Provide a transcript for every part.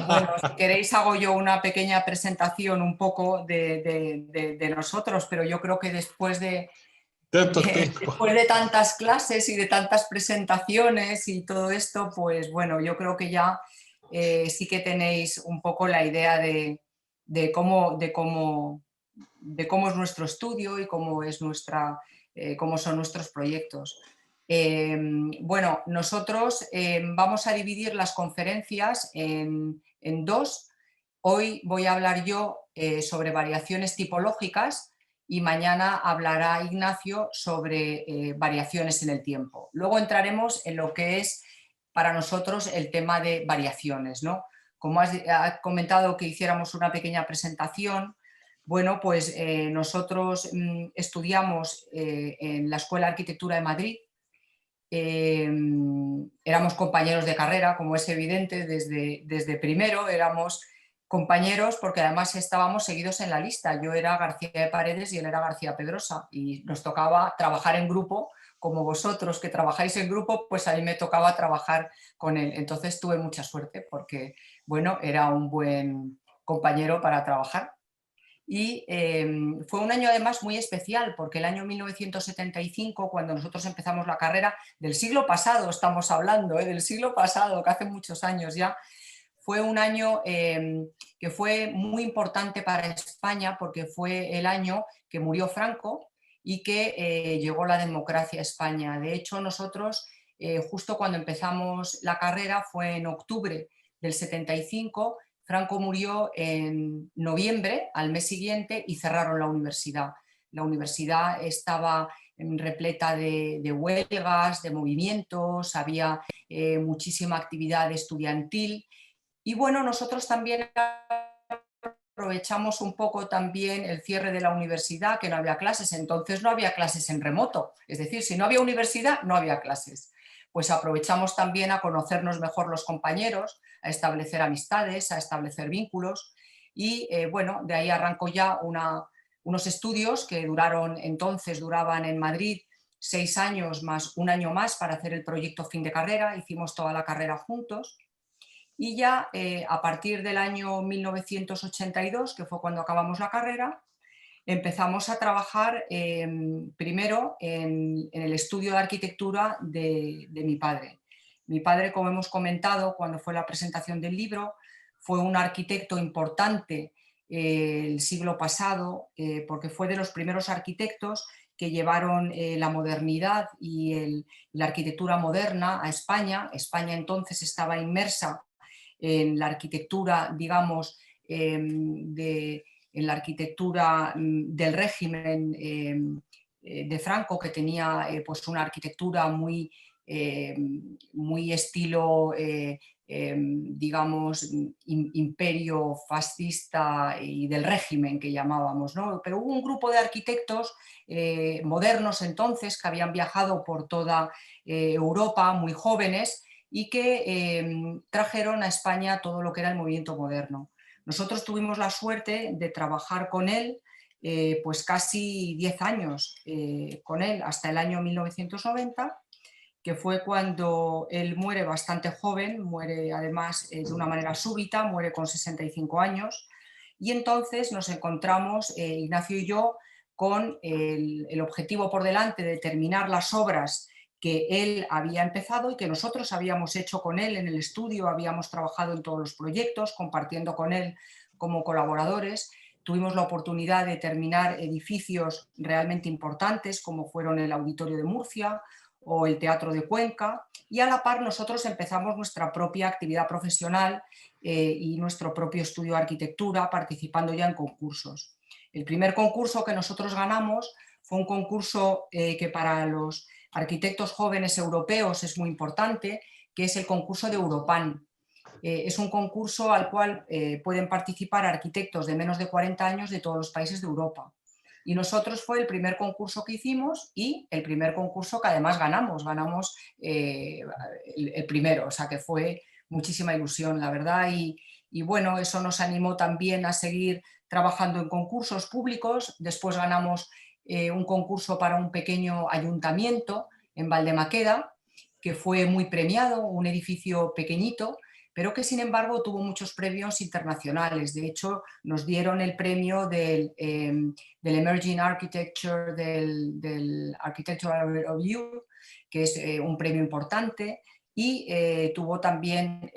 Bueno, si queréis hago yo una pequeña presentación un poco de nosotros, pero yo creo que Tanto tiempo. después de tantas clases y de tantas presentaciones y todo esto, pues bueno, yo creo que ya sí que tenéis un poco la idea de cómo, de cómo, de cómo es nuestro estudio y cómo es cómo son nuestros proyectos. Bueno, nosotros vamos a dividir las conferencias en dos. Hoy voy a hablar yo sobre variaciones tipológicas y mañana hablará Ignacio sobre variaciones en el tiempo. Luego entraremos en lo que es para nosotros el tema de variaciones, ¿no? Como has comentado que hiciéramos una pequeña presentación, bueno, pues nosotros estudiamos en la Escuela de Arquitectura de Madrid. Éramos compañeros de carrera, como es evidente, desde primero éramos compañeros porque además estábamos seguidos en la lista. Yo era García de Paredes y él era García Pedrosa y nos tocaba trabajar en grupo, como vosotros que trabajáis en grupo, pues a mí me tocaba trabajar con él. Entonces tuve mucha suerte porque, bueno, era un buen compañero para trabajar. Y fue un año además muy especial porque el año 1975, cuando nosotros empezamos la carrera, del siglo pasado estamos hablando, del siglo pasado, que hace muchos años ya, fue un año que fue muy importante para España porque fue el año que murió Franco y que llegó la democracia a España. De hecho, nosotros, justo cuando empezamos la carrera, fue en octubre del 75. Franco murió en noviembre, al mes siguiente, y cerraron la universidad. La universidad estaba repleta de huelgas, de movimientos, había muchísima actividad estudiantil. Y bueno, nosotros también aprovechamos un poco también el cierre de la universidad, que no había clases, entonces no había clases en remoto. Es decir, si no había universidad, no había clases. Pues aprovechamos también a conocernos mejor los compañeros, a establecer amistades, a establecer vínculos y bueno, de ahí arrancó ya unos estudios que duraban en Madrid 6 años más un año más para hacer el proyecto fin de carrera, hicimos toda la carrera juntos y ya a partir del año 1982, que fue cuando acabamos la carrera, empezamos a trabajar primero en el estudio de arquitectura de mi padre. Mi padre, como hemos comentado cuando fue la presentación del libro, fue un arquitecto importante el siglo pasado porque fue de los primeros arquitectos que llevaron la modernidad y la arquitectura moderna a España. España entonces estaba inmersa en la arquitectura, digamos, en la arquitectura del régimen de Franco, que tenía pues una arquitectura muy estilo, digamos, imperio fascista y del régimen que llamábamos, ¿no? Pero hubo un grupo de arquitectos modernos entonces que habían viajado por toda Europa, muy jóvenes, y que trajeron a España todo lo que era el movimiento moderno. Nosotros tuvimos la suerte de trabajar con él pues casi 10 años con él, hasta el año 1990, que fue cuando él muere bastante joven, muere además de una manera súbita, muere con 65 años, y entonces nos encontramos, Ignacio y yo, con el objetivo por delante de terminar las obras que él había empezado y que nosotros habíamos hecho con él en el estudio, habíamos trabajado en todos los proyectos, compartiendo con él como colaboradores. Tuvimos la oportunidad de terminar edificios realmente importantes, como fueron el Auditorio de Murcia o el Teatro de Cuenca, y a la par nosotros empezamos nuestra propia actividad profesional y nuestro propio estudio de arquitectura, participando ya en concursos. El primer concurso que nosotros ganamos fue un concurso que para los arquitectos jóvenes europeos es muy importante, que es el concurso de Europan. Es un concurso al cual pueden participar arquitectos de menos de 40 años de todos los países de Europa. Y nosotros fue el primer concurso que hicimos y el primer concurso que además ganamos el primero, o sea que fue muchísima ilusión, la verdad, y bueno, eso nos animó también a seguir trabajando en concursos públicos. Después ganamos un concurso para un pequeño ayuntamiento en Valdemaqueda, que fue muy premiado, un edificio pequeñito, pero que sin embargo tuvo muchos premios internacionales. De hecho, nos dieron el premio del Emerging Architecture del Architectural Review, que es un premio importante, y tuvo también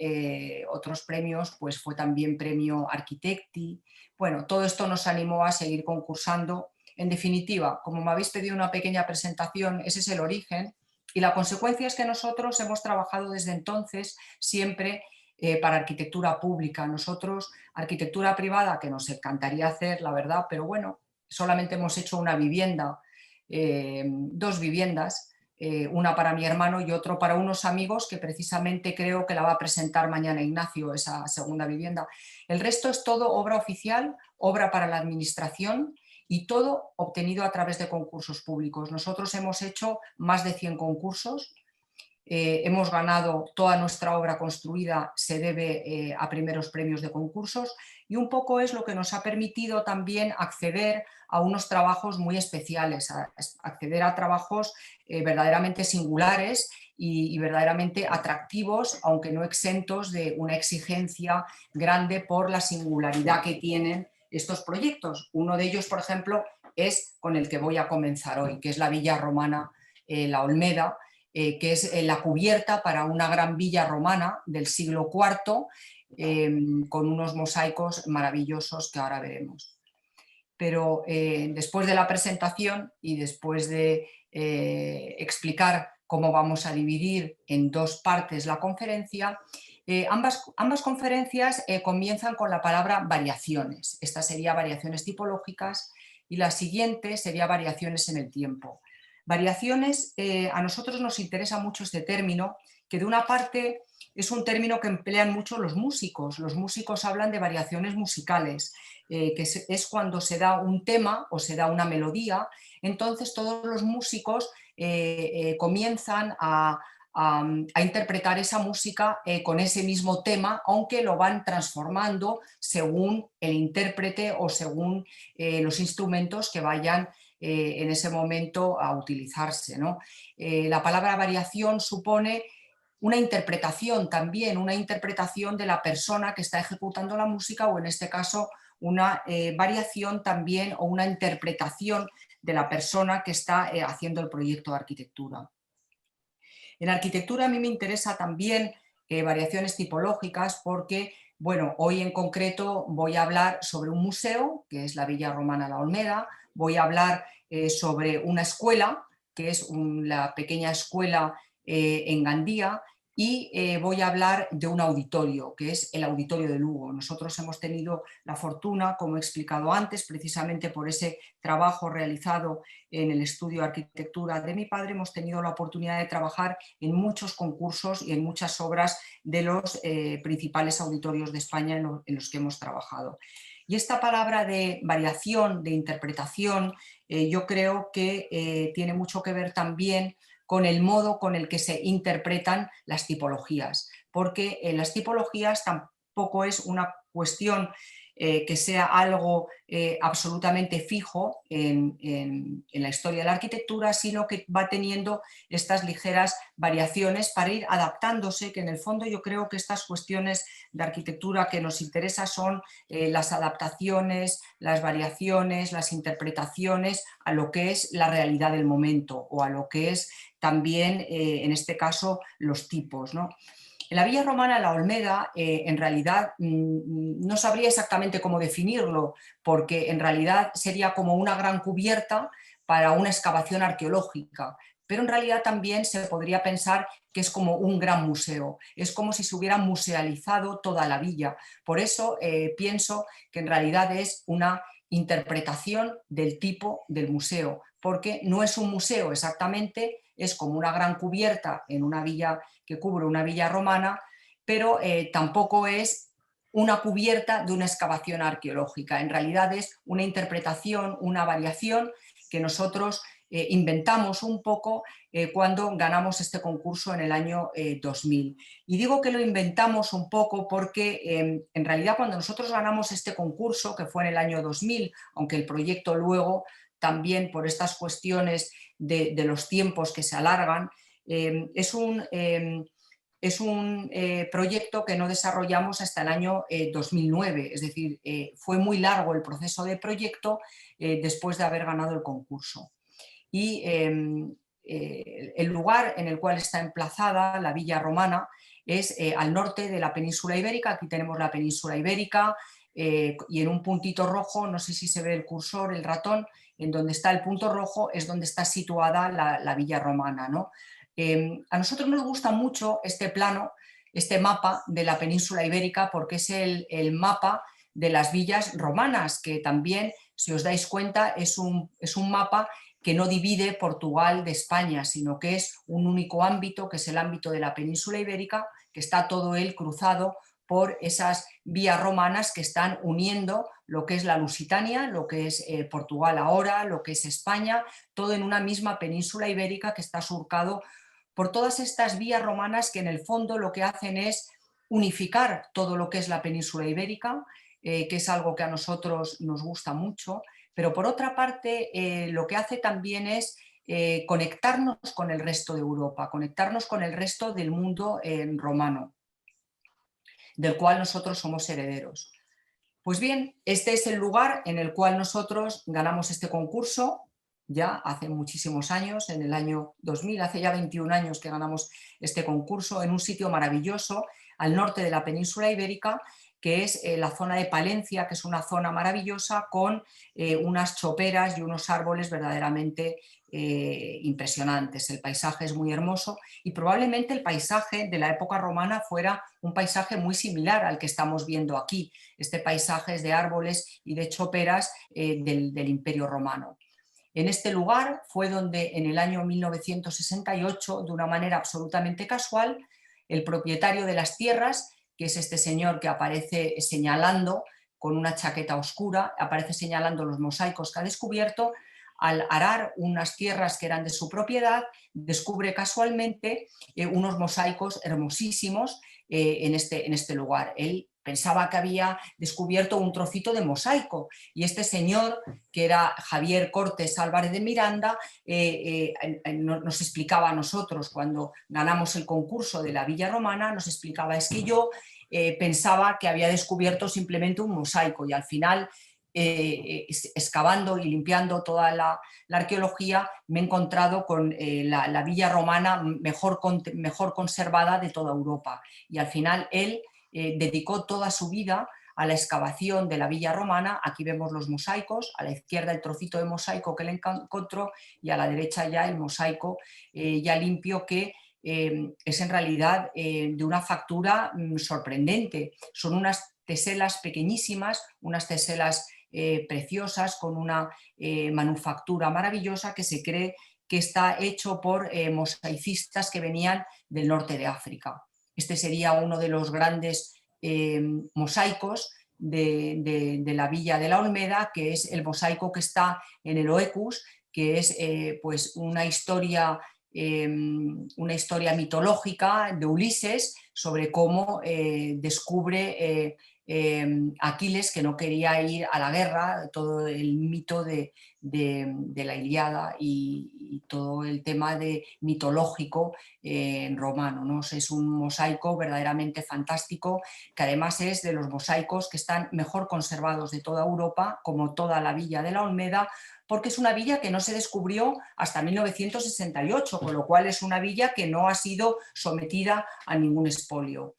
otros premios, pues fue también premio Architecti. Bueno, todo esto nos animó a seguir concursando. En definitiva, como me habéis pedido una pequeña presentación, ese es el origen, y la consecuencia es que nosotros hemos trabajado desde entonces siempre para arquitectura pública. Nosotros, arquitectura privada, que nos encantaría hacer, la verdad, pero bueno, solamente hemos hecho una vivienda, dos viviendas, una para mi hermano y otro para unos amigos, que precisamente creo que la va a presentar mañana Ignacio, esa segunda vivienda. El resto es todo obra oficial, obra para la administración, y todo obtenido a través de concursos públicos. Nosotros hemos hecho más de 100 concursos, hemos ganado toda nuestra obra construida, se debe a primeros premios de concursos, y un poco es lo que nos ha permitido también acceder a unos trabajos muy especiales, acceder a trabajos verdaderamente singulares y verdaderamente atractivos, aunque no exentos de una exigencia grande por la singularidad que tienen estos proyectos. Uno de ellos, por ejemplo, es con el que voy a comenzar hoy, que es la Villa Romana La Olmeda, que es la cubierta para una gran villa romana del siglo IV, con unos mosaicos maravillosos que ahora veremos. Pero después de la presentación y después de explicar cómo vamos a dividir en dos partes la conferencia, ambas conferencias comienzan con la palabra variaciones. Esta sería variaciones tipológicas y la siguiente sería variaciones en el tiempo. Variaciones, a nosotros nos interesa mucho este término, que de una parte es un término que emplean mucho los músicos. Los músicos hablan de variaciones musicales, que es cuando se da un tema o se da una melodía, entonces todos los músicos comienzan a interpretar esa música con ese mismo tema, aunque lo van transformando según el intérprete o según los instrumentos que vayan en ese momento a utilizarse, ¿no? La palabra variación supone una interpretación también, una interpretación de la persona que está ejecutando la música, o en este caso una variación también o una interpretación de la persona que está haciendo el proyecto de arquitectura. En arquitectura a mí me interesa también variaciones tipológicas porque, bueno, hoy en concreto voy a hablar sobre un museo, que es la Villa Romana La Olmeda, voy a hablar sobre una escuela, que es la pequeña escuela en Gandía, y voy a hablar de un auditorio, que es el Auditorio de Lugo. Nosotros hemos tenido la fortuna, como he explicado antes, precisamente por ese trabajo realizado en el estudio de arquitectura de mi padre, hemos tenido la oportunidad de trabajar en muchos concursos y en muchas obras de los principales auditorios de España en los que hemos trabajado. Y esta palabra de variación, de interpretación, yo creo que tiene mucho que ver también con el modo con el que se interpretan las tipologías, porque en las tipologías tampoco es una cuestión que sea algo absolutamente fijo en la historia de la arquitectura, sino que va teniendo estas ligeras variaciones para ir adaptándose, que en el fondo yo creo que estas cuestiones de arquitectura que nos interesa son las adaptaciones, las variaciones, las interpretaciones a lo que es la realidad del momento o a lo que es también, en este caso, los tipos, ¿no? En la Villa Romana La Olmeda, en realidad, no sabría exactamente cómo definirlo, porque en realidad sería como una gran cubierta para una excavación arqueológica, pero en realidad también se podría pensar que es como un gran museo, es como si se hubiera musealizado toda la villa. Por eso pienso que en realidad es una interpretación del tipo del museo, porque no es un museo exactamente, es como una gran cubierta en una villa que cubre una villa romana, pero tampoco es una cubierta de una excavación arqueológica. En realidad es una interpretación, una variación que nosotros inventamos un poco cuando ganamos este concurso en el año 2000. Y digo que lo inventamos un poco porque en realidad cuando nosotros ganamos este concurso, que fue en el año 2000, aunque el proyecto luego también por estas cuestiones de los tiempos que se alargan, es un es un proyecto que no desarrollamos hasta el año 2009, es decir, fue muy largo el proceso de proyecto después de haber ganado el concurso. Y el lugar en el cual está emplazada la Villa Romana es al norte de la península ibérica. Aquí tenemos la península ibérica y en un puntito rojo, no sé si se ve el cursor, el ratón, en donde está el punto rojo es donde está situada la Villa Romana, ¿no? A nosotros nos gusta mucho este plano, este mapa de la península ibérica, porque es el mapa de las villas romanas, que también, si os dais cuenta, es un mapa que no divide Portugal de España, sino que es un único ámbito, que es el ámbito de la península ibérica, que está todo él cruzado por esas vías romanas que están uniendo lo que es la Lusitania, lo que es Portugal ahora, lo que es España, todo en una misma península ibérica que está surcado por todas estas vías romanas que en el fondo lo que hacen es unificar todo lo que es la península ibérica, que es algo que a nosotros nos gusta mucho, pero por otra parte lo que hace también es conectarnos con el resto de Europa, conectarnos con el resto del mundo romano, del cual nosotros somos herederos. Pues bien, este es el lugar en el cual nosotros ganamos este concurso, ya hace muchísimos años, en el año 2000, hace ya 21 años que ganamos este concurso, en un sitio maravilloso al norte de la península ibérica, que es la zona de Palencia, que es una zona maravillosa con unas choperas y unos árboles verdaderamente impresionantes. El paisaje es muy hermoso y probablemente el paisaje de la época romana fuera un paisaje muy similar al que estamos viendo aquí. Este paisaje es de árboles y de choperas del Imperio Romano. En este lugar fue donde en el año 1968, de una manera absolutamente casual, el propietario de las tierras, que es este señor que aparece señalando con una chaqueta oscura, aparece señalando los mosaicos que ha descubierto, al arar unas tierras que eran de su propiedad, descubre casualmente unos mosaicos hermosísimos en este lugar. Él pensaba que había descubierto un trocito de mosaico y este señor, que era Javier Cortes Álvarez de Miranda, nos explicaba a nosotros cuando ganamos el concurso de la Villa Romana, nos explicaba, es que yo pensaba que había descubierto simplemente un mosaico y al final excavando y limpiando toda la arqueología me he encontrado con la Villa Romana mejor conservada de toda Europa y al final él dedicó toda su vida a la excavación de la Villa Romana. Aquí vemos los mosaicos, a la izquierda el trocito de mosaico que él encontró y a la derecha ya el mosaico ya limpio que es en realidad de una factura sorprendente. Son unas teselas pequeñísimas, unas teselas preciosas con una manufactura maravillosa que se cree que está hecho por mosaicistas que venían del norte de África. Este sería uno de los grandes mosaicos de la Villa de la Olmeda, que es el mosaico que está en el Oecus, que es pues una historia mitológica de Ulises sobre cómo descubre Aquiles que no quería ir a la guerra, todo el mito de la Ilíada y todo el tema mitológico romano, ¿no? Es un mosaico verdaderamente fantástico, que además es de los mosaicos que están mejor conservados de toda Europa, como toda la Villa de la Olmeda, porque es una villa que no se descubrió hasta 1968, con lo cual es una villa que no ha sido sometida a ningún expolio.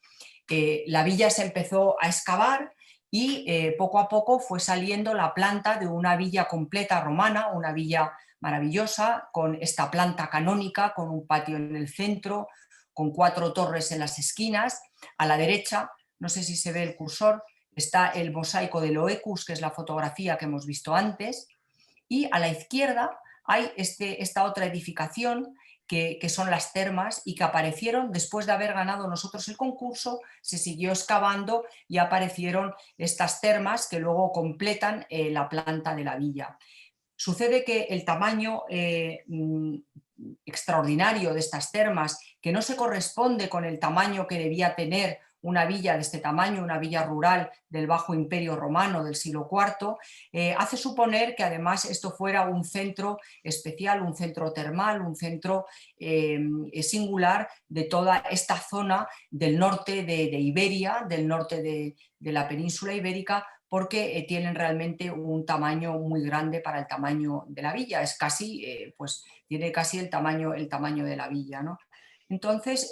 La villa se empezó a excavar y poco a poco fue saliendo la planta de una villa completa romana, una villa maravillosa, con esta planta canónica, con un patio en el centro, con 4 torres en las esquinas. A la derecha, no sé si se ve el cursor, está el mosaico del Oecus, que es la fotografía que hemos visto antes, y a la izquierda hay esta otra edificación que son las termas y que aparecieron después de haber ganado nosotros el concurso, se siguió excavando y aparecieron estas termas que luego completan la planta de la villa. Sucede que el tamaño extraordinario de estas termas, que no se corresponde con el tamaño que debía tener una villa de este tamaño, una villa rural del Bajo Imperio Romano del siglo IV, hace suponer que además esto fuera un centro especial, un centro termal, un centro singular de toda esta zona del norte de Iberia, del norte de la península ibérica, porque tienen realmente un tamaño muy grande para el tamaño de la villa, es casi, pues tiene casi el tamaño de la villa, ¿no? Entonces,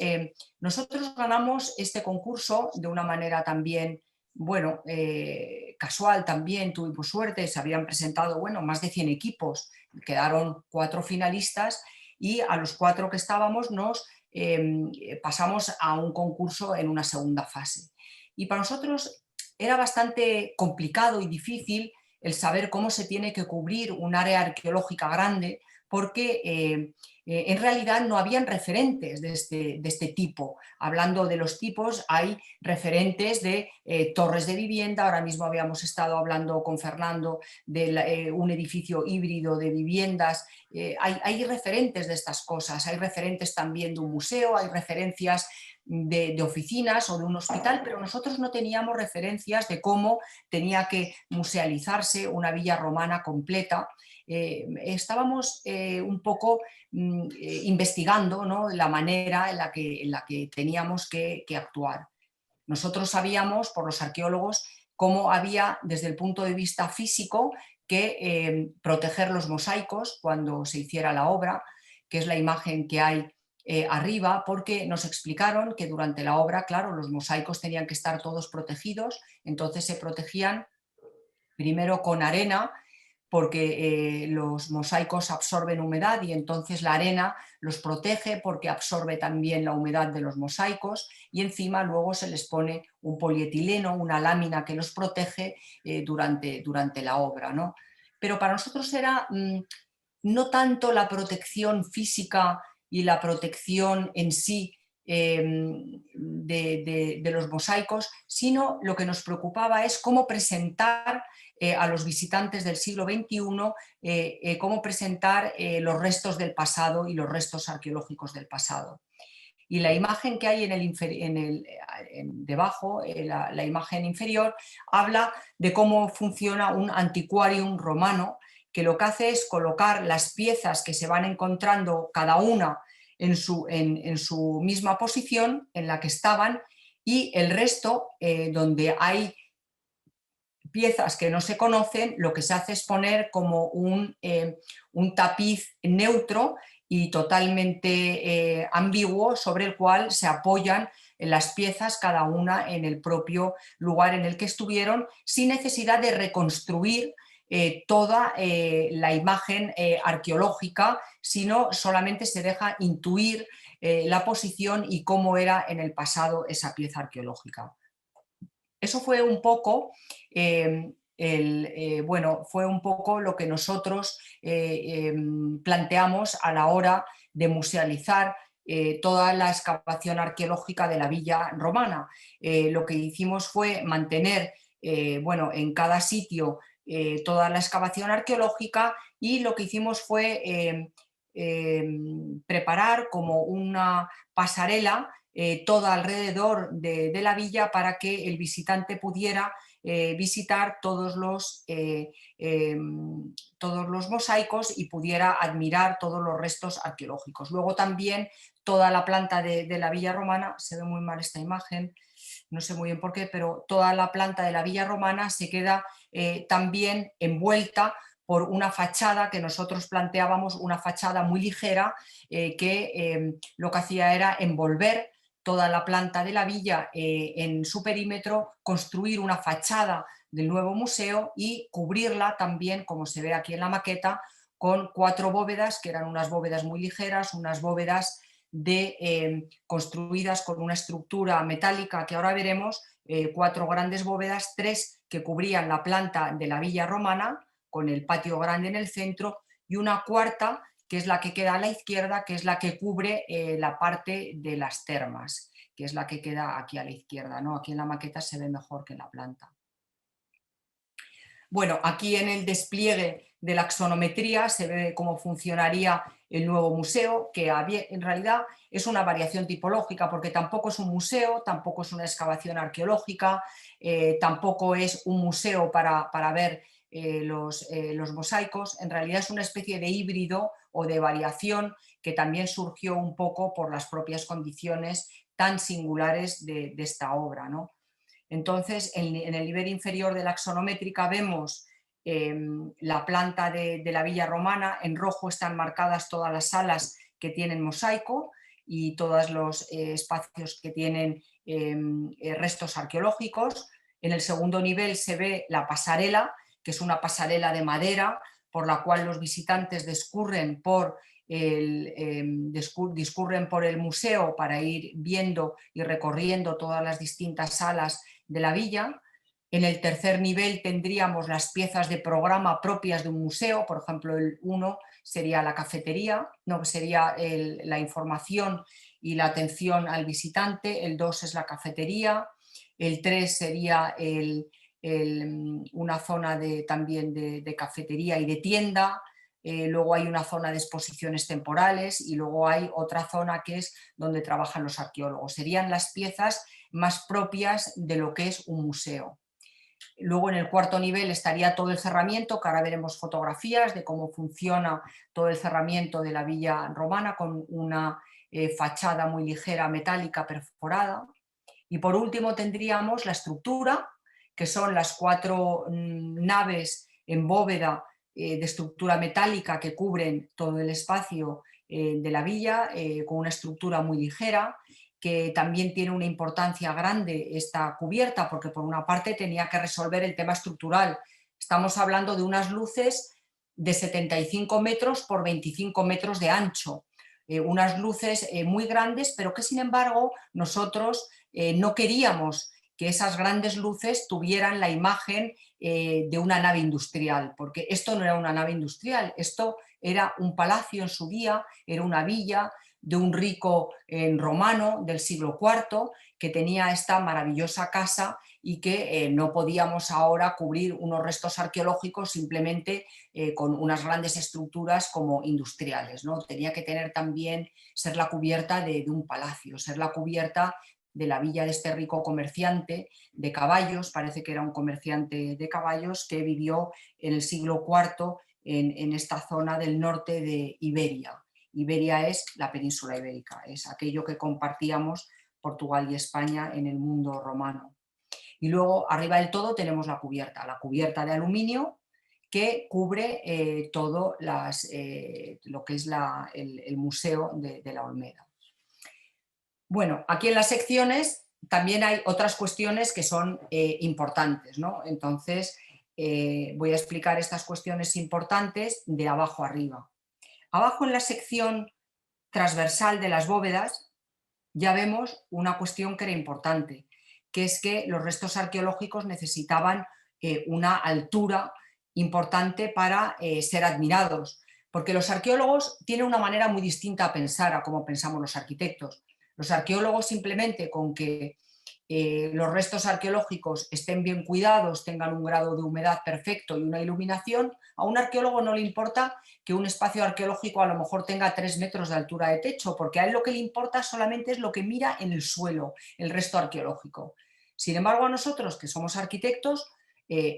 nosotros ganamos este concurso de una manera también, bueno, casual también, tuvimos suerte, se habían presentado, bueno, más de 100 equipos, quedaron 4 finalistas y a los 4 que estábamos nos pasamos a un concurso en una segunda fase. Y para nosotros era bastante complicado y difícil el saber cómo se tiene que cubrir un área arqueológica grande, porque en realidad no habían referentes de este tipo. Hablando de los tipos, hay referentes de torres de vivienda. Ahora mismo habíamos estado hablando con Fernando de un edificio híbrido de viviendas. Hay referentes de estas cosas, hay referentes también de un museo, hay referencias de oficinas o de un hospital, pero nosotros no teníamos referencias de cómo tenía que musealizarse una villa romana completa. Estábamos un poco investigando, ¿no?, la manera en la que teníamos que actuar. Nosotros sabíamos, por los arqueólogos, cómo había, desde el punto de vista físico, que proteger los mosaicos cuando se hiciera la obra, que es la imagen que hay arriba, porque nos explicaron que durante la obra, claro, los mosaicos tenían que estar todos protegidos, entonces se protegían primero con arena, porque los mosaicos absorben humedad y entonces la arena los protege porque absorbe también la humedad de los mosaicos, y encima luego se les pone un polietileno, una lámina que los protege durante la obra, ¿no? Pero para nosotros era no tanto la protección física y la protección en sí de los mosaicos, sino lo que nos preocupaba es cómo presentar a los visitantes del siglo XXI, cómo presentar los restos del pasado y los restos arqueológicos del pasado. Y la imagen que hay debajo, la imagen inferior, habla de cómo funciona un antiquarium romano, que lo que hace es colocar las piezas que se van encontrando cada una en su misma posición en la que estaban, y el resto, donde hay piezas que no se conocen, lo que se hace es poner como un tapiz neutro y totalmente ambiguo, sobre el cual se apoyan las piezas, cada una en el propio lugar en el que estuvieron, sin necesidad de reconstruir toda la imagen arqueológica, sino solamente se deja intuir la posición y cómo era en el pasado esa pieza arqueológica. Eso fue un poco bueno, fue un poco lo que nosotros planteamos a la hora de musealizar toda la excavación arqueológica de la villa romana. Lo que hicimos fue mantener, bueno, en cada sitio toda la excavación arqueológica, y lo que hicimos fue preparar como una pasarela toda alrededor de la villa, para que el visitante pudiera visitar todos los mosaicos y pudiera admirar todos los restos arqueológicos. Luego también toda la planta de la villa romana, se ve muy mal esta imagen, no sé muy bien por qué, pero toda la planta de la villa romana se queda también envuelta por una fachada que nosotros planteábamos, una fachada muy ligera, que lo que hacía era envolver toda la planta de la villa en su perímetro, construir una fachada del nuevo museo y cubrirla también, como se ve aquí en la maqueta, con 4 bóvedas, que eran unas bóvedas muy ligeras, unas bóvedas construidas con una estructura metálica que ahora veremos, 4 grandes bóvedas, 3 que cubrían la planta de la villa romana, con el patio grande en el centro, y una cuarta, que es la que queda a la izquierda, que es la que cubre la parte de las termas, que es la que queda aquí a la izquierda, ¿no? Aquí en la maqueta se ve mejor que en la planta. Bueno, aquí en el despliegue de la axonometría se ve cómo funcionaría el nuevo museo, que en realidad es una variación tipológica porque tampoco es un museo, tampoco es una excavación arqueológica, tampoco es un museo para ver los mosaicos. En realidad es una especie de híbrido o de variación que también surgió un poco por las propias condiciones tan singulares de esta obra, ¿no? Entonces, en el nivel inferior de la axonométrica vemos la planta de la villa romana. En rojo están marcadas todas las salas que tienen mosaico y todos los espacios que tienen restos arqueológicos. En el segundo nivel se ve la pasarela, que es una pasarela de madera por la cual los visitantes discurren por el museo para ir viendo y recorriendo todas las distintas salas de la villa. En el tercer nivel tendríamos las piezas de programa propias de un museo. Por ejemplo, el 1 sería la cafetería, no, sería la información y la atención al visitante. El 2 es la cafetería. El 3 sería una zona también de cafetería y de tienda. Luego hay una zona de exposiciones temporales y luego hay otra zona que es donde trabajan los arqueólogos. Serían las piezas más propias de lo que es un museo. Luego en el cuarto nivel estaría todo el cerramiento, que ahora veremos fotografías de cómo funciona todo el cerramiento de la villa romana con una fachada muy ligera metálica perforada. Y por último tendríamos la estructura, que son las 4 naves en bóveda de estructura metálica que cubren todo el espacio de la villa, con una estructura muy ligera, que también tiene una importancia grande esta cubierta, porque por una parte tenía que resolver el tema estructural. Estamos hablando de unas luces de 75 metros por 25 metros de ancho, unas luces muy grandes, pero que sin embargo nosotros no queríamos que esas grandes luces tuvieran la imagen de una nave industrial, porque esto no era una nave industrial, esto era un palacio en su día, era una villa de un rico romano del siglo IV que tenía esta maravillosa casa y que no podíamos ahora cubrir unos restos arqueológicos simplemente con unas grandes estructuras como industriales, ¿no? Tenía que tener también, ser la cubierta de un palacio, ser la cubierta de la villa de este rico comerciante de caballos, parece que era un comerciante de caballos que vivió en el siglo IV en esta zona del norte de Iberia. Iberia es la península ibérica, es aquello que compartíamos Portugal y España en el mundo romano. Y luego arriba del todo tenemos la cubierta de aluminio que cubre todo lo que es el museo de la Olmeda. Bueno, aquí en las secciones también hay otras cuestiones que son importantes, ¿no? Entonces voy a explicar estas cuestiones importantes de abajo arriba. Abajo en la sección transversal de las bóvedas ya vemos una cuestión que era importante, que es que los restos arqueológicos necesitaban una altura importante para ser admirados, porque los arqueólogos tienen una manera muy distinta a pensar a cómo pensamos los arquitectos. Los arqueólogos simplemente con que los restos arqueológicos estén bien cuidados, tengan un grado de humedad perfecto y una iluminación, a un arqueólogo no le importa que un espacio arqueológico a lo mejor tenga 3 metros de altura de techo, porque a él lo que le importa solamente es lo que mira en el suelo, el resto arqueológico. Sin embargo, a nosotros, que somos arquitectos,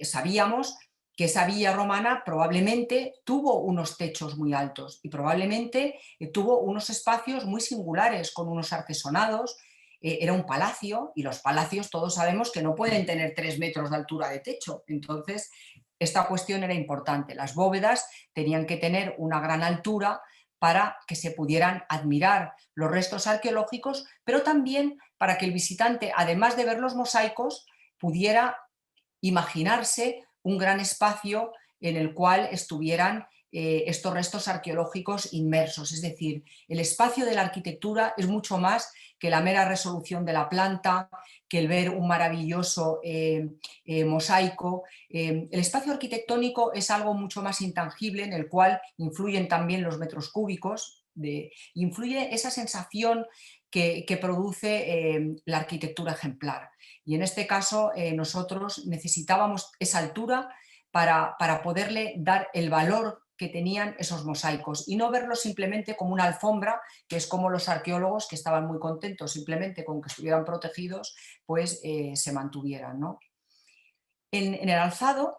sabíamos que esa villa romana probablemente tuvo unos techos muy altos y probablemente tuvo unos espacios muy singulares, con unos artesonados. Era un palacio y los palacios todos sabemos que no pueden tener 3 metros de altura de techo. Entonces, esta cuestión era importante. Las bóvedas tenían que tener una gran altura para que se pudieran admirar los restos arqueológicos, pero también para que el visitante, además de ver los mosaicos, pudiera imaginarse un gran espacio en el cual estuvieran estos restos arqueológicos inmersos. Es decir, el espacio de la arquitectura es mucho más que la mera resolución de la planta, que el ver un maravilloso mosaico. El espacio arquitectónico es algo mucho más intangible en el cual influyen también los metros cúbicos, influye esa sensación que produce la arquitectura ejemplar. Y en este caso nosotros necesitábamos esa altura para poderle dar el valor que tenían esos mosaicos y no verlos simplemente como una alfombra, que es como los arqueólogos, que estaban muy contentos simplemente con que estuvieran protegidos, pues se mantuvieran, ¿no? En el alzado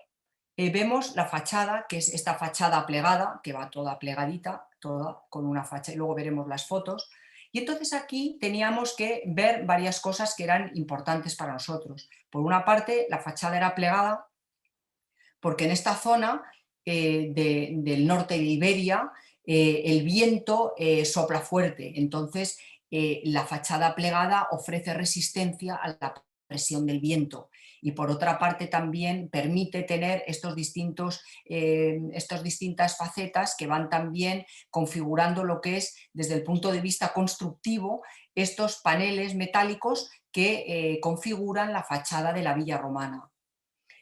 vemos la fachada, que es esta fachada plegada, que va toda plegadita, toda con una fachada, y luego veremos las fotos. Y entonces aquí teníamos que ver varias cosas que eran importantes para nosotros. Por una parte, la fachada era plegada, porque en esta zona del norte de Iberia el viento sopla fuerte, entonces la fachada plegada ofrece resistencia a la presión del viento y por otra parte también permite tener estas distintas facetas que van también configurando lo que es desde el punto de vista constructivo estos paneles metálicos que configuran la fachada de la villa romana.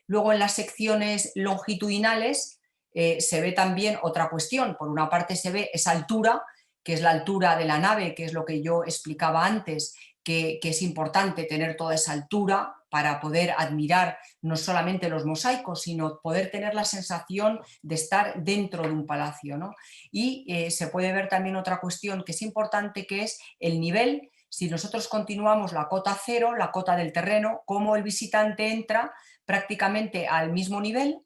Luego en las secciones longitudinales se ve también otra cuestión. Por una parte se ve esa altura, que es la altura de la nave, que es lo que yo explicaba antes, que es importante tener toda esa altura para poder admirar no solamente los mosaicos, sino poder tener la sensación de estar dentro de un palacio, ¿no? Y se puede ver también otra cuestión que es importante, que es el nivel. Si nosotros continuamos la cota cero, la cota del terreno, cómo el visitante entra prácticamente al mismo nivel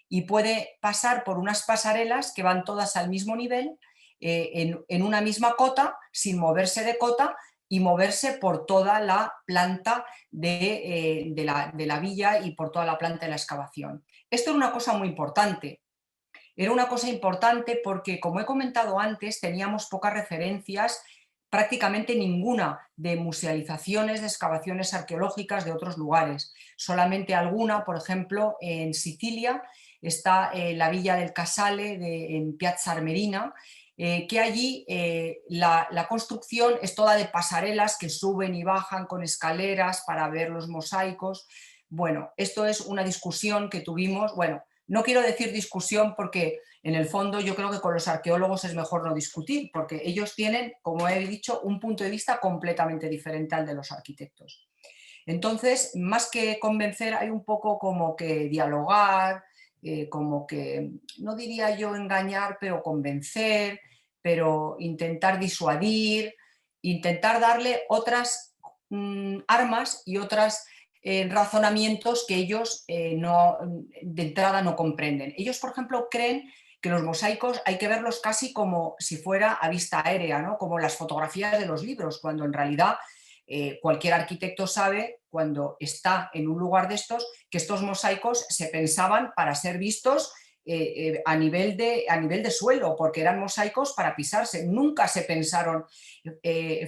y puede pasar por unas pasarelas que van todas al mismo nivel, en una misma cota, sin moverse de cota y moverse por toda la planta de la villa y por toda la planta de la excavación. Esto era una cosa muy importante. Era una cosa importante porque, como he comentado antes, teníamos pocas referencias, prácticamente ninguna, de musealizaciones, de excavaciones arqueológicas de otros lugares. Solamente alguna, por ejemplo, en Sicilia está la villa del Casale en Piazza Armerina, que allí la construcción es toda de pasarelas que suben y bajan con escaleras para ver los mosaicos. Bueno, esto es una discusión que tuvimos, bueno, no quiero decir discusión porque en el fondo yo creo que con los arqueólogos es mejor no discutir, porque ellos tienen, como he dicho, un punto de vista completamente diferente al de los arquitectos. Entonces, más que convencer, hay un poco como que dialogar, como que, no diría yo engañar, pero convencer, pero intentar disuadir, intentar darle otras armas y otras razonamientos que ellos de entrada no comprenden. Ellos, por ejemplo, creen que los mosaicos hay que verlos casi como si fuera a vista aérea, ¿no? Como las fotografías de los libros, cuando en realidad cualquier arquitecto sabe, cuando está en un lugar de estos, que estos mosaicos se pensaban para ser vistos a nivel de suelo, porque eran mosaicos para pisarse. Nunca se pensaron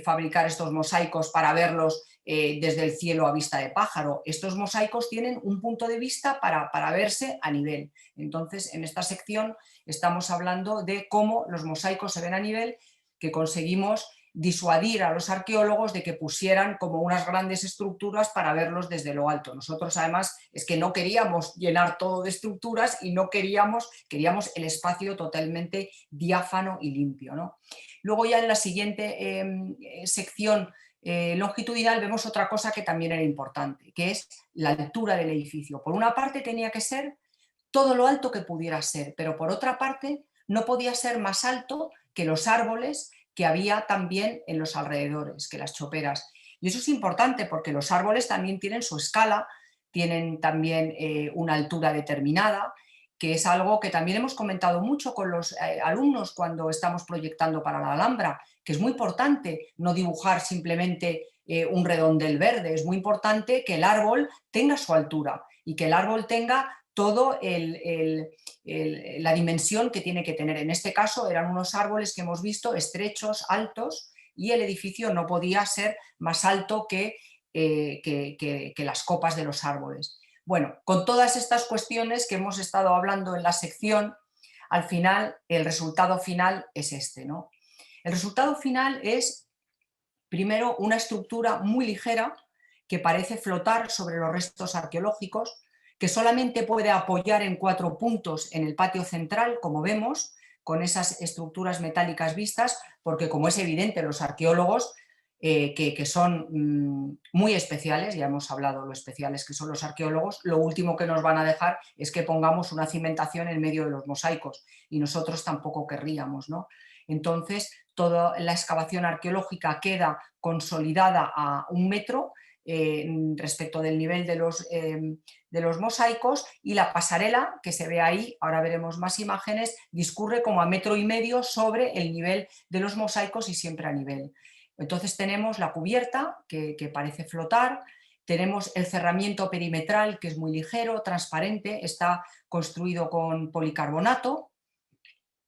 fabricar estos mosaicos para verlos desde el cielo a vista de pájaro. Estos mosaicos tienen un punto de vista para verse a nivel. Entonces, en esta sección estamos hablando de cómo los mosaicos se ven a nivel, que conseguimos disuadir a los arqueólogos de que pusieran como unas grandes estructuras para verlos desde lo alto. Nosotros además es que no queríamos llenar todo de estructuras y no queríamos el espacio totalmente diáfano y limpio, ¿no? Luego ya en la siguiente sección longitudinal vemos otra cosa que también era importante, que es la altura del edificio. Por una parte tenía que ser todo lo alto que pudiera ser, pero por otra parte no podía ser más alto que los árboles que había también en los alrededores, que las choperas. Y eso es importante porque los árboles también tienen su escala, tienen también una altura determinada, que es algo que también hemos comentado mucho con los alumnos cuando estamos proyectando para la Alhambra, que es muy importante no dibujar simplemente un redondel verde, es muy importante que el árbol tenga su altura y que el árbol tenga todo la dimensión que tiene que tener. En este caso eran unos árboles que hemos visto estrechos, altos, y el edificio no podía ser más alto que las copas de los árboles. Bueno, con todas estas cuestiones que hemos estado hablando en la sección, al final el resultado final es este, ¿no? El resultado final es, primero, una estructura muy ligera que parece flotar sobre los restos arqueológicos, que solamente puede apoyar en 4 puntos en el patio central, como vemos, con esas estructuras metálicas vistas, porque como es evidente, los arqueólogos que son muy especiales, ya hemos hablado lo especiales que son los arqueólogos. Lo último que nos van a dejar es que pongamos una cimentación en medio de los mosaicos, y nosotros tampoco querríamos, ¿no? Entonces, toda la excavación arqueológica queda consolidada a 1 metro respecto del nivel de los mosaicos, y la pasarela que se ve ahí, ahora veremos más imágenes, discurre como a 1,5 metros sobre el nivel de los mosaicos y siempre a nivel. Entonces tenemos la cubierta que parece flotar, tenemos el cerramiento perimetral que es muy ligero, transparente, está construido con policarbonato,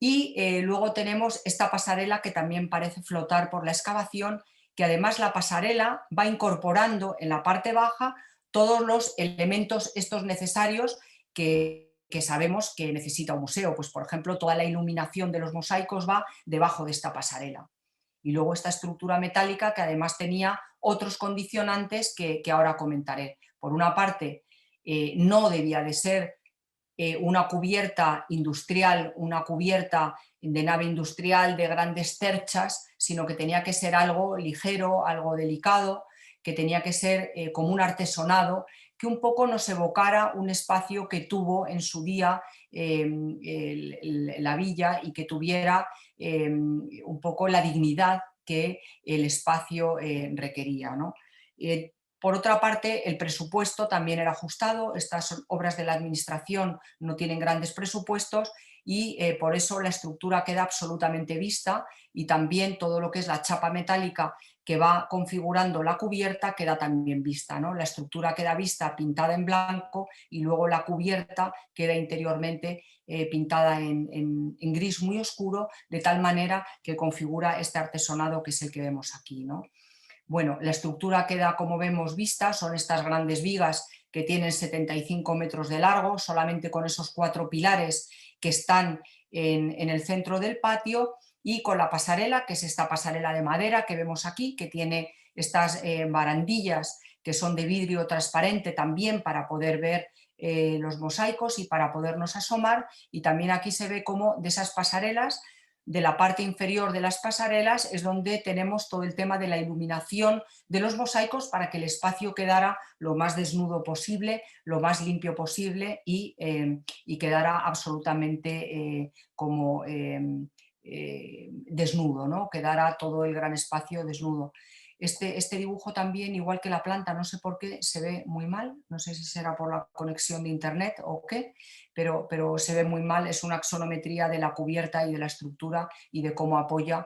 y luego tenemos esta pasarela que también parece flotar por la excavación, que además la pasarela va incorporando en la parte baja todos los elementos estos necesarios que sabemos que necesita un museo. Pues, por ejemplo, toda la iluminación de los mosaicos va debajo de esta pasarela. Y luego esta estructura metálica que además tenía otros condicionantes que ahora comentaré. Por una parte, no debía de ser una cubierta industrial, una cubierta de nave industrial de grandes cerchas, sino que tenía que ser algo ligero, algo delicado, que tenía que ser como un artesonado, que un poco nos evocara un espacio que tuvo en su día la villa, y que tuviera un poco la dignidad que el espacio requería, ¿no? Por otra parte, el presupuesto también era ajustado. Estas obras de la administración no tienen grandes presupuestos, y por eso la estructura queda absolutamente vista, y también todo lo que es la chapa metálica que va configurando la cubierta queda también vista, ¿no? La estructura queda vista pintada en blanco, y luego la cubierta queda interiormente pintada en gris muy oscuro, de tal manera que configura este artesonado que es el que vemos aquí, ¿no? Bueno, la estructura queda, como vemos, vista, son estas grandes vigas que tienen 75 metros de largo, solamente con esos 4 pilares que están en el centro del patio, y con la pasarela, que es esta pasarela de madera que vemos aquí, que tiene estas barandillas que son de vidrio transparente también para poder ver los mosaicos y para podernos asomar. Y también aquí se ve cómo de esas pasarelas, de la parte inferior de las pasarelas, es donde tenemos todo el tema de la iluminación de los mosaicos, para que el espacio quedara lo más desnudo posible, lo más limpio posible, y quedara absolutamente desnudo, ¿no? Quedara todo el gran espacio desnudo. Este dibujo también, igual que la planta, no sé por qué se ve muy mal, no sé si será por la conexión de internet o qué, pero se ve muy mal. Es una axonometría de la cubierta y de la estructura, y de cómo apoya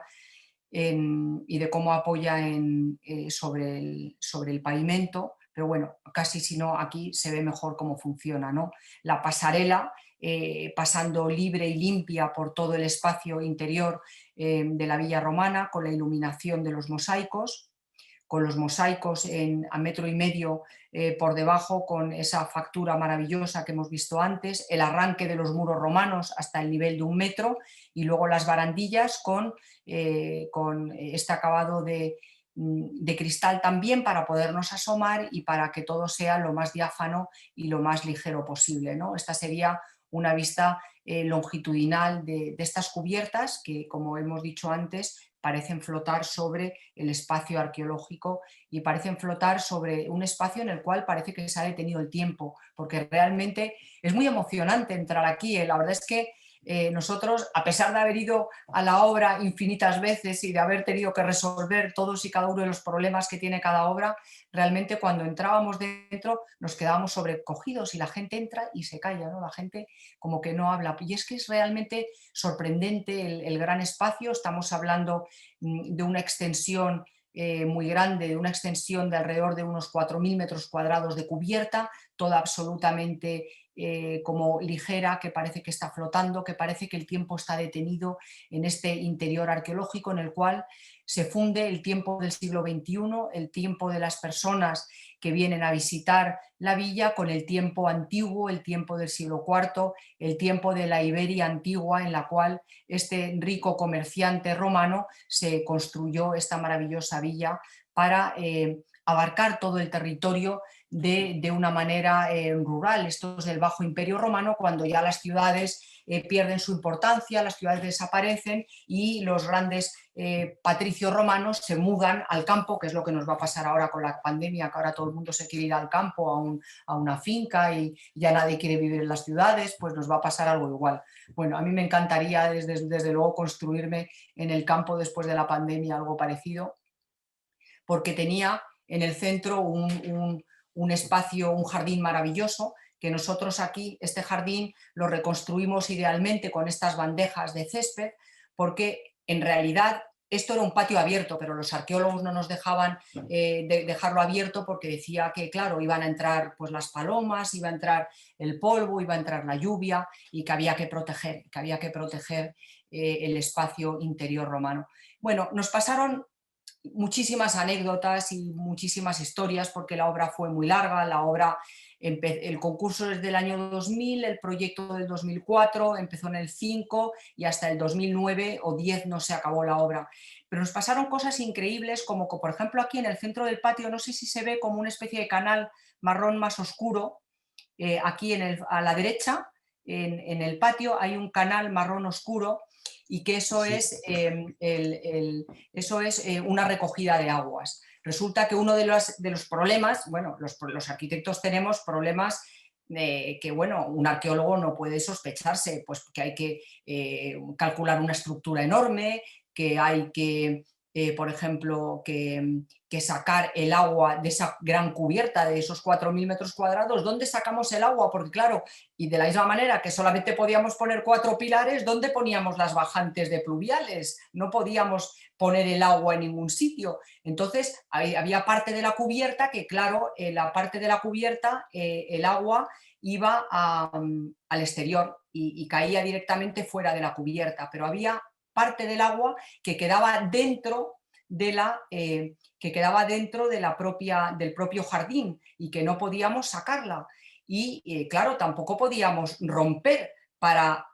sobre el pavimento, pero bueno, casi si no, aquí se ve mejor cómo funciona, ¿no? La pasarela pasando libre y limpia por todo el espacio interior de la villa romana, con la iluminación de los mosaicos, a 1,5 metros por debajo, con esa factura maravillosa que hemos visto antes, el arranque de los muros romanos hasta el nivel de 1 metro, y luego las barandillas con este acabado de cristal también, para podernos asomar y para que todo sea lo más diáfano y lo más ligero posible, ¿no? Esta sería una vista longitudinal de estas cubiertas que, como hemos dicho antes, parecen flotar sobre el espacio arqueológico, y parecen flotar sobre un espacio en el cual parece que se ha detenido el tiempo, porque realmente es muy emocionante entrar aquí. La verdad es que nosotros, a pesar de haber ido a la obra infinitas veces y de haber tenido que resolver todos y cada uno de los problemas que tiene cada obra, realmente cuando entrábamos dentro nos quedábamos sobrecogidos, y la gente entra y se calla, ¿no? La gente como que no habla, y es que es realmente sorprendente el gran espacio. Estamos hablando de una extensión muy grande, de una extensión de alrededor de unos 4.000 metros cuadrados de cubierta, toda absolutamente como ligera, que parece que está flotando, que parece que el tiempo está detenido en este interior arqueológico, en el cual se funde el tiempo del siglo XXI, el tiempo de las personas que vienen a visitar la villa, con el tiempo antiguo, el tiempo del siglo IV, el tiempo de la Iberia antigua, en la cual este rico comerciante romano se construyó esta maravillosa villa para abarcar todo el territorio de una manera rural. Esto es del Bajo Imperio Romano, cuando ya las ciudades pierden su importancia, las ciudades desaparecen y los grandes patricios romanos se mudan al campo, que es lo que nos va a pasar ahora con la pandemia, que ahora todo el mundo se quiere ir al campo, a una finca, y ya nadie quiere vivir en las ciudades. Pues nos va a pasar algo igual. Bueno, a mí me encantaría desde luego construirme en el campo después de la pandemia algo parecido, porque tenía en el centro un espacio, un jardín maravilloso, que nosotros aquí, este jardín, lo reconstruimos idealmente con estas bandejas de césped, porque en realidad esto era un patio abierto, pero los arqueólogos no nos dejaban dejarlo abierto, porque decía que, claro, iban a entrar pues, las palomas, iba a entrar el polvo, iba a entrar la lluvia, y que había que proteger el espacio interior romano. Bueno, nos pasaron muchísimas anécdotas y muchísimas historias, porque la obra fue muy larga. El concurso es del año 2000, el proyecto del 2004, empezó en el 5 y hasta el 2009 o 10 no se acabó la obra. Pero nos pasaron cosas increíbles, como por ejemplo aquí en el centro del patio, no sé si se ve como una especie de canal marrón más oscuro, aquí a la derecha, en el patio hay un canal marrón oscuro, y que eso Sí. es una recogida de aguas. Resulta que uno de los problemas, bueno, los arquitectos tenemos problemas que, bueno, un arqueólogo no puede sospecharse, pues que hay que calcular una estructura enorme, que hay que, por ejemplo, que sacar el agua de esa gran cubierta de esos 4.000 metros cuadrados. ¿Dónde sacamos el agua? Porque claro, y de la misma manera que solamente podíamos poner 4 pilares, ¿dónde poníamos las bajantes de pluviales? No podíamos poner el agua en ningún sitio. Entonces había parte de la cubierta que, claro, en la parte de la cubierta el agua iba al exterior y caía directamente fuera de la cubierta, pero había parte del agua que quedaba dentro de del propio jardín, y que no podíamos sacarla. Y claro, tampoco podíamos romper para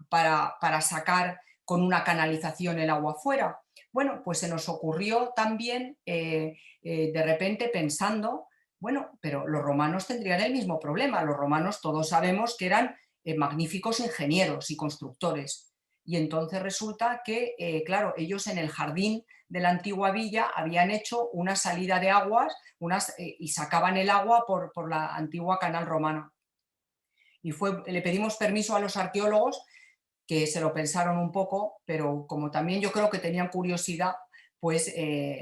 sacar con una canalización el agua fuera. Bueno, pues se nos ocurrió también, de repente, pensando, bueno, pero los romanos tendrían el mismo problema. Los romanos, todos sabemos que eran magníficos ingenieros y constructores. Y entonces resulta que, claro, ellos en el jardín de la antigua villa habían hecho una salida de aguas, y sacaban el agua por la antigua canal romana. Y le pedimos permiso a los arqueólogos, que se lo pensaron un poco, pero como también yo creo que tenían curiosidad, pues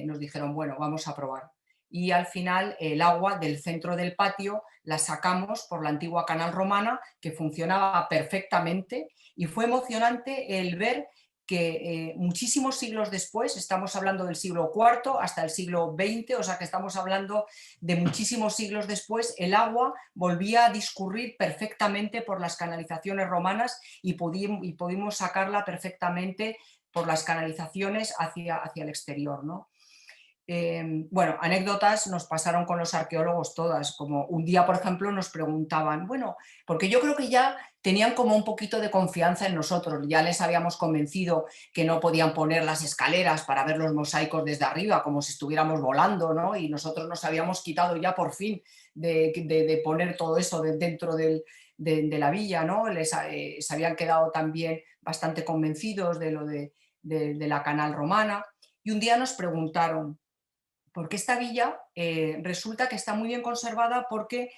nos dijeron, bueno, vamos a probar. Y al final el agua del centro del patio la sacamos por la antigua canal romana, que funcionaba perfectamente, y fue emocionante el ver que muchísimos siglos después, estamos hablando del siglo IV hasta el siglo XX, o sea que estamos hablando de muchísimos siglos después, el agua volvía a discurrir perfectamente por las canalizaciones romanas, y pudimos sacarla perfectamente por las canalizaciones hacia el exterior, ¿no? Bueno, anécdotas nos pasaron con los arqueólogos todas, como un día, por ejemplo, nos preguntaban, bueno, porque yo creo que ya tenían como un poquito de confianza en nosotros, ya les habíamos convencido que no podían poner las escaleras para ver los mosaicos desde arriba, como si estuviéramos volando, ¿no? Y nosotros nos habíamos quitado ya por fin de poner todo eso dentro de la villa, ¿no? Se habían quedado también bastante convencidos de lo de la canal romana. Y un día nos preguntaron, porque esta villa resulta que está muy bien conservada, porque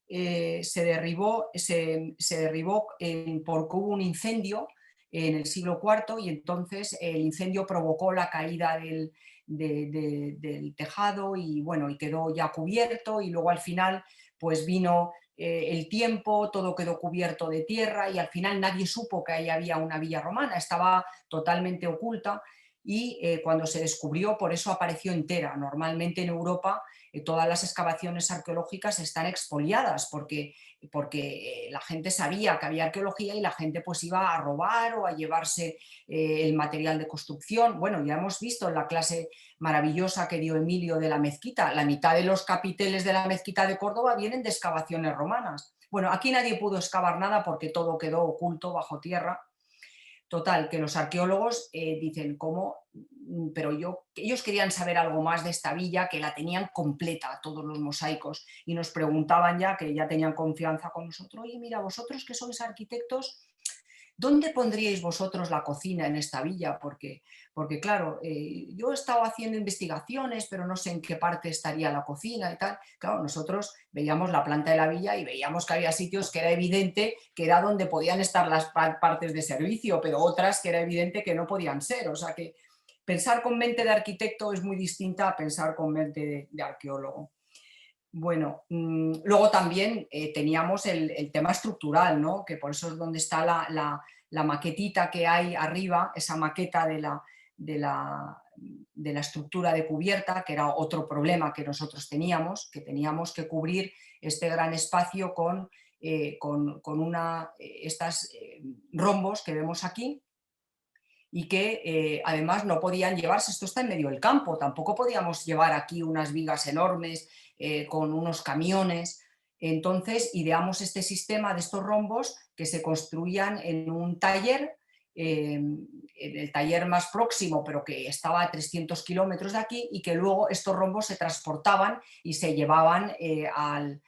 se derribó porque hubo un incendio en el siglo IV, y entonces el incendio provocó la caída del tejado, y bueno, y quedó ya cubierto, y luego al final pues vino el tiempo, todo quedó cubierto de tierra, y al final nadie supo que ahí había una villa romana, estaba totalmente oculta. Y cuando se descubrió, por eso apareció entera. Normalmente en Europa todas las excavaciones arqueológicas están expoliadas, porque la gente sabía que había arqueología, y la gente pues iba a robar o a llevarse el material de construcción. Bueno, ya hemos visto en la clase maravillosa que dio Emilio de la mezquita, la mitad de los capiteles de la mezquita de Córdoba vienen de excavaciones romanas. Bueno, aquí nadie pudo excavar nada porque todo quedó oculto bajo tierra. Total, que los arqueólogos dicen, ¿cómo pero ellos querían saber algo más de esta villa, que la tenían completa, todos los mosaicos, y nos preguntaban ya, que ya tenían confianza con nosotros, oye, mira, vosotros que sois arquitectos, ¿dónde pondríais vosotros la cocina en esta villa? Porque claro, yo he estado haciendo investigaciones, pero no sé en qué parte estaría la cocina y tal. Claro, nosotros veíamos la planta de la villa y veíamos que había sitios que era evidente que era donde podían estar las partes de servicio, pero otras que era evidente que no podían ser. O sea que pensar con mente de arquitecto es muy distinta a pensar con mente de arqueólogo. Bueno, luego también teníamos el tema estructural, ¿no? Que por eso es donde está la maquetita que hay arriba, esa maqueta de la estructura de cubierta, que era otro problema que nosotros teníamos, que teníamos que cubrir este gran espacio con estas rombos que vemos aquí, y que además no podían llevarse, esto está en medio del campo, tampoco podíamos llevar aquí unas vigas enormes con unos camiones. Entonces ideamos este sistema de estos rombos que se construían en un taller, en el taller más próximo, pero que estaba a 300 kilómetros de aquí, y que luego estos rombos se transportaban y se llevaban al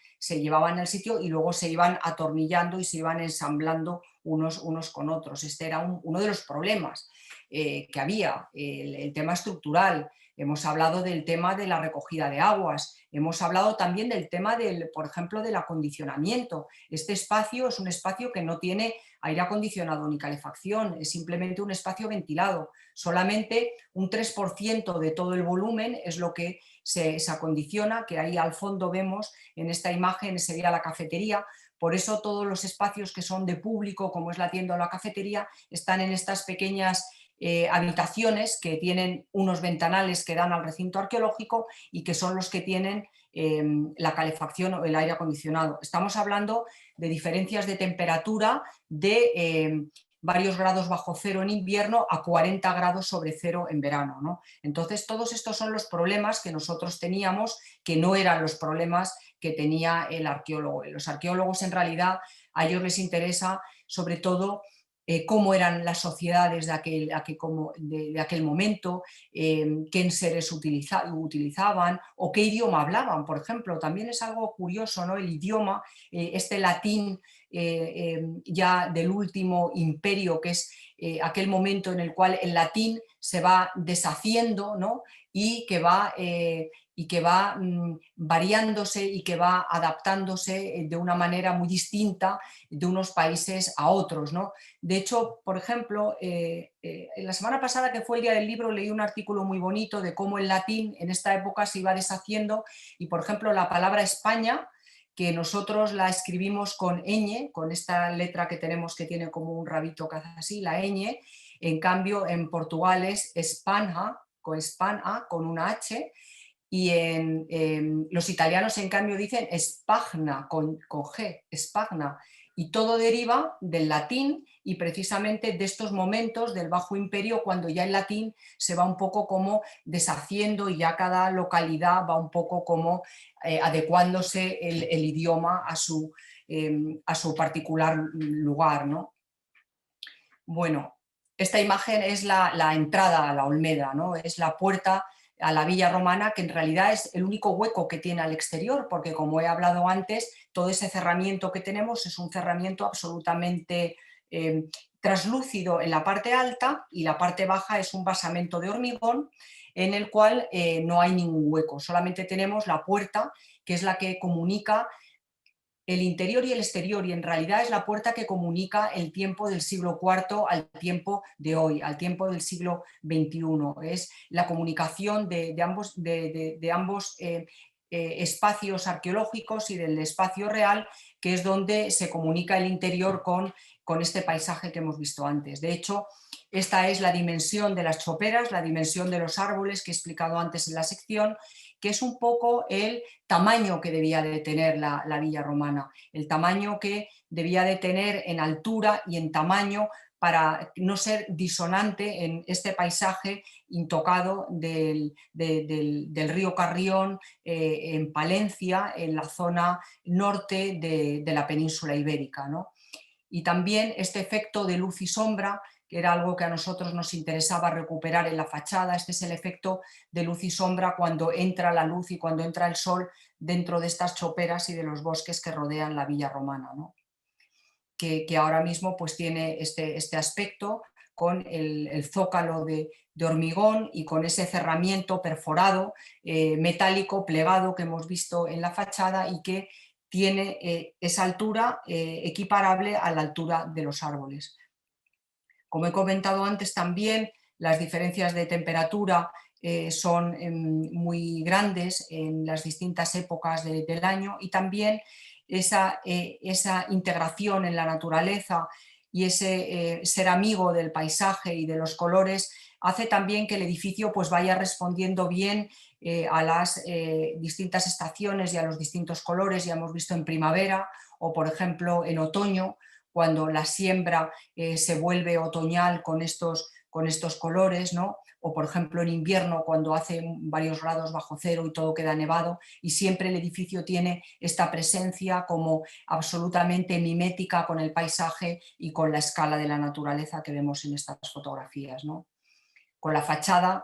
sitio, y luego se iban atornillando y se iban ensamblando unos con otros. Este era uno de los problemas que había, el tema estructural. Hemos hablado del tema de la recogida de aguas, hemos hablado también del tema, por ejemplo, del acondicionamiento. Este espacio es un espacio que no tiene aire acondicionado ni calefacción, es simplemente un espacio ventilado. Solamente un 3% de todo el volumen es lo que se acondiciona, que ahí al fondo vemos en esta imagen, sería la cafetería. Por eso todos los espacios que son de público, como es la tienda o la cafetería, están en estas pequeñas habitaciones que tienen unos ventanales que dan al recinto arqueológico y que son los que tienen la calefacción o el aire acondicionado. Estamos hablando de diferencias de temperatura de varios grados bajo cero en invierno a 40 grados sobre cero en verano, ¿no? Entonces todos estos son los problemas que nosotros teníamos, que no eran los problemas que tenía el arqueólogo. Los arqueólogos, en realidad, a ellos les interesa sobre todo cómo eran las sociedades de aquel momento, qué enseres utilizaban o qué idioma hablaban, por ejemplo. También es algo curioso, ¿no? El idioma, este latín ya del último imperio, que es aquel momento en el cual el latín se va deshaciendo, ¿no? y que va variándose y que va adaptándose de una manera muy distinta de unos países a otros, ¿no? De hecho, por ejemplo, la semana pasada, que fue el Día del Libro, leí un artículo muy bonito de cómo el latín en esta época se iba deshaciendo, y por ejemplo la palabra España, que nosotros la escribimos con ñ, con esta letra que tenemos que tiene como un rabito que hace así, la ñ, en cambio en Portugal es Espanha, con una H, y los italianos en cambio dicen Spagna con G, Spagna, y todo deriva del latín y precisamente de estos momentos del Bajo Imperio, cuando ya el latín se va un poco como deshaciendo y ya cada localidad va un poco como adecuándose el idioma a su particular lugar, ¿no? Bueno, esta imagen es la entrada a la Olmeda, ¿no? Es la puerta a la villa romana, que en realidad es el único hueco que tiene al exterior, porque como he hablado antes, todo ese cerramiento que tenemos es un cerramiento absolutamente traslúcido en la parte alta, y la parte baja es un basamento de hormigón en el cual no hay ningún hueco, solamente tenemos la puerta, que es la que comunica el interior y el exterior, y en realidad es la puerta que comunica el tiempo del siglo IV al tiempo de hoy, al tiempo del siglo XXI. Es la comunicación de ambos espacios arqueológicos y del espacio real, que es donde se comunica el interior con este paisaje que hemos visto antes. De hecho, esta es la dimensión de las choperas, la dimensión de los árboles que he explicado antes en la sección, que es un poco el tamaño que debía de tener la villa romana, el tamaño que debía de tener en altura y en tamaño para no ser disonante en este paisaje intocado del río Carrión, en Palencia, en la zona norte de la península ibérica, ¿no? Y también este efecto de luz y sombra que era algo que a nosotros nos interesaba recuperar en la fachada. Este es el efecto de luz y sombra cuando entra la luz y cuando entra el sol dentro de estas choperas y de los bosques que rodean la villa romana, ¿no? Que ahora mismo pues tiene este aspecto con el zócalo de hormigón y con ese cerramiento perforado, metálico, plegado que hemos visto en la fachada y que tiene esa altura equiparable a la altura de los árboles. Como he comentado antes también, las diferencias de temperatura son muy grandes en las distintas épocas del año y también esa integración en la naturaleza y ese ser amigo del paisaje y de los colores hace también que el edificio pues vaya respondiendo bien a las distintas estaciones y a los distintos colores. Ya hemos visto en primavera o por ejemplo en otoño, cuando la siembra se vuelve otoñal con estos colores, ¿no? O por ejemplo en invierno cuando hace varios grados bajo cero y todo queda nevado, y siempre el edificio tiene esta presencia como absolutamente mimética con el paisaje y con la escala de la naturaleza que vemos en estas fotografías, ¿no? Con la fachada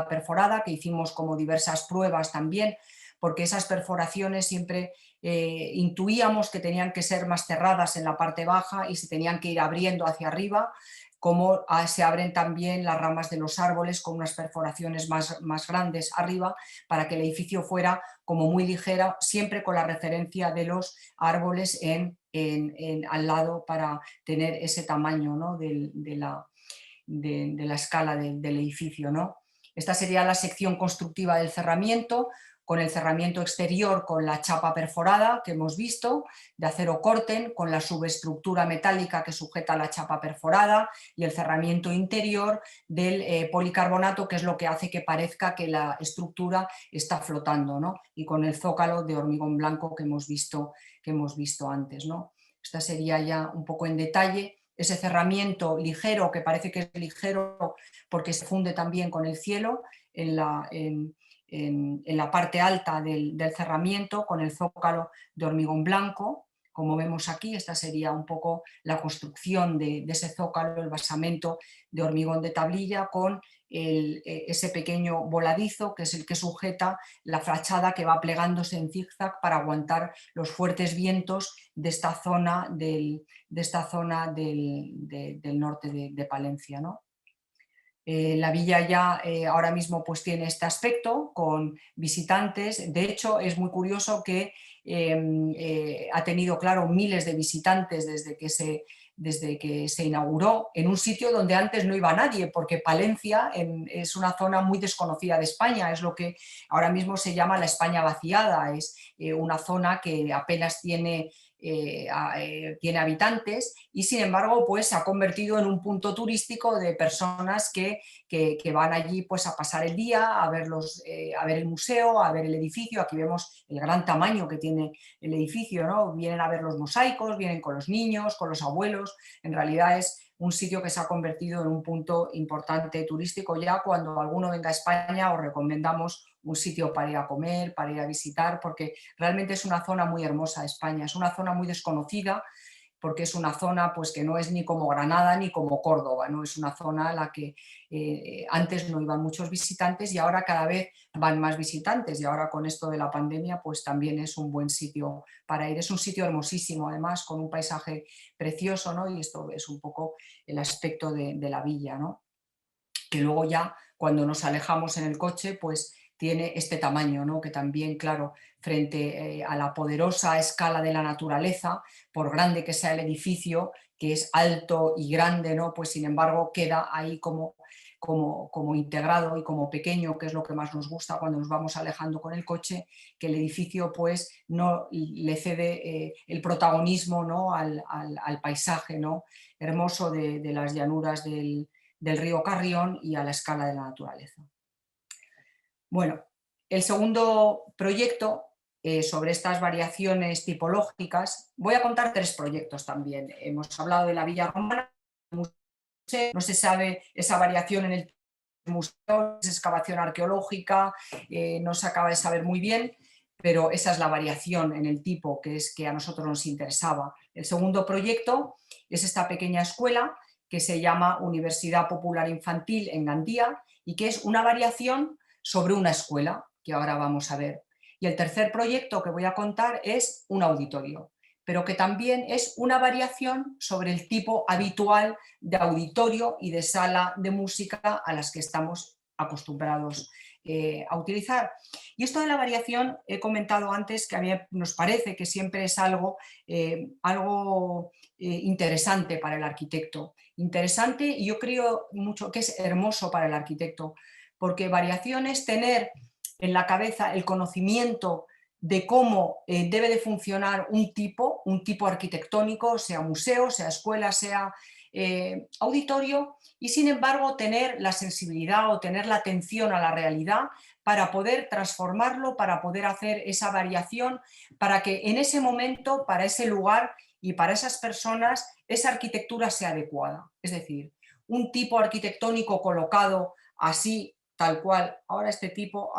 perforada, que hicimos como diversas pruebas también, porque esas perforaciones siempre intuíamos que tenían que ser más cerradas en la parte baja y se tenían que ir abriendo hacia arriba, como se abren también las ramas de los árboles con unas perforaciones más grandes arriba, para que el edificio fuera como muy ligera, siempre con la referencia de los árboles al lado para tener ese tamaño, ¿no? de la escala del edificio, ¿no? Esta sería la sección constructiva del cerramiento, con el cerramiento exterior con la chapa perforada que hemos visto, de acero Corten, con la subestructura metálica que sujeta la chapa perforada, y el cerramiento interior del policarbonato, que es lo que hace que parezca que la estructura está flotando, ¿no? Y con el zócalo de hormigón blanco que hemos visto antes, ¿no? Esta sería ya un poco en detalle ese cerramiento ligero, que parece que es ligero porque se funde también con el cielo en la parte alta del cerramiento, con el zócalo de hormigón blanco. Como vemos aquí, esta sería un poco la construcción de ese zócalo, el basamento de hormigón de tablilla con ese pequeño voladizo que es el que sujeta la fachada, que va plegándose en zigzag para aguantar los fuertes vientos de esta zona del norte de Palencia, ¿no? La villa ya ahora mismo pues tiene este aspecto con visitantes. De hecho, es muy curioso que ha tenido, claro, miles de visitantes desde que se inauguró, en un sitio donde antes no iba nadie, porque Palencia es una zona muy desconocida de España, es lo que ahora mismo se llama la España vaciada, es una zona que apenas tiene habitantes, y sin embargo pues se ha convertido en un punto turístico de personas que van allí pues a pasar el día, a ver el museo, a ver el edificio. Aquí vemos el gran tamaño que tiene el edificio, ¿no? Vienen a ver los mosaicos, vienen con los niños, con los abuelos. En realidad es un sitio que se ha convertido en un punto importante turístico. Ya cuando alguno venga a España os recomendamos un sitio para ir a comer, para ir a visitar, porque realmente es una zona muy hermosa de España, es una zona muy desconocida, porque es una zona pues, que no es ni como Granada ni como Córdoba, ¿no? Es una zona a la que antes no iban muchos visitantes y ahora cada vez van más visitantes, y ahora con esto de la pandemia pues también es un buen sitio para ir. Es un sitio hermosísimo además, con un paisaje precioso, ¿no? Y esto es un poco el aspecto de la villa, ¿no? Que luego ya cuando nos alejamos en el coche pues tiene este tamaño, ¿no? Que también, claro, frente a la poderosa escala de la naturaleza, por grande que sea el edificio, que es alto y grande, ¿no? Pues sin embargo queda ahí como integrado y como pequeño, que es lo que más nos gusta cuando nos vamos alejando con el coche, que el edificio pues no le cede el protagonismo, ¿no? al paisaje, ¿no? hermoso de las llanuras del río Carrión y a la escala de la naturaleza. Bueno, el segundo proyecto sobre estas variaciones tipológicas, voy a contar 3 proyectos también. Hemos hablado de la Villa Romana, no se sabe esa variación en el museo, es excavación arqueológica, no se acaba de saber muy bien, pero esa es la variación en el tipo que a nosotros nos interesaba. El segundo proyecto es esta pequeña escuela que se llama Universidad Popular Infantil en Gandía y que es una variación sobre una escuela, que ahora vamos a ver. Y el tercer proyecto que voy a contar es un auditorio, pero que también es una variación sobre el tipo habitual de auditorio y de sala de música a las que estamos acostumbrados a utilizar. Y esto de la variación, he comentado antes que a mí nos parece que siempre es algo interesante para el arquitecto. Interesante, y yo creo mucho que es hermoso para el arquitecto, porque variación es tener en la cabeza el conocimiento de cómo debe de funcionar un tipo arquitectónico, sea museo, sea escuela, sea auditorio, y sin embargo tener la sensibilidad o tener la atención a la realidad para poder transformarlo, para poder hacer esa variación, para que en ese momento, para ese lugar y para esas personas, esa arquitectura sea adecuada. Es decir, un tipo arquitectónico colocado así, tal cual, ahora este tipo,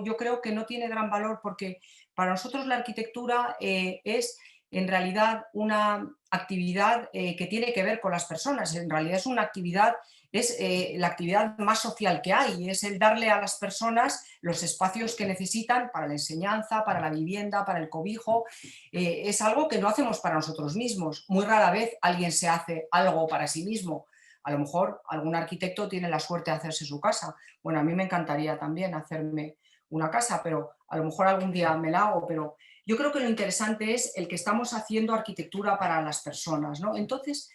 yo creo que no tiene gran valor, porque para nosotros la arquitectura es en realidad una actividad que tiene que ver con las personas. En realidad es una actividad, es la actividad más social que hay, es el darle a las personas los espacios que necesitan para la enseñanza, para la vivienda, para el cobijo. Es algo que no hacemos para nosotros mismos. Muy rara vez alguien se hace algo para sí mismo. A lo mejor algún arquitecto tiene la suerte de hacerse su casa. Bueno, a mí me encantaría también hacerme una casa, pero a lo mejor algún día me la hago, pero yo creo que lo interesante es el que estamos haciendo arquitectura para las personas, ¿no? Entonces,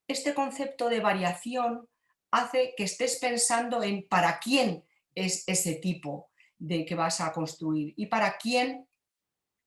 este concepto de variación hace que estés pensando en para quién es ese tipo de que vas a construir y para quién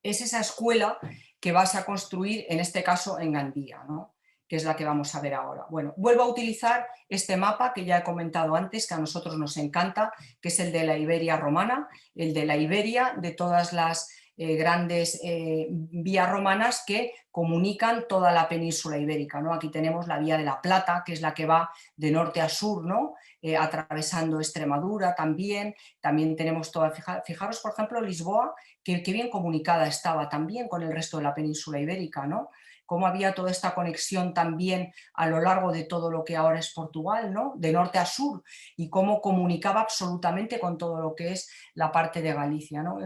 es esa escuela que vas a construir, en este caso en Gandía, ¿no? Que es la que vamos a ver ahora. Bueno, vuelvo a utilizar este mapa que ya he comentado antes, que a nosotros nos encanta, que es el de la Iberia romana, el de la Iberia, de todas las grandes vías romanas que comunican toda la península ibérica, ¿no? Aquí tenemos la Vía de la Plata, que es la que va de norte a sur, ¿no? Atravesando Extremadura también tenemos toda, fijaros por ejemplo Lisboa, que bien comunicada estaba también con el resto de la península ibérica, ¿no? Cómo había toda esta conexión también a lo largo de todo lo que ahora es Portugal, ¿no? De norte a sur, y cómo comunicaba absolutamente con todo lo que es la parte de Galicia, ¿no?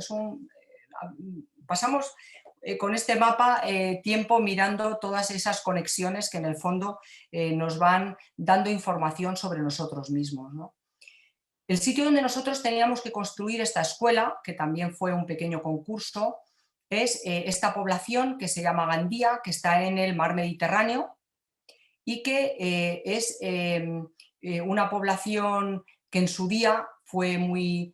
Pasamos con este mapa tiempo mirando todas esas conexiones que en el fondo nos van dando información sobre nosotros mismos, ¿no? El sitio donde nosotros teníamos que construir esta escuela, que también fue un pequeño concurso, es esta población que se llama Gandía, que está en el mar Mediterráneo y que es una población que en su día fue muy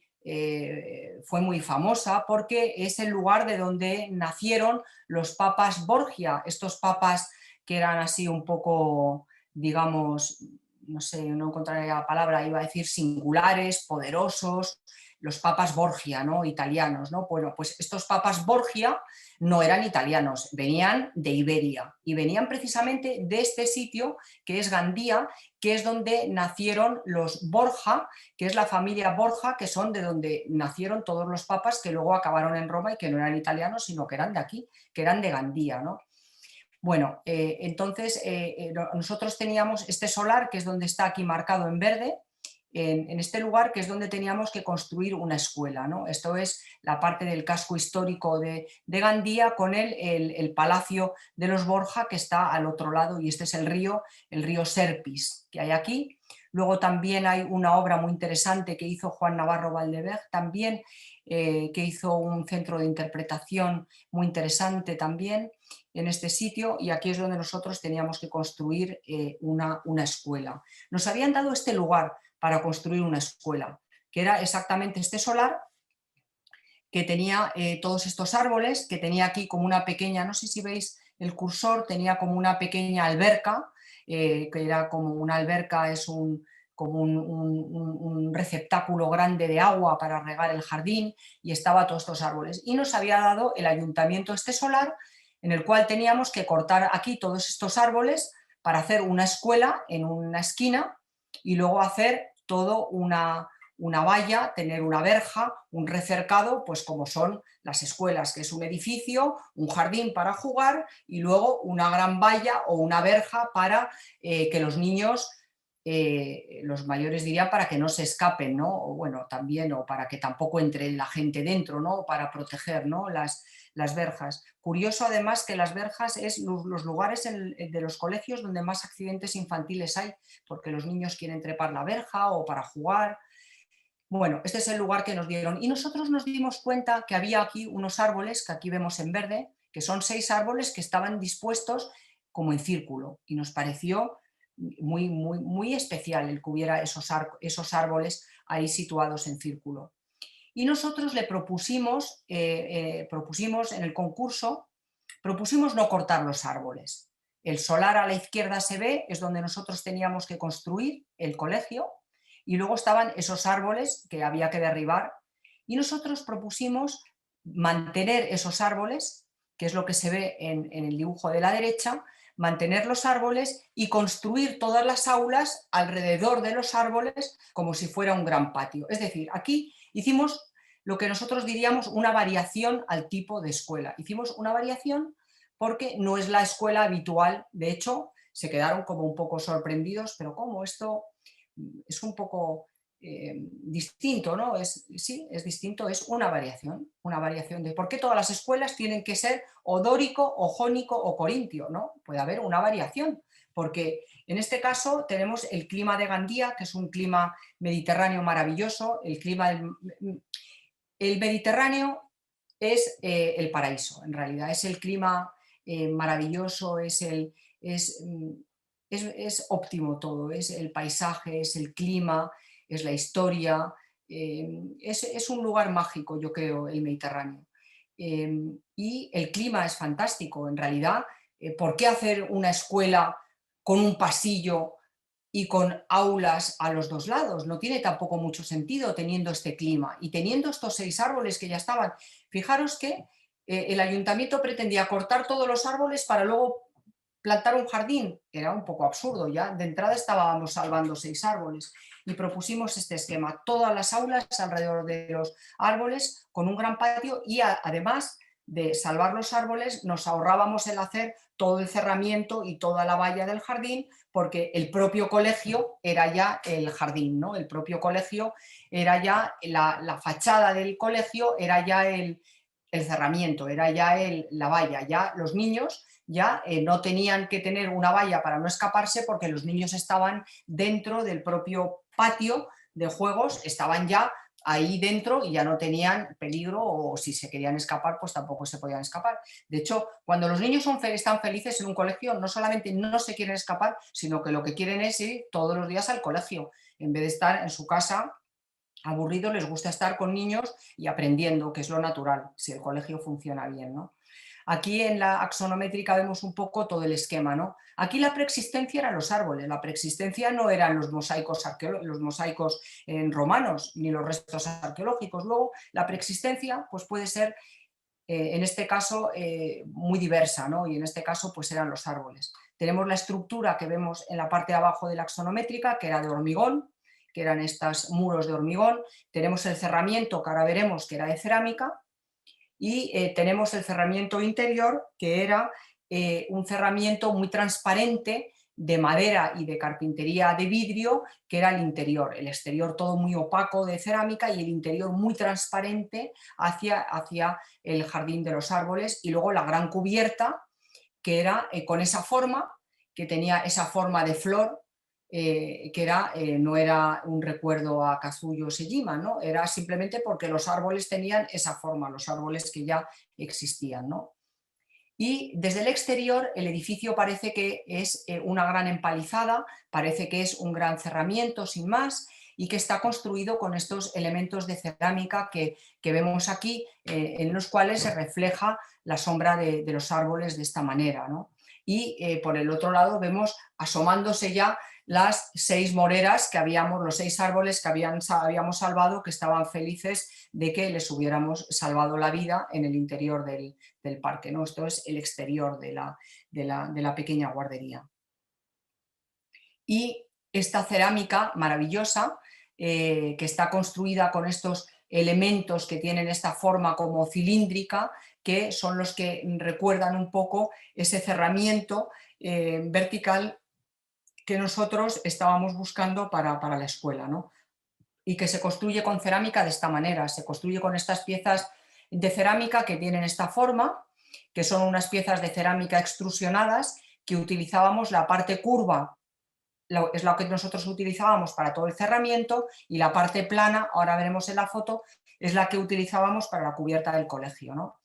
famosa porque es el lugar de donde nacieron los papas Borgia, estos papas que eran así un poco, digamos, no sé, no encontraría la palabra, iba a decir singulares, poderosos, los papas Borgia, ¿no? Italianos, ¿no? Bueno, pues estos papas Borgia no eran italianos, venían de Iberia y venían precisamente de este sitio que es Gandía, que es donde nacieron los Borja, que es la familia Borja, que son de donde nacieron todos los papas que luego acabaron en Roma y que no eran italianos, sino que eran de aquí, que eran de Gandía, ¿no? Bueno, entonces nosotros teníamos este solar, que es donde está aquí marcado en verde, en este lugar, que es donde teníamos que construir una escuela, ¿no? Esto es la parte del casco histórico de Gandía con el Palacio de los Borja, que está al otro lado, y este es el río Serpis que hay aquí. Luego también hay una obra muy interesante que hizo Juan Navarro Valdeveg, también, que hizo un centro de interpretación muy interesante también en este sitio, y aquí es donde nosotros teníamos que construir una escuela. Nos habían dado este lugar para construir una escuela, que era exactamente este solar, que tenía todos estos árboles, que tenía aquí como una pequeña, no sé si veis el cursor, tenía como una pequeña alberca, que era como una alberca, es como un receptáculo grande de agua para regar el jardín, y estaba todos estos árboles. Y nos había dado el ayuntamiento este solar, en el cual teníamos que cortar aquí todos estos árboles para hacer una escuela en una esquina y luego hacer todo una valla, tener una verja, un recercado, pues como son las escuelas, que es un edificio, un jardín para jugar y luego una gran valla o una verja para que los niños, los mayores dirían para que no se escapen, ¿no? O bueno, también, o para que tampoco entre la gente dentro, ¿no? Para proteger, ¿no? Las verjas. Curioso además que las verjas es los lugares de los colegios donde más accidentes infantiles hay, porque los niños quieren trepar la verja o para jugar. Bueno, este es el lugar que nos dieron y nosotros nos dimos cuenta que había aquí unos árboles que aquí vemos en verde, que son 6 árboles que estaban dispuestos como en círculo y nos pareció muy especial el que hubiera esos árboles ahí situados en círculo. Y nosotros le propusimos en el concurso, propusimos no cortar los árboles. El solar a la izquierda se ve, es donde nosotros teníamos que construir el colegio, y luego estaban esos árboles que había que derribar, y nosotros propusimos mantener esos árboles, que es lo que se ve en el dibujo de la derecha, mantener los árboles y construir todas las aulas alrededor de los árboles como si fuera un gran patio. Es decir, aquí hicimos lo que nosotros diríamos una variación al tipo de escuela. Hicimos una variación porque no es la escuela habitual, de hecho se quedaron como un poco sorprendidos, pero ¿cómo? Esto es un poco distinto, ¿no? Sí, es distinto, es una variación de por qué todas las escuelas tienen que ser o dórico, o jónico o corintio, ¿no? Puede haber una variación, porque en este caso tenemos el clima de Gandía, que es un clima mediterráneo maravilloso, el Mediterráneo es el paraíso, en realidad, es el clima maravilloso, es óptimo todo, es el paisaje, es el clima, es la historia, es un lugar mágico, yo creo, el Mediterráneo. Y el clima es fantástico, en realidad, ¿por qué hacer una escuela con un pasillo y con aulas a los dos lados? No tiene tampoco mucho sentido teniendo este clima y teniendo estos 6 árboles que ya estaban. Fijaros que el ayuntamiento pretendía cortar todos los árboles para luego plantar un jardín. Era un poco absurdo, ya de entrada estábamos salvando 6 árboles y propusimos este esquema, todas las aulas alrededor de los árboles con un gran patio y además de salvar los árboles nos ahorrábamos el hacer todo el cerramiento y toda la valla del jardín, porque el propio colegio era ya el jardín, ¿no? El propio colegio era ya la fachada del colegio, era ya el cerramiento, era ya la valla, ya los niños ya no tenían que tener una valla para no escaparse porque los niños estaban dentro del propio patio de juegos, estaban ya ahí dentro y ya no tenían peligro, o si se querían escapar pues tampoco se podían escapar. De hecho, cuando los niños están felices en un colegio, no solamente no se quieren escapar, sino que lo que quieren es ir todos los días al colegio, en vez de estar en su casa aburrido. Les gusta estar con niños y aprendiendo, que es lo natural, si el colegio funciona bien, ¿no? Aquí en la axonométrica vemos un poco todo el esquema, ¿no? Aquí la preexistencia eran los árboles, la preexistencia no eran los mosaicos romanos ni los restos arqueológicos. Luego la preexistencia pues puede ser en este caso muy diversa, ¿no? Y en este caso pues eran los árboles. Tenemos la estructura que vemos en la parte de abajo de la axonométrica, que era de hormigón, que eran estos muros de hormigón. Tenemos el cerramiento, que ahora veremos, que era de cerámica, y tenemos el cerramiento interior, que era un cerramiento muy transparente de madera y de carpintería de vidrio, que era el interior. El exterior todo muy opaco de cerámica y el interior muy transparente hacia el jardín de los árboles, y luego la gran cubierta, que era con esa forma, que tenía esa forma de flor, que no era un recuerdo a Kazuyo Sejima, ¿no? Era simplemente porque los árboles tenían esa forma, los árboles que ya existían, ¿no? Y desde el exterior el edificio parece que es una gran empalizada, parece que es un gran cerramiento sin más, y que está construido con estos elementos de cerámica que vemos aquí, en los cuales se refleja la sombra de los árboles de esta manera, ¿no? Y por el otro lado vemos asomándose ya las 6 moreras que los 6 árboles que habíamos salvado, que estaban felices de que les hubiéramos salvado la vida en el interior del parque, ¿no? Esto es el exterior de la pequeña guardería. Y esta cerámica maravillosa que está construida con estos elementos que tienen esta forma como cilíndrica, que son los que recuerdan un poco ese cerramiento vertical que nosotros estábamos buscando para la escuela, ¿no? Y que se construye con cerámica de esta manera, se construye con estas piezas de cerámica que tienen esta forma, que son unas piezas de cerámica extrusionadas que utilizábamos la parte curva, es lo que nosotros utilizábamos para todo el cerramiento, y la parte plana, ahora veremos en la foto, es la que utilizábamos para la cubierta del colegio, ¿no?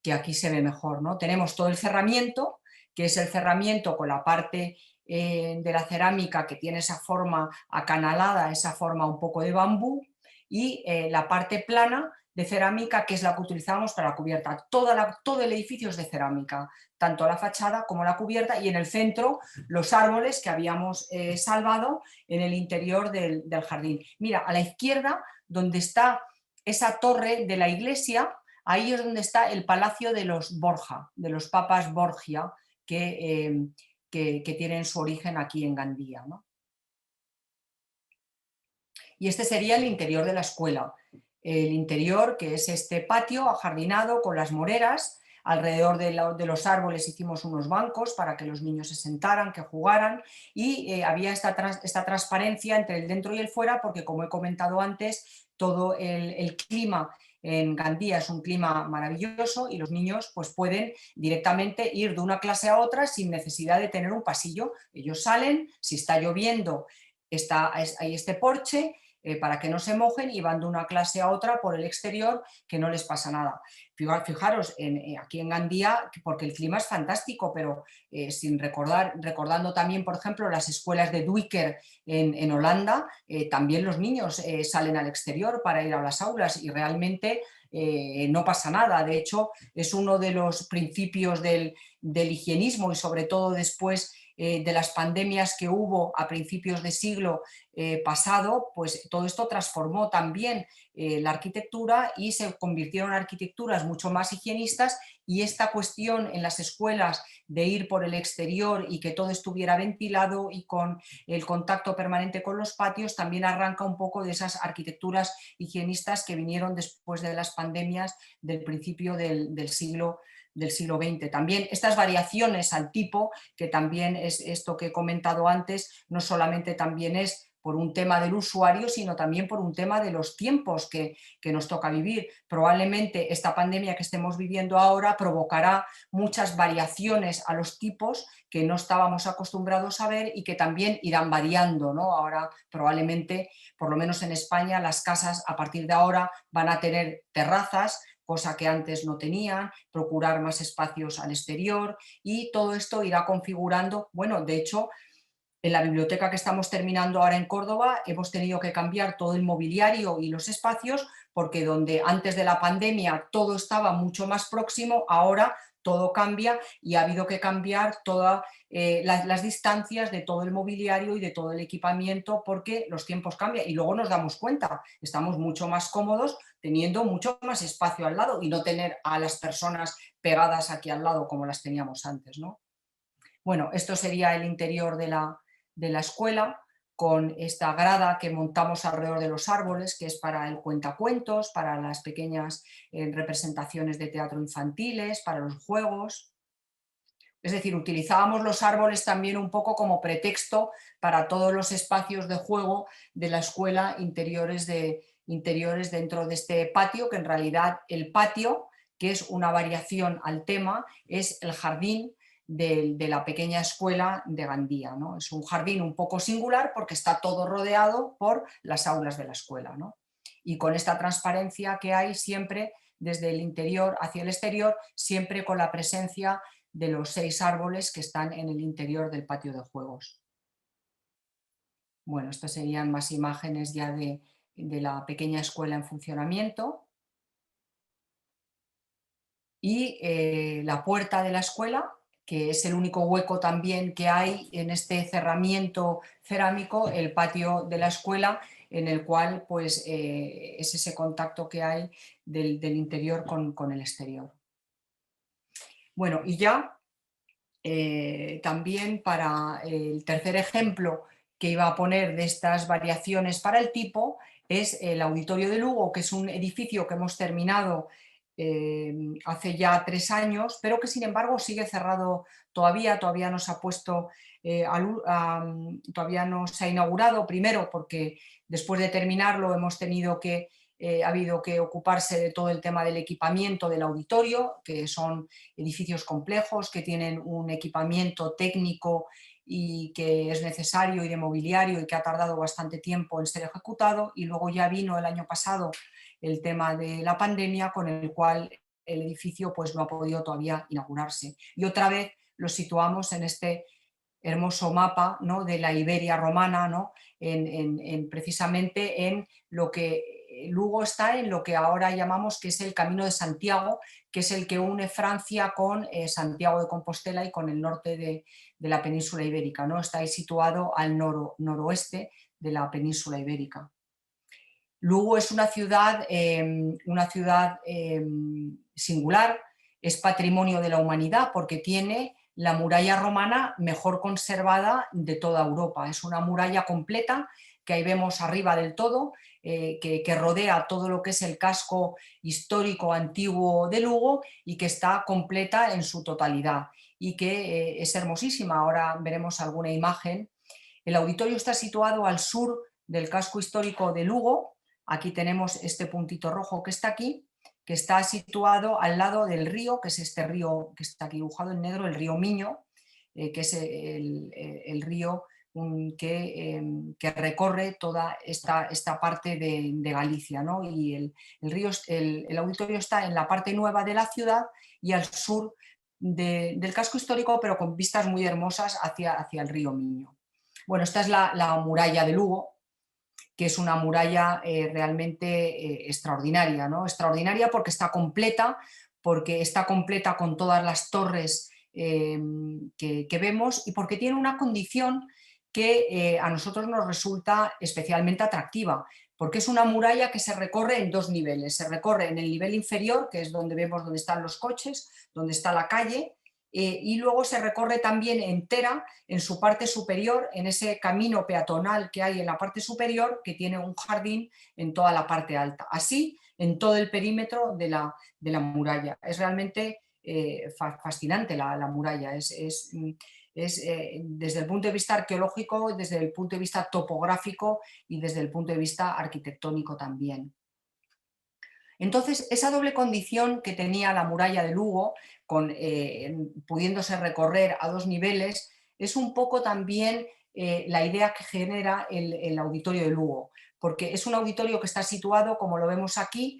Que aquí se ve mejor, ¿no? Tenemos todo el cerramiento, que es el cerramiento con la parte de la cerámica que tiene esa forma acanalada, esa forma un poco de bambú, y la parte plana de cerámica, que es la que utilizamos para la cubierta. Todo el edificio es de cerámica, tanto la fachada como la cubierta, y en el centro los árboles que habíamos salvado en el interior del jardín. Mira, a la izquierda, donde está esa torre de la iglesia, ahí es donde está el palacio de los Borja, de los papas Borgia, que tienen su origen aquí en Gandía, ¿no? Y este sería el interior de la escuela. El interior, que es este patio ajardinado con las moreras. Alrededor de los árboles hicimos unos bancos para que los niños se sentaran, que jugaran, y había esta transparencia entre el dentro y el fuera, porque, como he comentado antes, todo el clima en Gandía es un clima maravilloso, y los niños pues pueden directamente ir de una clase a otra sin necesidad de tener un pasillo. Ellos salen, si está lloviendo, hay este porche para que no se mojen, y van de una clase a otra por el exterior, que no les pasa nada. Fijaros, aquí en Gandía, porque el clima es fantástico, pero recordando también, por ejemplo, las escuelas de Duiker en Holanda, también los niños salen al exterior para ir a las aulas, y realmente no pasa nada. De hecho, es uno de los principios del higienismo, y sobre todo después de las pandemias que hubo a principios de siglo pasado, pues todo esto transformó también la arquitectura, y se convirtieron en arquitecturas mucho más higienistas, y esta cuestión en las escuelas de ir por el exterior y que todo estuviera ventilado y con el contacto permanente con los patios también arranca un poco de esas arquitecturas higienistas que vinieron después de las pandemias del principio del siglo XX. También estas variaciones al tipo, que también es esto que he comentado antes, no solamente también es por un tema del usuario, sino también por un tema de los tiempos que nos toca vivir. Probablemente esta pandemia que estemos viviendo ahora provocará muchas variaciones a los tipos que no estábamos acostumbrados a ver, y que también irán variando, ¿no? Ahora probablemente, por lo menos en España, las casas a partir de ahora van a tener terrazas, cosa que antes no tenían, procurar más espacios al exterior, y todo esto irá configurando. Bueno, de hecho, en la biblioteca que estamos terminando ahora en Córdoba hemos tenido que cambiar todo el mobiliario y los espacios, porque donde antes de la pandemia todo estaba mucho más próximo, ahora todo cambia, y ha habido que cambiar todas las distancias de todo el mobiliario y de todo el equipamiento, porque los tiempos cambian, y luego nos damos cuenta, estamos mucho más cómodos teniendo mucho más espacio al lado, y no tener a las personas pegadas aquí al lado como las teníamos antes, ¿no? Bueno, esto sería el interior de la escuela, con esta grada que montamos alrededor de los árboles, que es para el cuentacuentos, para las pequeñas representaciones de teatro infantiles, para los juegos. Es decir, utilizábamos los árboles también un poco como pretexto para todos los espacios de juego de la escuela interiores dentro de este patio, que en realidad el patio, que es una variación al tema, es el jardín de la pequeña escuela de Gandía, ¿no? Es un jardín un poco singular porque está todo rodeado por las aulas de la escuela, ¿no? Y con esta transparencia que hay siempre desde el interior hacia el exterior, siempre con la presencia de los 6 árboles que están en el interior del patio de juegos. Bueno, estas serían más imágenes ya de la pequeña escuela en funcionamiento. Y la puerta de la escuela, que es el único hueco también que hay en este cerramiento cerámico, el patio de la escuela, en el cual pues, es ese contacto que hay del interior con el exterior. Bueno, y ya también para el tercer ejemplo que iba a poner de estas variaciones para el tipo es el Auditorio de Lugo, que es un edificio que hemos terminado hace ya 3 años, pero que sin embargo sigue cerrado todavía no se ha puesto, todavía no se ha inaugurado, primero porque después de terminarlo hemos tenido que, ha habido que ocuparse de todo el tema del equipamiento del auditorio, que son edificios complejos, que tienen un equipamiento técnico y que es necesario y de mobiliario y que ha tardado bastante tiempo en ser ejecutado, y luego ya vino el año pasado el tema de la pandemia, con el cual el edificio pues no ha podido todavía inaugurarse. Y otra vez lo situamos en este hermoso mapa, ¿no?, de la Iberia romana, ¿no?, precisamente en lo que Lugo está en lo que ahora llamamos que es el Camino de Santiago, que es el que une Francia con Santiago de Compostela y con el norte de la península ibérica, ¿no? Está ahí situado al noroeste de la península ibérica. Lugo es una ciudad singular, es patrimonio de la humanidad porque tiene la muralla romana mejor conservada de toda Europa. Es una muralla completa que ahí vemos arriba del todo, que rodea todo lo que es el casco histórico antiguo de Lugo y que está completa en su totalidad y que es hermosísima. Ahora veremos alguna imagen. El auditorio está situado al sur del casco histórico de Lugo. Aquí tenemos este puntito rojo que está aquí, que está situado al lado del río, que es este río que está aquí dibujado en negro, el río Miño, que es el río que recorre toda esta parte de Galicia, ¿no? Y el auditorio está en la parte nueva de la ciudad y al sur del casco histórico, pero con vistas muy hermosas hacia el río Miño. Bueno, esta es la muralla de Lugo, que es una muralla realmente extraordinaria, ¿no? Extraordinaria porque está completa con todas las torres que vemos y porque tiene una condición que a nosotros nos resulta especialmente atractiva, porque es una muralla que se recorre en 2 niveles. Se recorre en el nivel inferior, que es donde vemos donde están los coches, donde está la calle, y luego se recorre también entera en su parte superior, en ese camino peatonal que hay en la parte superior, que tiene un jardín en toda la parte alta. Así, en todo el perímetro de la muralla. Es realmente fascinante la muralla. Desde el punto de vista arqueológico, desde el punto de vista topográfico y desde el punto de vista arquitectónico también. Entonces, esa doble condición que tenía la muralla de Lugo, pudiéndose recorrer a 2 niveles, es un poco también la idea que genera el auditorio de Lugo, porque es un auditorio que está situado, como lo vemos aquí,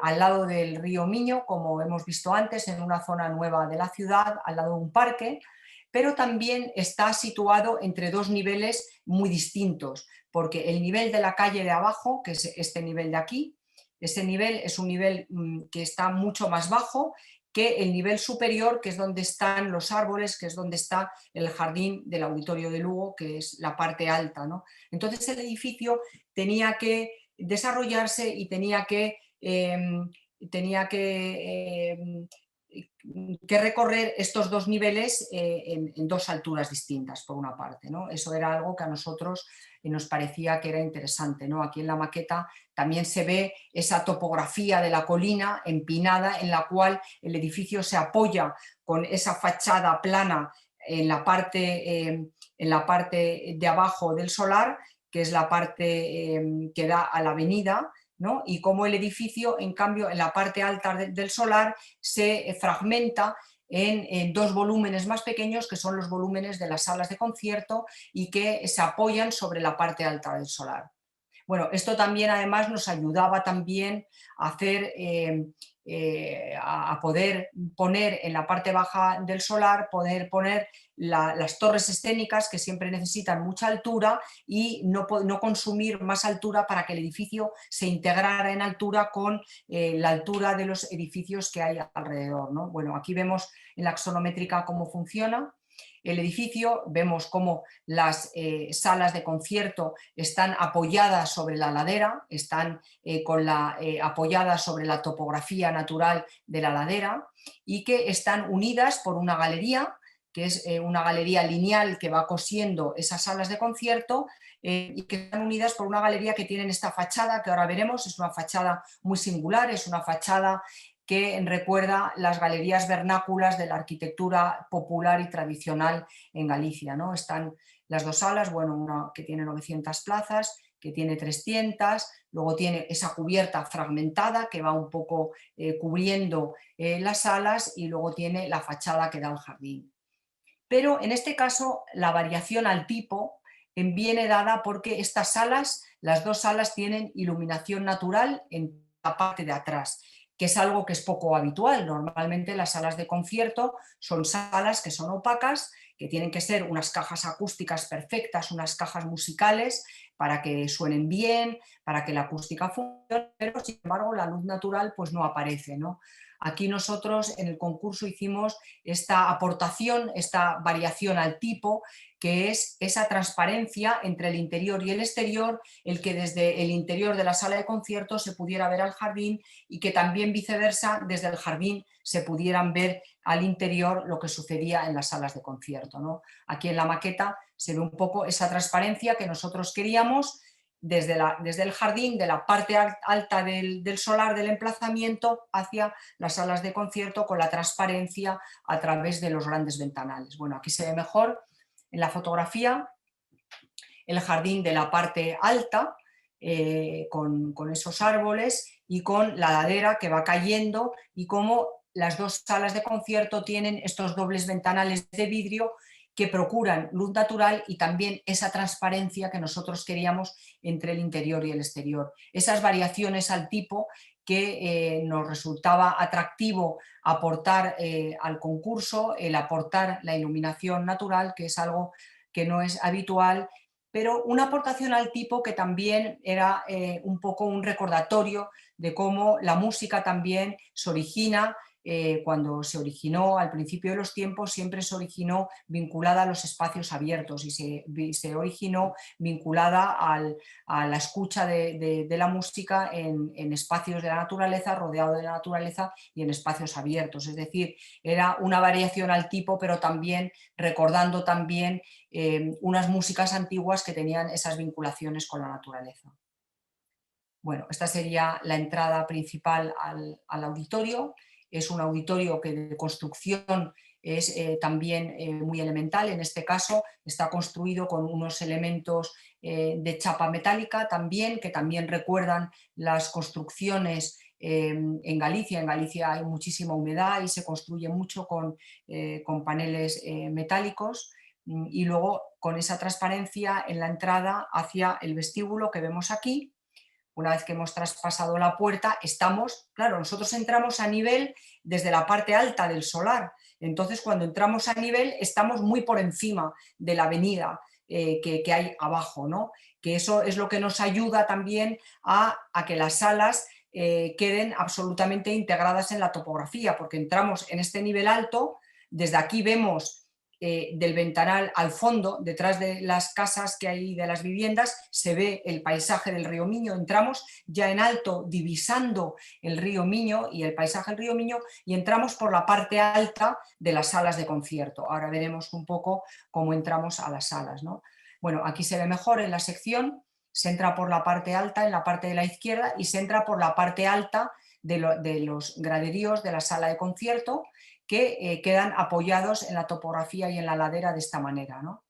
al lado del río Miño, como hemos visto antes, en una zona nueva de la ciudad, al lado de un parque, pero también está situado entre 2 niveles muy distintos, porque el nivel de la calle de abajo, que es este nivel de aquí, ese nivel es un nivel que está mucho más bajo que el nivel superior, que es donde están los árboles, que es donde está el jardín del auditorio de Lugo, que es la parte alta, ¿no? Entonces el edificio tenía que desarrollarse y tenía que recorrer estos 2 niveles en 2 alturas distintas, por una parte, ¿no? Eso era algo que a nosotros nos parecía que era interesante, ¿no? Aquí en la maqueta también se ve esa topografía de la colina empinada en la cual el edificio se apoya con esa fachada plana en la parte de abajo del solar, que es la parte que da a la avenida, ¿no? Y cómo el edificio, en cambio, en la parte alta del solar se fragmenta en 2 volúmenes más pequeños, que son los volúmenes de las salas de concierto y que se apoyan sobre la parte alta del solar. Bueno, esto también además nos ayudaba también a hacer, a poder poner en la parte baja del solar, poder poner las torres escénicas, que siempre necesitan mucha altura, y no consumir más altura para que el edificio se integrara en altura con la altura de los edificios que hay alrededor, ¿no? Bueno, aquí vemos en la axonométrica cómo funciona el edificio, vemos cómo las salas de concierto están apoyadas sobre la ladera, están apoyadas sobre la topografía natural de la ladera y que están unidas por una galería que es una galería lineal que va cosiendo esas salas de concierto y que están unidas por una galería que tienen esta fachada que ahora veremos. Es una fachada muy singular, es una fachada que recuerda las galerías vernáculas de la arquitectura popular y tradicional en Galicia, ¿no? Están las dos salas, bueno, una que tiene 900 plazas, que tiene 300, luego tiene esa cubierta fragmentada que va un poco cubriendo las salas, y luego tiene la fachada que da al jardín. Pero en este caso la variación al tipo viene dada porque estas salas, las dos salas, tienen iluminación natural en la parte de atrás, que es algo que es poco habitual. Normalmente las salas de concierto son salas que son opacas, que tienen que ser unas cajas acústicas perfectas, unas cajas musicales para que suenen bien, para que la acústica funcione, pero sin embargo la luz natural pues no aparece, ¿no? Aquí nosotros en el concurso hicimos esta aportación, esta variación al tipo, que es esa transparencia entre el interior y el exterior, el que desde el interior de la sala de conciertos se pudiera ver al jardín, y que también viceversa desde el jardín se pudieran ver al interior lo que sucedía en las salas de concierto, ¿no? Aquí en la maqueta se ve un poco esa transparencia que nosotros queríamos desde el jardín, de la parte alta del solar del emplazamiento hacia las salas de concierto, con la transparencia a través de los grandes ventanales. Bueno, aquí se ve mejor en la fotografía el jardín de la parte alta, con esos árboles y con la ladera que va cayendo, y cómo las dos salas de concierto tienen estos dobles ventanales de vidrio que procuran luz natural y también esa transparencia que nosotros queríamos entre el interior y el exterior. Esas variaciones al tipo que nos resultaba atractivo aportar al concurso, el aportar la iluminación natural, que es algo que no es habitual, pero una aportación al tipo que también era un poco un recordatorio de cómo la música también se origina. Cuando se originó al principio de los tiempos, siempre se originó vinculada a los espacios abiertos, y se originó vinculada a la escucha de la música en espacios de la naturaleza, rodeado de la naturaleza y en espacios abiertos. Es decir, era una variación al tipo, pero también recordando también unas músicas antiguas que tenían esas vinculaciones con la naturaleza. Bueno, esta sería la entrada principal al auditorio. Es un auditorio que de construcción es también muy elemental. En este caso está construido con unos elementos de chapa metálica también, que también recuerdan las construcciones en Galicia. En Galicia hay muchísima humedad y se construye mucho con paneles metálicos, y luego con esa transparencia en la entrada hacia el vestíbulo que vemos aquí. Una vez que hemos traspasado la puerta, claro, nosotros entramos a nivel desde la parte alta del solar. Entonces, cuando entramos a nivel, estamos muy por encima de la avenida que hay abajo, ¿no? Que eso es lo que nos ayuda también a que las salas queden absolutamente integradas en la topografía, porque entramos en este nivel alto. Desde aquí vemos del ventanal al fondo, detrás de las casas que hay, de las viviendas, se ve el paisaje del río Miño. Entramos ya en alto, divisando el río Miño y el paisaje del río Miño, y entramos por la parte alta de las salas de concierto. Ahora veremos un poco cómo entramos a las salas, ¿no? Bueno, aquí se ve mejor en la sección. Se entra por la parte alta, en la parte de la izquierda, y se entra por la parte alta de los graderíos de la sala de concierto, que quedan apoyados en la topografía y en la ladera de esta manera, ¿no?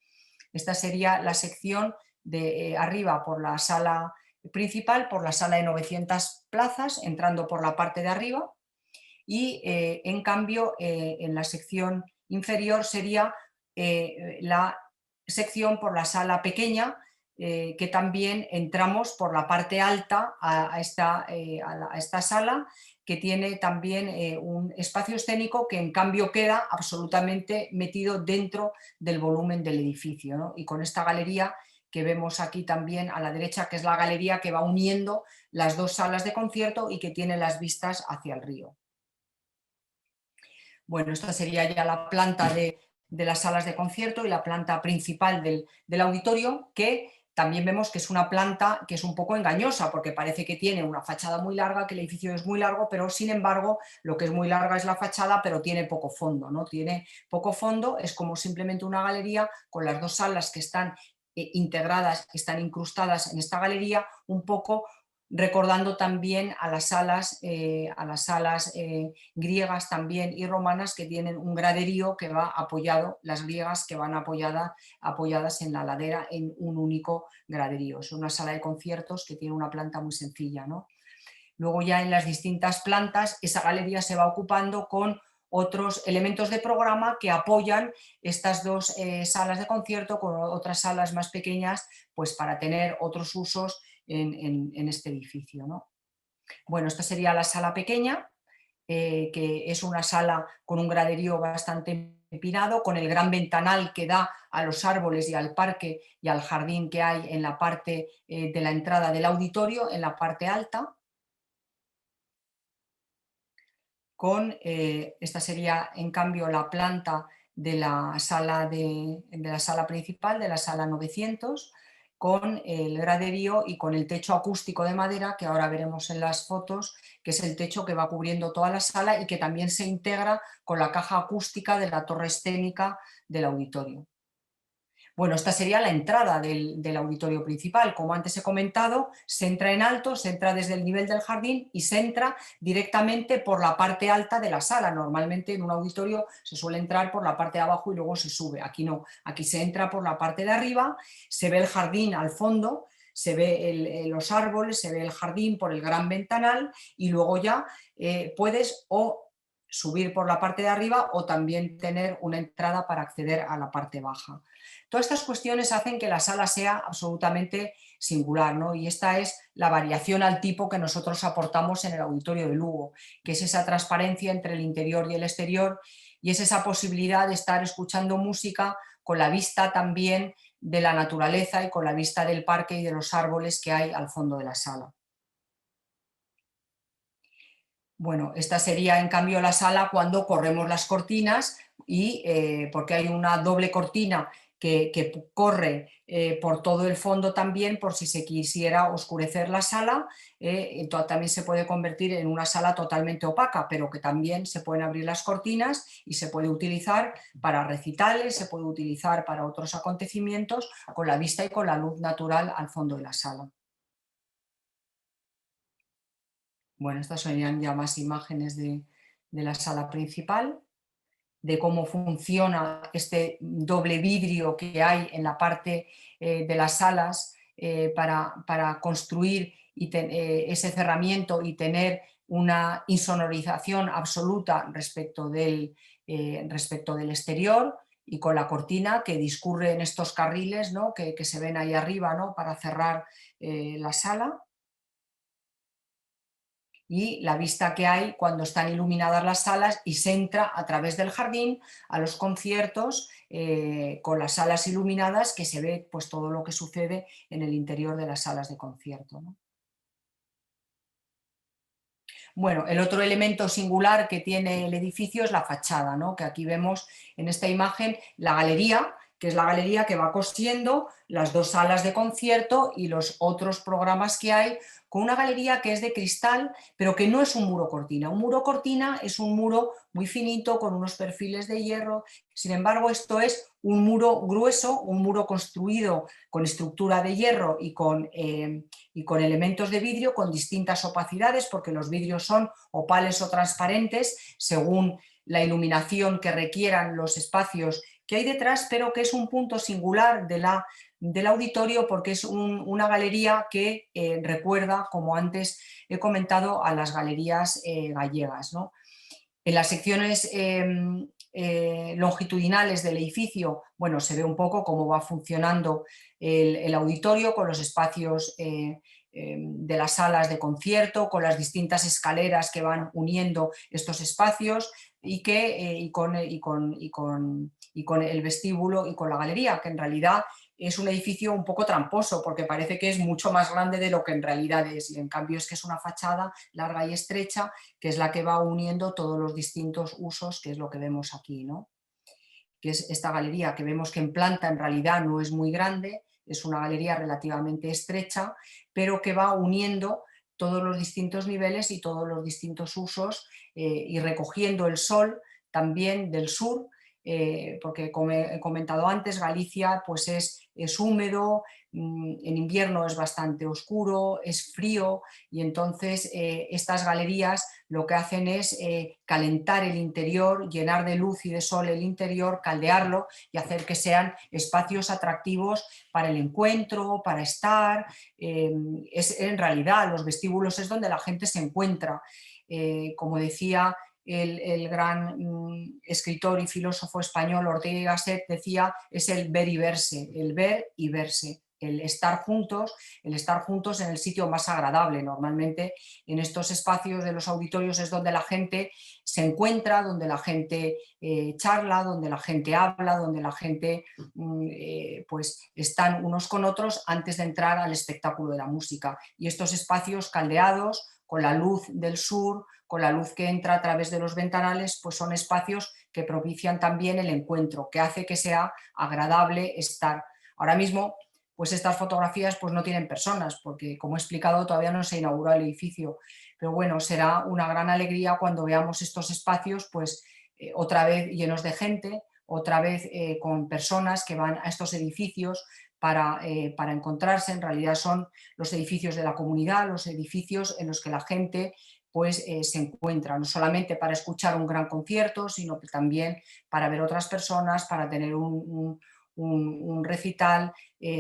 Esta sería la sección de arriba por la sala principal, por la sala de 900 plazas, entrando por la parte de arriba, y en cambio en la sección inferior sería la sección por la sala pequeña, que también entramos por la parte alta a esta sala, que tiene también un espacio escénico que en cambio queda absolutamente metido dentro del volumen del edificio, ¿no? Y con esta galería que vemos aquí también a la derecha, que es la galería que va uniendo las dos salas de concierto y que tiene las vistas hacia el río. Bueno, esta sería ya la planta de las salas de concierto y la planta principal del auditorio, que también vemos que es una planta que es un poco engañosa, porque parece que tiene una fachada muy larga, que el edificio es muy largo, pero sin embargo lo que es muy larga es la fachada, pero tiene poco fondo, ¿no? Tiene poco fondo, es como simplemente una galería con las dos salas que están integradas, que están incrustadas en esta galería, un poco recordando también a las salas griegas también y romanas, que tienen un graderío que va apoyado, las griegas que van apoyadas en la ladera en un único graderío. Es una sala de conciertos que tiene una planta muy sencilla, ¿no? Luego ya en las distintas plantas esa galería se va ocupando con otros elementos de programa que apoyan estas dos salas de concierto con otras salas más pequeñas, pues para tener otros usos en este edificio, ¿no? Bueno, esta sería la sala pequeña, que es una sala con un graderío bastante empinado, con el gran ventanal que da a los árboles y al parque y al jardín que hay en la parte de la entrada del auditorio, en la parte alta. Esta sería en cambio la planta de la sala principal, de la sala 900, con el graderío y con el techo acústico de madera, que ahora veremos en las fotos, que es el techo que va cubriendo toda la sala y que también se integra con la caja acústica de la torre escénica del auditorio. Bueno, esta sería la entrada del auditorio principal. Como antes he comentado, se entra en alto, se entra desde el nivel del jardín y se entra directamente por la parte alta de la sala. Normalmente en un auditorio se suele entrar por la parte de abajo y luego se sube. Aquí no, aquí se entra por la parte de arriba, se ve el jardín al fondo, se ve los árboles, se ve el jardín por el gran ventanal y luego ya puedes o subir por la parte de arriba o también tener una entrada para acceder a la parte baja. Todas estas cuestiones hacen que la sala sea absolutamente singular, ¿no? Y esta es la variación al tipo que nosotros aportamos en el auditorio de Lugo, que es esa transparencia entre el interior y el exterior y es esa posibilidad de estar escuchando música con la vista también de la naturaleza y con la vista del parque y de los árboles que hay al fondo de la sala. Bueno, esta sería en cambio la sala cuando corremos las cortinas y porque hay una doble cortina que corre por todo el fondo también por si se quisiera oscurecer la sala, también se puede convertir en una sala totalmente opaca, pero que también se pueden abrir las cortinas y se puede utilizar para recitales, se puede utilizar para otros acontecimientos con la vista y con la luz natural al fondo de la sala. Bueno, estas serían ya más imágenes de la sala principal, de cómo funciona este doble vidrio que hay en la parte de las salas para construir ese cerramiento y tener una insonorización absoluta respecto del exterior, y con la cortina que discurre en estos carriles, ¿no? que se ven ahí arriba, ¿no? Para cerrar la sala. Y la vista que hay cuando están iluminadas las salas y se entra a través del jardín a los conciertos con las salas iluminadas, que se ve pues todo lo que sucede en el interior de las salas de concierto, ¿no? Bueno, el otro elemento singular que tiene el edificio es la fachada, ¿no? Que aquí vemos en esta imagen la galería, que es la galería que va cosiendo las dos salas de concierto y los otros programas que hay, con una galería que es de cristal, pero que no es un muro cortina. Un muro cortina es un muro muy finito con unos perfiles de hierro. Sin embargo, esto es un muro grueso, un muro construido con estructura de hierro y con elementos de vidrio con distintas opacidades, porque los vidrios son opales o transparentes según la iluminación que requieran los espacios que hay detrás, pero que es un punto singular del auditorio porque es una galería que recuerda, como antes he comentado, a las galerías gallegas, ¿no? En las secciones longitudinales del edificio, bueno, se ve un poco cómo va funcionando el auditorio con los espacios de las salas de concierto, con las distintas escaleras que van uniendo estos espacios y con el vestíbulo y con la galería, que en realidad es un edificio un poco tramposo porque parece que es mucho más grande de lo que en realidad es, y en cambio es que es una fachada larga y estrecha que es la que va uniendo todos los distintos usos, que es lo que vemos aquí, ¿no? Que es esta galería que vemos que en planta en realidad no es muy grande, es una galería relativamente estrecha, pero que va uniendo todos los distintos niveles y todos los distintos usos y recogiendo el sol también del sur, porque como he comentado antes, Galicia pues es húmedo, en invierno es bastante oscuro, es frío, y entonces estas galerías lo que hacen es calentar el interior, llenar de luz y de sol el interior, caldearlo y hacer que sean espacios atractivos para el encuentro, para estar. En realidad los vestíbulos es donde la gente se encuentra. Como decía el gran escritor y filósofo español Ortega y Gasset, decía, es el ver y verse, el ver y verse, el estar juntos en el sitio más agradable. Normalmente en estos espacios de los auditorios es donde la gente se encuentra, donde la gente charla, donde la gente habla, donde la gente pues están unos con otros antes de entrar al espectáculo de la música. Y estos espacios caldeados, con la luz del sur, con la luz que entra a través de los ventanales, pues son espacios que propician también el encuentro, que hace que sea agradable estar. Ahora mismo, pues estas fotografías pues no tienen personas, porque como he explicado todavía no se inauguró el edificio, pero bueno, será una gran alegría cuando veamos estos espacios pues otra vez llenos de gente, otra vez con personas que van a estos edificios para encontrarse. En realidad son los edificios de la comunidad, los edificios en los que la gente pues se encuentra, no solamente para escuchar un gran concierto, sino que también para ver otras personas, para tener un recital,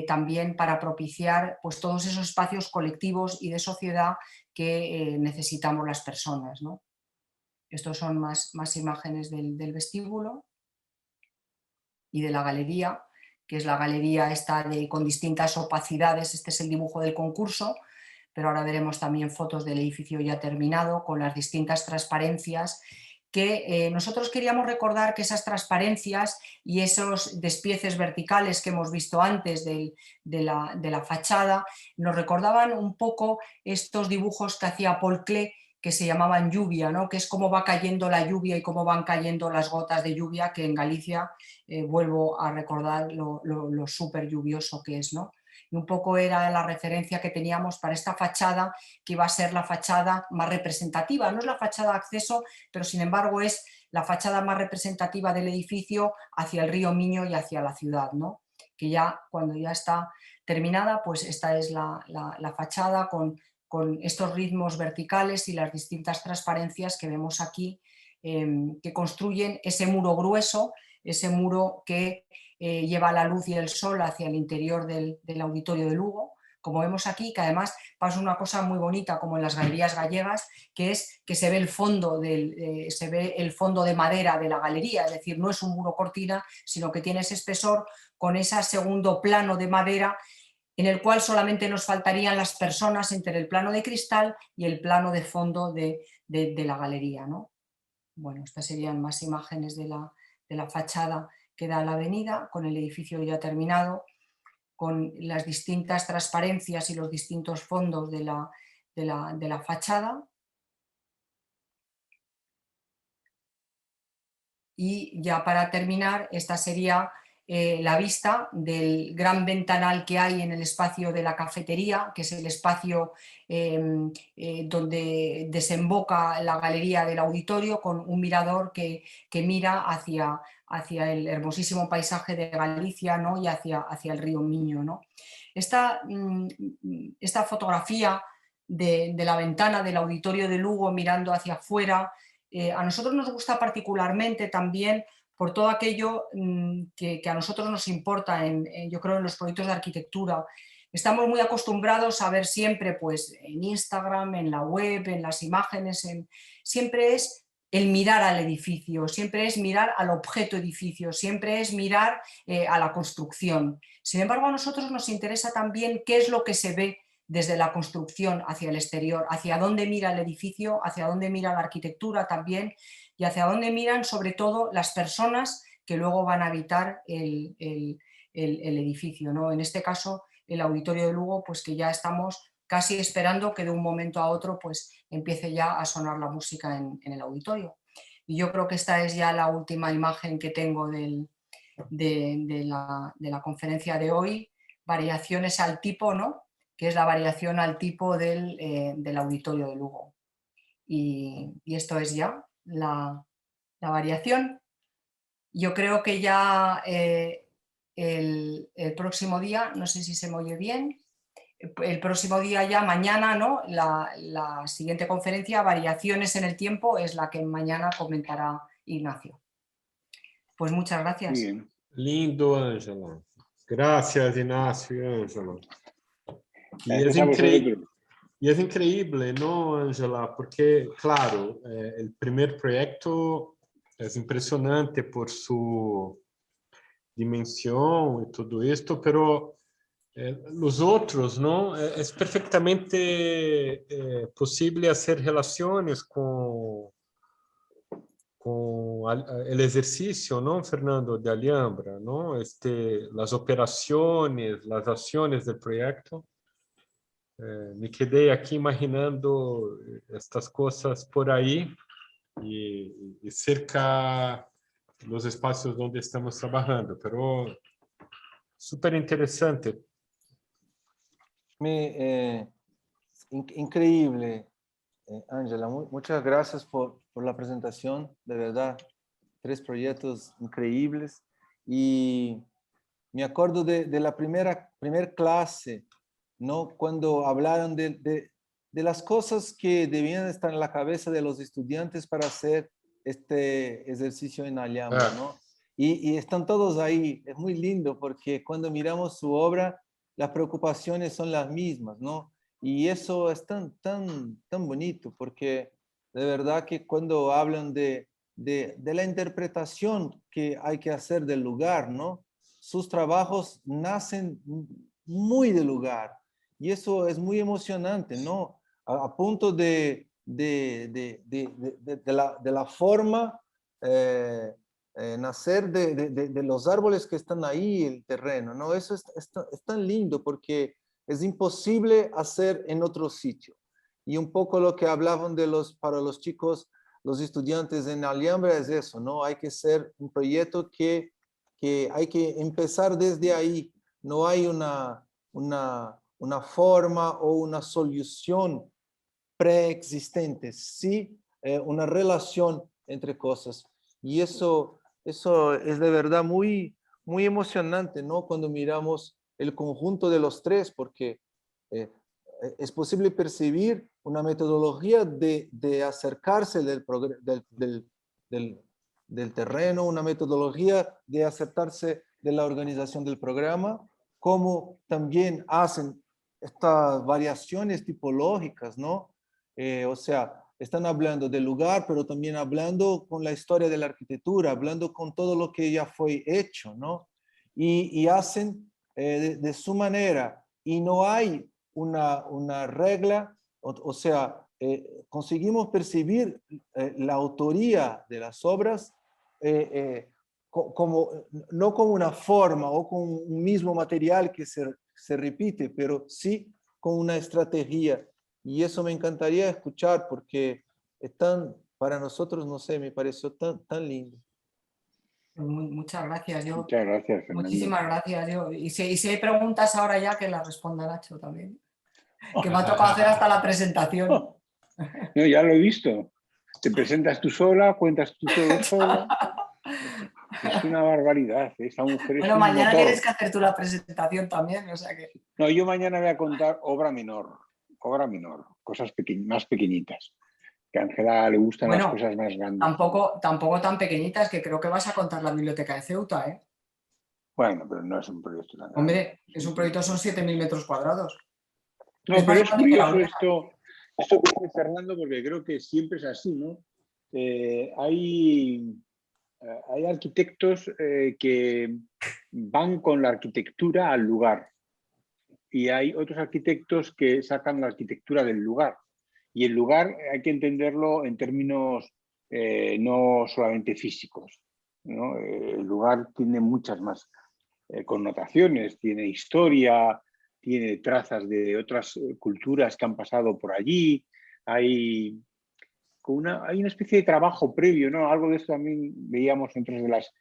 también para propiciar pues todos esos espacios colectivos y de sociedad que necesitamos las personas, ¿no? Estos son más imágenes del vestíbulo y de la galería, que es la galería esta con distintas opacidades. Este es el dibujo del concurso, pero ahora veremos también fotos del edificio ya terminado con las distintas transparencias que nosotros queríamos recordar que esas transparencias y esos despieces verticales que hemos visto antes de la fachada nos recordaban un poco estos dibujos que hacía Paul Klee, que se llamaban lluvia, ¿no? Que es cómo va cayendo la lluvia y cómo van cayendo las gotas de lluvia, que en Galicia vuelvo a recordar lo súper lluvioso que es, ¿no? Y un poco era la referencia que teníamos para esta fachada, que iba a ser la fachada más representativa. No es la fachada de acceso, pero sin embargo es la fachada más representativa del edificio hacia el río Miño y hacia la ciudad, ¿no? Que ya cuando ya está terminada, pues esta es la fachada con estos ritmos verticales y las distintas transparencias que vemos aquí, que construyen ese muro grueso, ese muro que lleva la luz y el sol hacia el interior del auditorio de Lugo, como vemos aquí, que además pasa una cosa muy bonita como en las galerías gallegas, que es que se ve el fondo, se ve el fondo de madera de la galería, es decir, no es un muro cortina, sino que tiene ese espesor con ese segundo plano de madera en el cual solamente nos faltarían las personas entre el plano de cristal y el plano de fondo de la galería, ¿no? Bueno, estas serían más imágenes de la fachada que da a la avenida, con el edificio ya terminado, con las distintas transparencias y los distintos fondos de la fachada. Y ya para terminar, esta sería la vista del gran ventanal que hay en el espacio de la cafetería, que es el espacio donde desemboca la galería del auditorio, con un mirador que mira hacia el hermosísimo paisaje de Galicia, ¿no? Y hacia el río Miño, ¿no? Esta fotografía de la ventana del auditorio de Lugo mirando hacia afuera, a nosotros nos gusta particularmente también por todo aquello que a nosotros nos importa, yo creo, en los proyectos de arquitectura. Estamos muy acostumbrados a ver siempre pues, en Instagram, en la web, en las imágenes, siempre es el mirar al edificio, siempre es mirar al objeto edificio, siempre es mirar a la construcción. Sin embargo, a nosotros nos interesa también qué es lo que se ve desde la construcción hacia el exterior, hacia dónde mira el edificio, hacia dónde mira la arquitectura también y hacia dónde miran sobre todo las personas que luego van a habitar el edificio, ¿no? En este caso, el auditorio de Lugo, pues que ya estamos casi esperando que de un momento a otro pues empiece ya a sonar la música en el auditorio. Y yo creo que esta es ya la última imagen que tengo de la conferencia de hoy. variaciones al tipo, ¿no? Que es la variación al tipo del auditorio de Lugo. Y esto es ya la variación. Yo creo que ya el próximo día, no sé si se me oye bien, el próximo día ya, mañana, ¿no? La siguiente conferencia, variaciones en el tiempo, es la que mañana comentará Ignacio. Pues muchas gracias. Bien. Lindo, Ángela. Gracias, Ignacio y Ángela. Y Gracias a vosotros. y es increíble, ¿no, Ángela? Porque, claro, el primer proyecto es impresionante por su dimensión y todo esto, pero los otros, ¿no? Es perfectamente posible hacer relaciones con el ejercicio, ¿no, Fernando, de Alhambra, ¿no? Las operaciones, las acciones del proyecto. Me quedé aquí imaginando estas cosas por ahí y cerca los espacios donde estamos trabajando, pero súper interesante. Increíble, Ángela. Muchas gracias por la presentación, de verdad. 3 proyectos increíbles. Y me acuerdo de la primera clase, ¿no? Cuando hablaron de las cosas que debían estar en la cabeza de los estudiantes para hacer este ejercicio en Alhambra, ¿no? Y están todos ahí. Es muy lindo porque cuando miramos su obra, las preocupaciones son las mismas, ¿no? Y eso es tan bonito porque de verdad que cuando hablan de la interpretación que hay que hacer del lugar, ¿no? Sus trabajos nacen muy del lugar y eso es muy emocionante, ¿no? A punto de la forma nacer de los árboles que están ahí, el terreno, ¿no? Eso es tan lindo porque es imposible hacer en otro sitio. Y un poco lo que hablaban para los chicos, los estudiantes en Alhambra es eso, ¿no? Hay que ser un proyecto que hay que empezar desde ahí. No hay una forma o una solución preexistente, sí una relación entre cosas. Y eso es de verdad muy emocionante, ¿no? Cuando miramos el conjunto de los 3, porque es posible percibir una metodología de acercarse del terreno, una metodología de acercarse de la organización del programa, como también hacen estas variaciones tipológicas, ¿no? O sea, están hablando del lugar, pero también hablando con la historia de la arquitectura, hablando con todo lo que ya fue hecho, ¿no? Y hacen de su manera, y no hay una regla, o sea, conseguimos percibir la autoría de las obras no como una forma o con un mismo material que se repite, pero sí con una estrategia. Y eso me encantaría escuchar porque para nosotros, no sé, me pareció tan lindo. Muchas gracias. Muchas gracias, Fernando. Muchísimas gracias. Y si hay preguntas ahora ya, que las responda Nacho también. Que me ha tocado hacer hasta la presentación. No, ya lo he visto. Te presentas tú sola, cuentas tú todo sola. Es una barbaridad. Esta mujer es un Mañana motor. tienes que hacer tú la presentación también, o sea que... No, yo mañana voy a contar obra menor, cosas más pequeñitas. Que a Ángela le gustan las cosas más grandes. Tampoco tan pequeñitas, que creo que vas a contar la biblioteca de Ceuta, ¿eh? Bueno, pero no es un proyecto tan grande. Hombre, es un proyecto, son 7.000 metros cuadrados. No, pero es curioso esto que dice Fernando, porque creo que siempre es así, ¿no? Hay arquitectos que van con la arquitectura al lugar y hay otros arquitectos que sacan la arquitectura del lugar. Y el lugar hay que entenderlo en términos no solamente físicos, ¿no? El lugar tiene muchas más connotaciones, tiene historia, tiene trazas de otras culturas que han pasado por allí, hay una especie de trabajo previo, ¿no? Algo de esto también veíamos en otras de las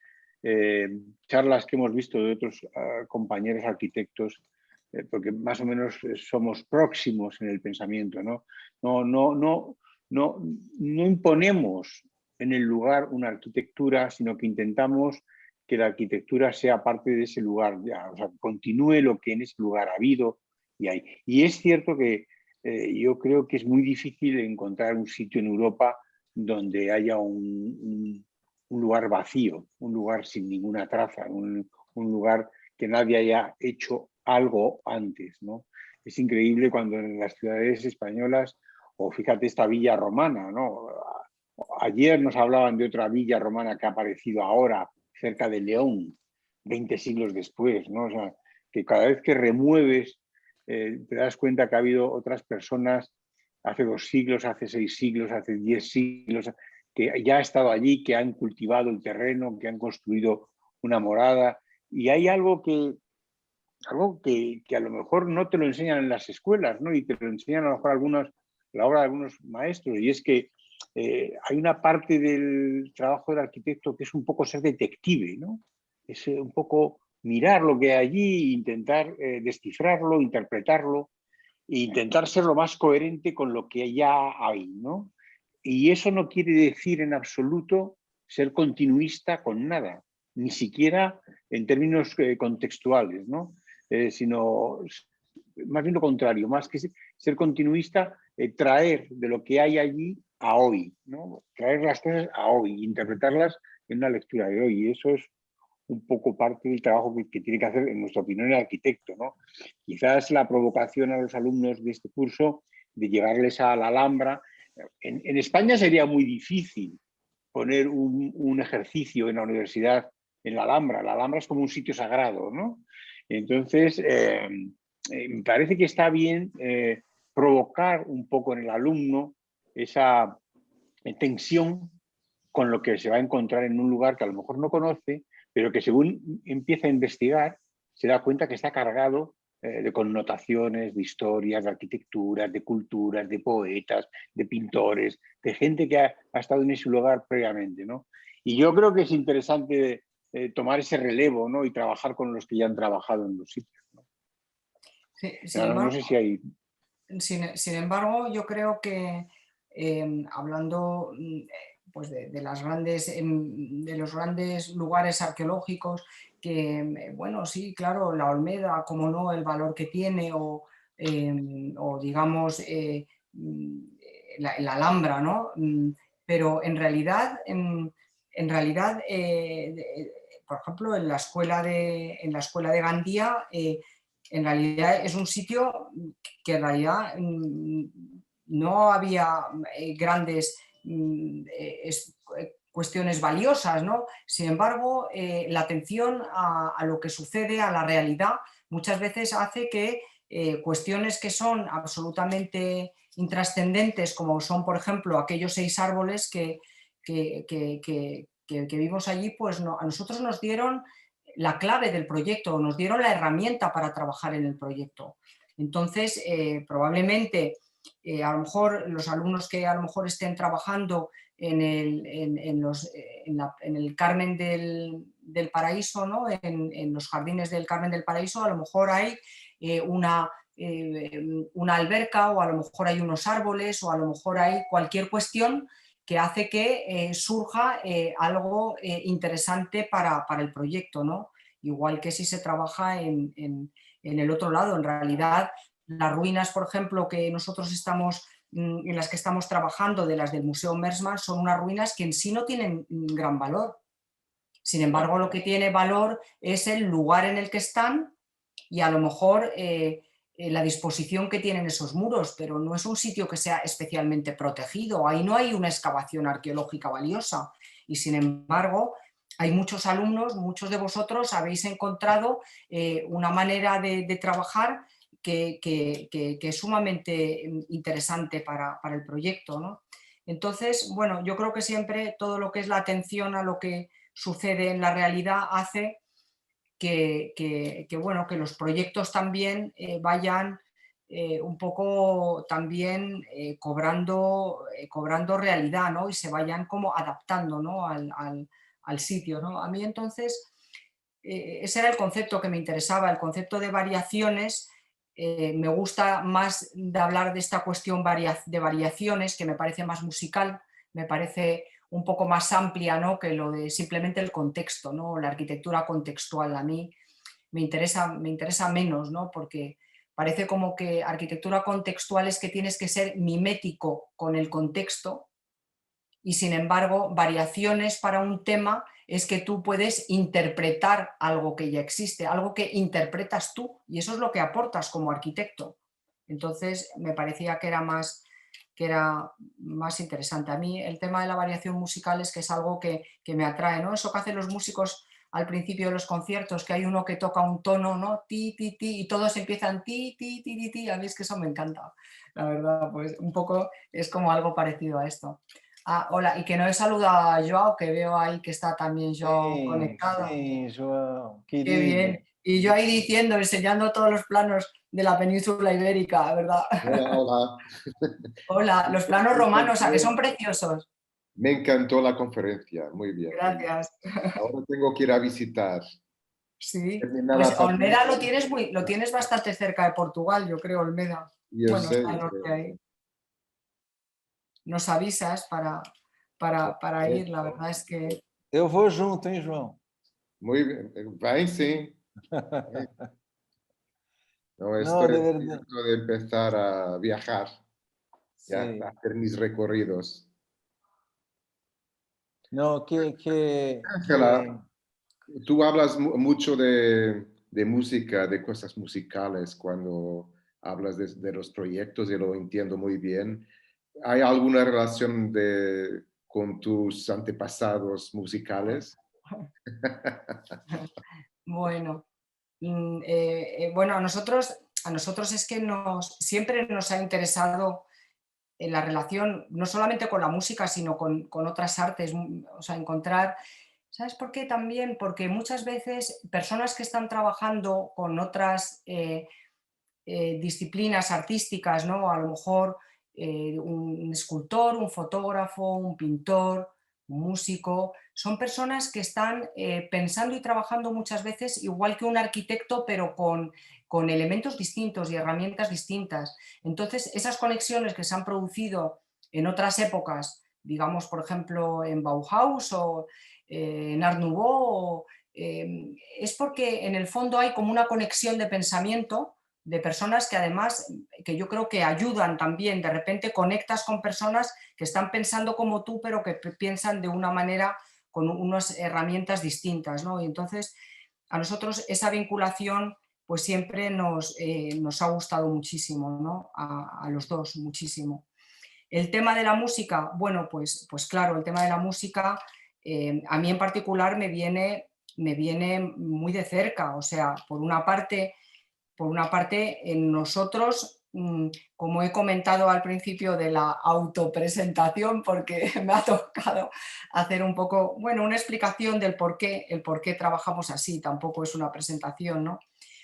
charlas que hemos visto de otros compañeros arquitectos, porque más o menos somos próximos en el pensamiento, ¿no? No imponemos en el lugar una arquitectura, sino que intentamos que la arquitectura sea parte de ese lugar, ya, o sea, continúe lo que en ese lugar ha habido y hay. Y es cierto que yo creo que es muy difícil encontrar un sitio en Europa donde haya un lugar vacío, un lugar sin ninguna traza, un lugar que nadie haya hecho algo antes, ¿no? Es increíble cuando en las ciudades españolas, o fíjate esta villa romana, ¿no? Ayer nos hablaban de otra villa romana que ha aparecido ahora, cerca de León, 20 siglos después, ¿no? O sea, que cada vez que remueves te das cuenta que ha habido otras personas hace 2 siglos, hace 6 siglos, hace 10 siglos, que ya han estado allí, que han cultivado el terreno, que han construido una morada. Y hay algo que a lo mejor no te lo enseñan en las escuelas, ¿no? Y te lo enseñan a lo mejor la obra de algunos maestros, y es que hay una parte del trabajo del arquitecto que es un poco ser detective, ¿no? Es un poco mirar lo que hay allí, intentar descifrarlo, interpretarlo e intentar ser lo más coherente con lo que ya hay, ¿no? Y eso no quiere decir en absoluto ser continuista con nada, ni siquiera en términos contextuales, ¿no? Sino más bien lo contrario, más que ser continuista, traer de lo que hay allí a hoy, ¿no? Traer las cosas a hoy, interpretarlas en una lectura de hoy. Y eso es un poco parte del trabajo que tiene que hacer, en nuestra opinión, el arquitecto, ¿no? Quizás la provocación a los alumnos de este curso de llevarles a la Alhambra. En España sería muy difícil poner un ejercicio en la universidad en la Alhambra. La Alhambra es como un sitio sagrado, ¿no? Entonces, me parece que está bien provocar un poco en el alumno esa tensión con lo que se va a encontrar en un lugar que a lo mejor no conoce, pero que según empieza a investigar, se da cuenta que está cargado de connotaciones, de historias, de arquitecturas, de culturas, de poetas, de pintores, de gente que ha estado en ese lugar previamente, ¿no? Y yo creo que es interesante tomar ese relevo, ¿no? Y trabajar con los que ya han trabajado en los sitios, ¿no? Sí, No sé si hay... sin embargo, yo creo que hablando pues de los grandes lugares arqueológicos, que bueno, sí, claro, la Olmeda, como no, el valor que tiene, o digamos la Alhambra, ¿no? Pero en realidad por ejemplo, en la escuela de Gandía, en realidad es un sitio que en realidad no había grandes cuestiones valiosas, ¿no? Sin embargo, la atención a lo que sucede, a la realidad, muchas veces hace que cuestiones que son absolutamente intrascendentes, como son, por ejemplo, aquellos 6 árboles que vimos allí, pues a nosotros nos dieron la clave del proyecto, nos dieron la herramienta para trabajar en el proyecto. Entonces, probablemente, a lo mejor los alumnos que a lo mejor estén trabajando en el Carmen del Paraíso, ¿no? En los jardines del Carmen del Paraíso, a lo mejor hay una alberca, o a lo mejor hay unos árboles, o a lo mejor hay cualquier cuestión que hace que surja algo interesante para el proyecto, ¿no? Igual que si se trabaja en el otro lado. En realidad, las ruinas, por ejemplo, que nosotros en las que estamos trabajando, de las del Museo Mersmann, son unas ruinas que en sí no tienen gran valor. Sin embargo, lo que tiene valor es el lugar en el que están y a lo mejor la disposición que tienen esos muros, pero no es un sitio que sea especialmente protegido. Ahí no hay una excavación arqueológica valiosa. Y sin embargo, hay muchos alumnos, muchos de vosotros habéis encontrado una manera de trabajar que es sumamente interesante para el proyecto, ¿no? Entonces, bueno, yo creo que siempre todo lo que es la atención a lo que sucede en la realidad hace bueno, que los proyectos también vayan un poco también cobrando realidad, ¿no? Y se vayan como adaptando, ¿no? al sitio, ¿no? A mí entonces ese era el concepto que me interesaba, el concepto de variaciones me gusta más de hablar de esta cuestión de variaciones, que me parece más musical, me parece un poco más amplia, ¿no?, que lo de simplemente el contexto, ¿no?, la arquitectura contextual. A mí me interesa menos, ¿no?, porque parece como que arquitectura contextual es que tienes que ser mimético con el contexto, y sin embargo variaciones para un tema es que tú puedes interpretar algo que ya existe, algo que interpretas tú, y eso es lo que aportas como arquitecto. Entonces me parecía que era más interesante. A mí el tema de la variación musical es que es algo que me atrae, ¿no? Eso que hacen los músicos al principio de los conciertos, que hay uno que toca un tono, ¿no?, ti, ti, ti, y todos empiezan ti, ti, ti, ti, ti. A mí es que eso me encanta, la verdad, pues un poco es como algo parecido a esto. Ah, hola, y que no he saludado a Joao, que veo ahí que está también Joao Sim, conectado. sim, João, Qué querido. bien. Y yo ahí diciendo, enseñando todos los planos de la península ibérica, ¿verdad? Hola, hola. Hola, los planos romanos, ¿a que son preciosos? Me encantó la conferencia, muy bien, muy bien. Gracias. Ahora tengo que ir a visitar. Sí, Terminada pues la Olmeda pandemia, lo tienes bastante cerca de Portugal, yo creo, Olmeda. yo Bueno, sé, está al norte ahí. Nos avisas para ir, la verdad es que... Eu vou junto, hein, João? muy bien. Ven, sí. No, Não, estoy de a verdade. punto de empezar a viajar, ya, Sim. a hacer mis recorridos. Não, Ángela, tú hablas mucho de música, de cosas musicales cuando hablas de los proyectos y lo entiendo muy bien. ¿Hay alguna relación con tus antepasados musicales? Bueno, bueno, a nosotros es que siempre nos ha interesado en la relación, no solamente con la música, sino con otras artes, o sea, encontrar... ¿Sabes por qué también? Porque muchas veces personas que están trabajando con otras disciplinas artísticas, ¿no? A lo mejor un escultor, un fotógrafo, un pintor, un músico, son personas que están pensando y trabajando muchas veces igual que un arquitecto, pero con elementos distintos y herramientas distintas. Entonces, esas conexiones que se han producido en otras épocas, digamos, por ejemplo, en Bauhaus o en Art Nouveau, es porque en el fondo hay como una conexión de pensamiento de personas que además, que yo creo que ayudan también, de repente conectas con personas que están pensando como tú, pero que piensan de una manera con unas herramientas distintas, ¿no? Y entonces a nosotros esa vinculación pues siempre nos ha gustado muchísimo, ¿no? A los dos, muchísimo. El tema de la música, bueno, pues claro, el tema de la música a mí en particular me viene muy de cerca, o sea, por una parte en nosotros, como he comentado al principio de la autopresentación, porque me ha tocado hacer un poco, bueno, una explicación del el por qué trabajamos así, tampoco es una presentación, ¿no?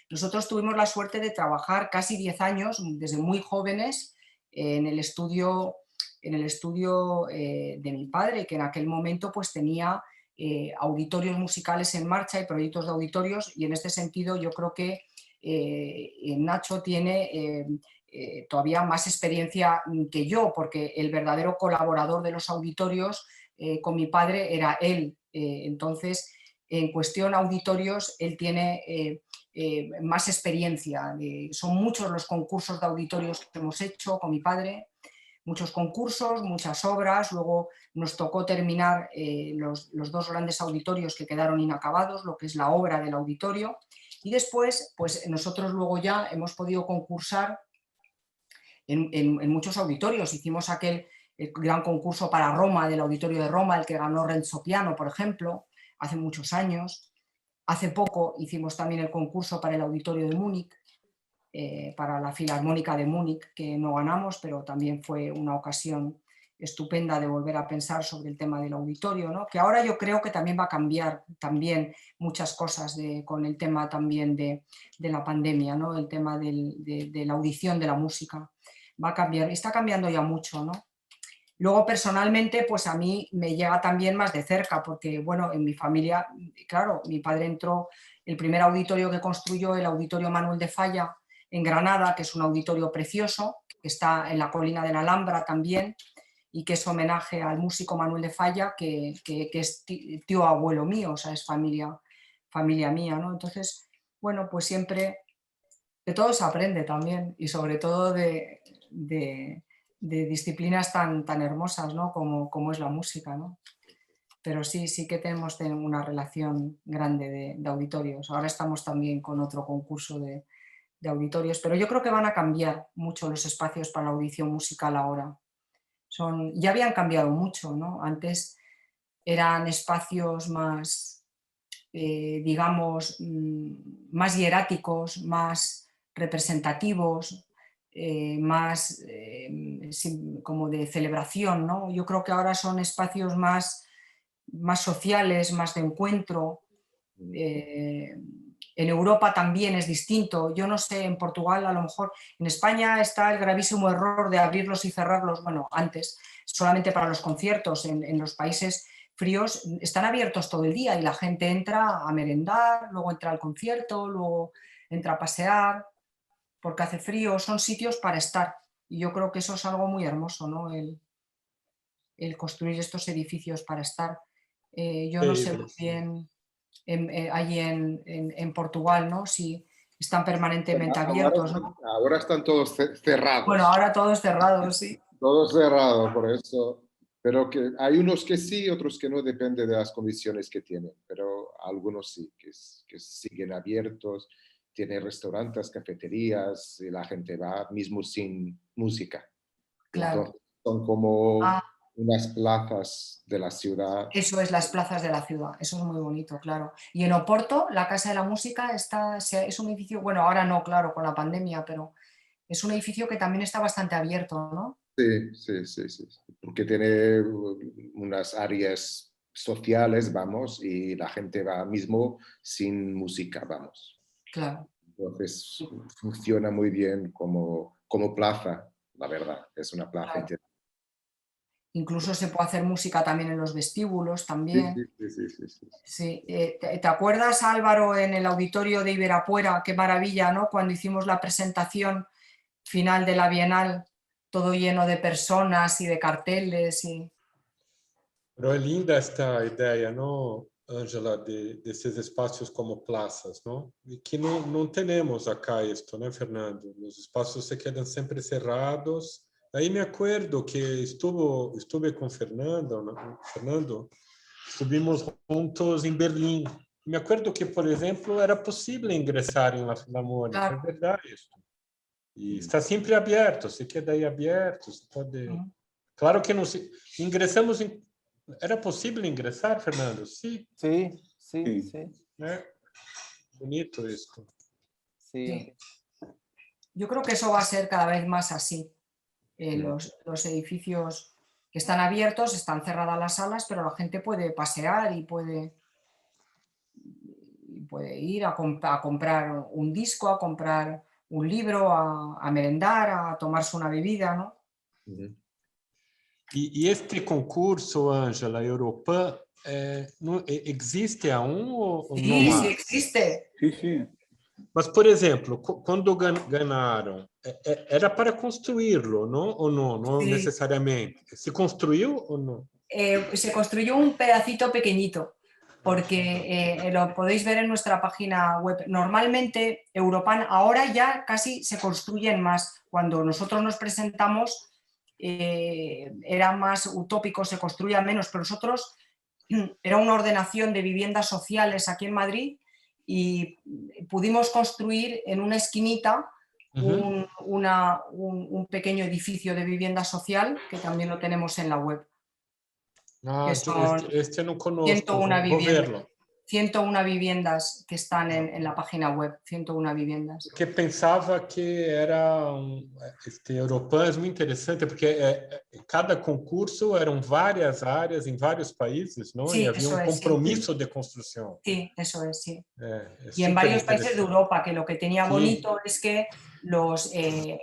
Nosotros tuvimos la suerte de trabajar casi 10 años, desde muy jóvenes, en el estudio, de mi padre, que en aquel momento pues tenía auditorios musicales en marcha y proyectos de auditorios, y en este sentido yo creo que Nacho tiene todavía más experiencia que yo, porque el verdadero colaborador de los auditorios con mi padre era él. Entonces, en cuestión auditorios, él tiene más experiencia. Son muchos los concursos de auditorios que hemos hecho con mi padre, muchos concursos, muchas obras. Luego nos tocó terminar los dos grandes auditorios que quedaron inacabados, lo que es la obra del auditorio. Y después, pues nosotros luego ya hemos podido concursar en muchos auditorios. Hicimos el gran concurso para Roma, del Auditorio de Roma, el que ganó Renzo Piano, por ejemplo, hace muchos años. Hace poco hicimos también el concurso para el Auditorio de Múnich, para la Filarmónica de Múnich, que no ganamos, pero también fue una ocasión estupenda de volver a pensar sobre el tema del auditorio, ¿no? Que ahora yo creo que también va a cambiar también muchas cosas con el tema también de la pandemia, ¿no? El tema de la audición de la música va a cambiar, está cambiando ya mucho, ¿no? Luego, personalmente, pues a mí me llega también más de cerca, porque, bueno, en mi familia, claro, mi padre entró, el primer auditorio que construyó, el Auditorio Manuel de Falla, en Granada, que es un auditorio precioso, que está en la colina de la Alhambra también, y que es homenaje al músico Manuel de Falla, que es tío abuelo mío, o sea, es familia mía, ¿no? Entonces, bueno, pues siempre de todo se aprende también, y sobre todo de disciplinas tan hermosas, ¿no? como es la música, ¿no? Pero sí que tenemos una relación grande de auditorios. Ahora estamos también con otro concurso de auditorios, pero yo creo que van a cambiar mucho los espacios para la audición musical ahora. Ya habían cambiado mucho, ¿no? Antes eran espacios más, digamos, más hieráticos, más representativos, más como de celebración, ¿no? Yo creo que ahora son espacios más sociales, más de encuentro. En Europa también es distinto. Yo no sé, en Portugal a lo mejor, en España está el gravísimo error de abrirlos y cerrarlos, bueno, antes, solamente para los conciertos. En los países fríos están abiertos todo el día y la gente entra a merendar, luego entra al concierto, luego entra a pasear, porque hace frío, son sitios para estar. Y yo creo que eso es algo muy hermoso, ¿no? El construir estos edificios para estar. Yo no sé muy bien allí en Portugal, ¿no? Si están permanentemente abiertos, ¿no? Ahora están todos cerrados. Bueno, ahora todos cerrados, sí. Todo cerrado, por eso. Pero que hay unos que sí, otros que no, depende de las condiciones que tienen. Pero algunos sí, que siguen abiertos. Tienen restaurantes, cafeterías, y la gente va mismo sin música. Claro. Entonces, son como unas plazas de la ciudad. Eso es, las plazas de la ciudad, eso es muy bonito, claro. Y en Oporto, la Casa de la Música es un edificio, bueno, ahora no, claro, con la pandemia, pero es un edificio que también está bastante abierto, ¿no? Sí. Porque tiene unas áreas sociales, vamos, y la gente va mismo sin música, vamos. Claro. Entonces funciona muy bien como plaza, la verdad, es una plaza Claro. Incluso se puede hacer música también en los vestíbulos también. Sí. ¿Te acuerdas, Álvaro, en el auditorio de Iberapuera? Qué maravilla, ¿no? Cuando hicimos la presentación final de la Bienal, todo lleno de personas y de carteles. Pero es linda esta idea, ¿no, Ângela, de esses espaços como plazas, ¿no? E que não tenemos acá esto, ¿no, Fernando? Los espacios se quedan siempre cerrados. Ahí me acuerdo que estuve con Fernando, estuvimos juntos en Berlín. Me acuerdo que, por ejemplo, era posible ingresar en la Filarmónica, Claro. es verdad esto. Y está siempre abierto, se queda ahí abierto, se puede... Claro que no se... Ingresamos en... ¿Era posible ingresar, Fernando? Sí. Sí. Bonito esto. Sí. Yo creo que eso va a ser cada vez más así. Los edificios que están abiertos, están cerradas las salas, pero la gente puede pasear y puede ir a comprar un disco, a comprar un libro, a merendar, a tomarse una bebida, ¿no? E este concurso, Ângela, Europan, existe aún ou Sí, não há? sí existe. Sí. Mas, por exemplo, quando ganharam, era para construí-lo, não? Ou não? Não Sí. necessariamente. Se construiu ou não? Se construyó un pedacito pequeñito, porque lo podéis ver en nuestra página web. Normalmente Europan ahora ya casi se construyen más. Cuando nosotros nos presentamos era más utópico, se construía menos, pero nosotros era una ordenación de viviendas sociales aquí en Madrid y pudimos construir en una esquinita un pequeño edificio de vivienda social que también lo tenemos en la web. Ah, este no conozco, 101 vou verlo. 101 viviendas que están en la página web, 101 viviendas. Porque pensava que era este Europan é muito interessante, porque cada concurso eram várias áreas em vários países, não? Sí, e havia un compromiso sí. de construcción. Sí, eso es, sí. Y en varios países de Europa, que lo que tenía bonito es que no sé,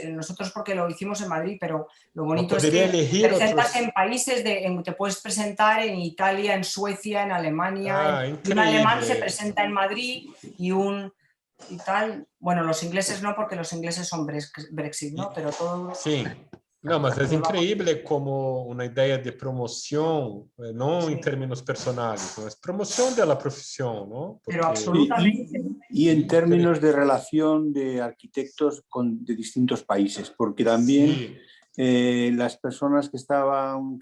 nosotros porque lo hicimos en Madrid, pero lo bonito es que te presentas en países, te puedes presentar en Italia, en Suecia, en Alemania. Un alemán se presenta en Madrid y un y tal. Bueno, los ingleses no, porque los ingleses son Brexit, ¿no? Pero todo... Sim. Não, mas é incrível como uma ideia de promoção, não em términos personais, mas promoção da profissão, não? Pero absolutamente. Y en términos de relación de arquitectos de distintos países, porque también las personas que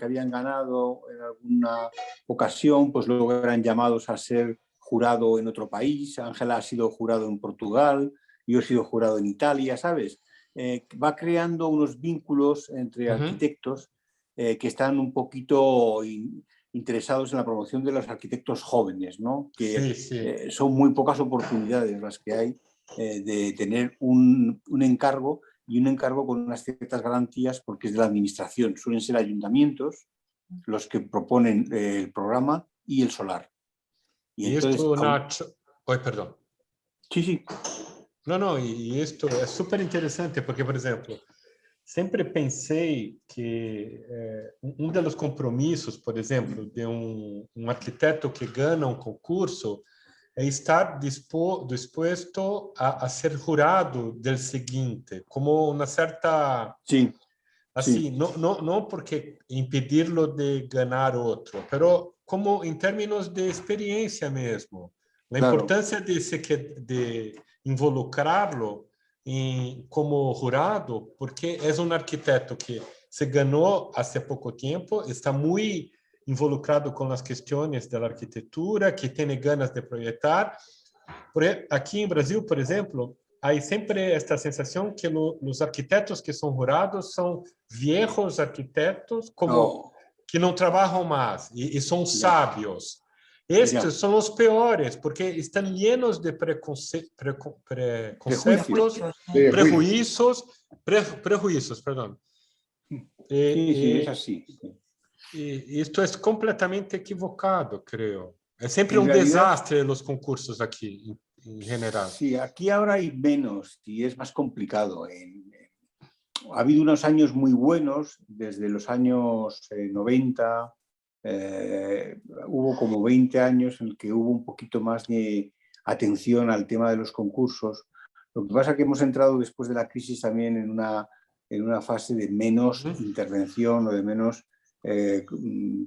habían ganado en alguna ocasión, pues luego eran llamados a ser jurado en otro país. Ángela ha sido jurado en Portugal, yo he sido jurado en Italia, ¿sabes? Va creando unos vínculos entre arquitectos que están un poquito interesados en la promoción de los arquitectos jóvenes, ¿no? Que son muy pocas oportunidades las que hay de tener un encargo, y un encargo con unas ciertas garantías, porque es de la administración. Suelen ser ayuntamientos los que proponen el programa y el solar. Y entonces, esto, Nacho... Oi, perdão. Sí. Não, e isto é super interessante, porque, por exemplo, sempre pensei que um dos compromissos, por exemplo, de um arquiteto que ganha um concurso é estar disposto a ser jurado do seguinte, como uma certa... Sim. Assim, não porque impedir-lo de ganhar outro, mas como em termos de experiência mesmo. A importância de involucrá-lo como jurado, porque é um arquiteto que se ganhou há pouco tempo, está muito involucrado com as questões da arquitetura, que tem ganas de projetar. Aqui em Brasil, por exemplo, há sempre esta sensação que os arquitetos que são jurados são viejos arquitetos, como que não trabalham mais e são sábios. Estes são os piores, porque estão llenos de prejuízos, perdão. Sí, es así. E isto é completamente equivocado, creio. É sempre desastre los concursos aquí, en general. Sí, aquí ahora hay menos y es más complicado. Ha habido unos años muy buenos, desde los años 90, hubo como 20 años en el que hubo un poquito más de atención al tema de los concursos. Lo que pasa es que hemos entrado después de la crisis también en una fase de menos intervención o de menos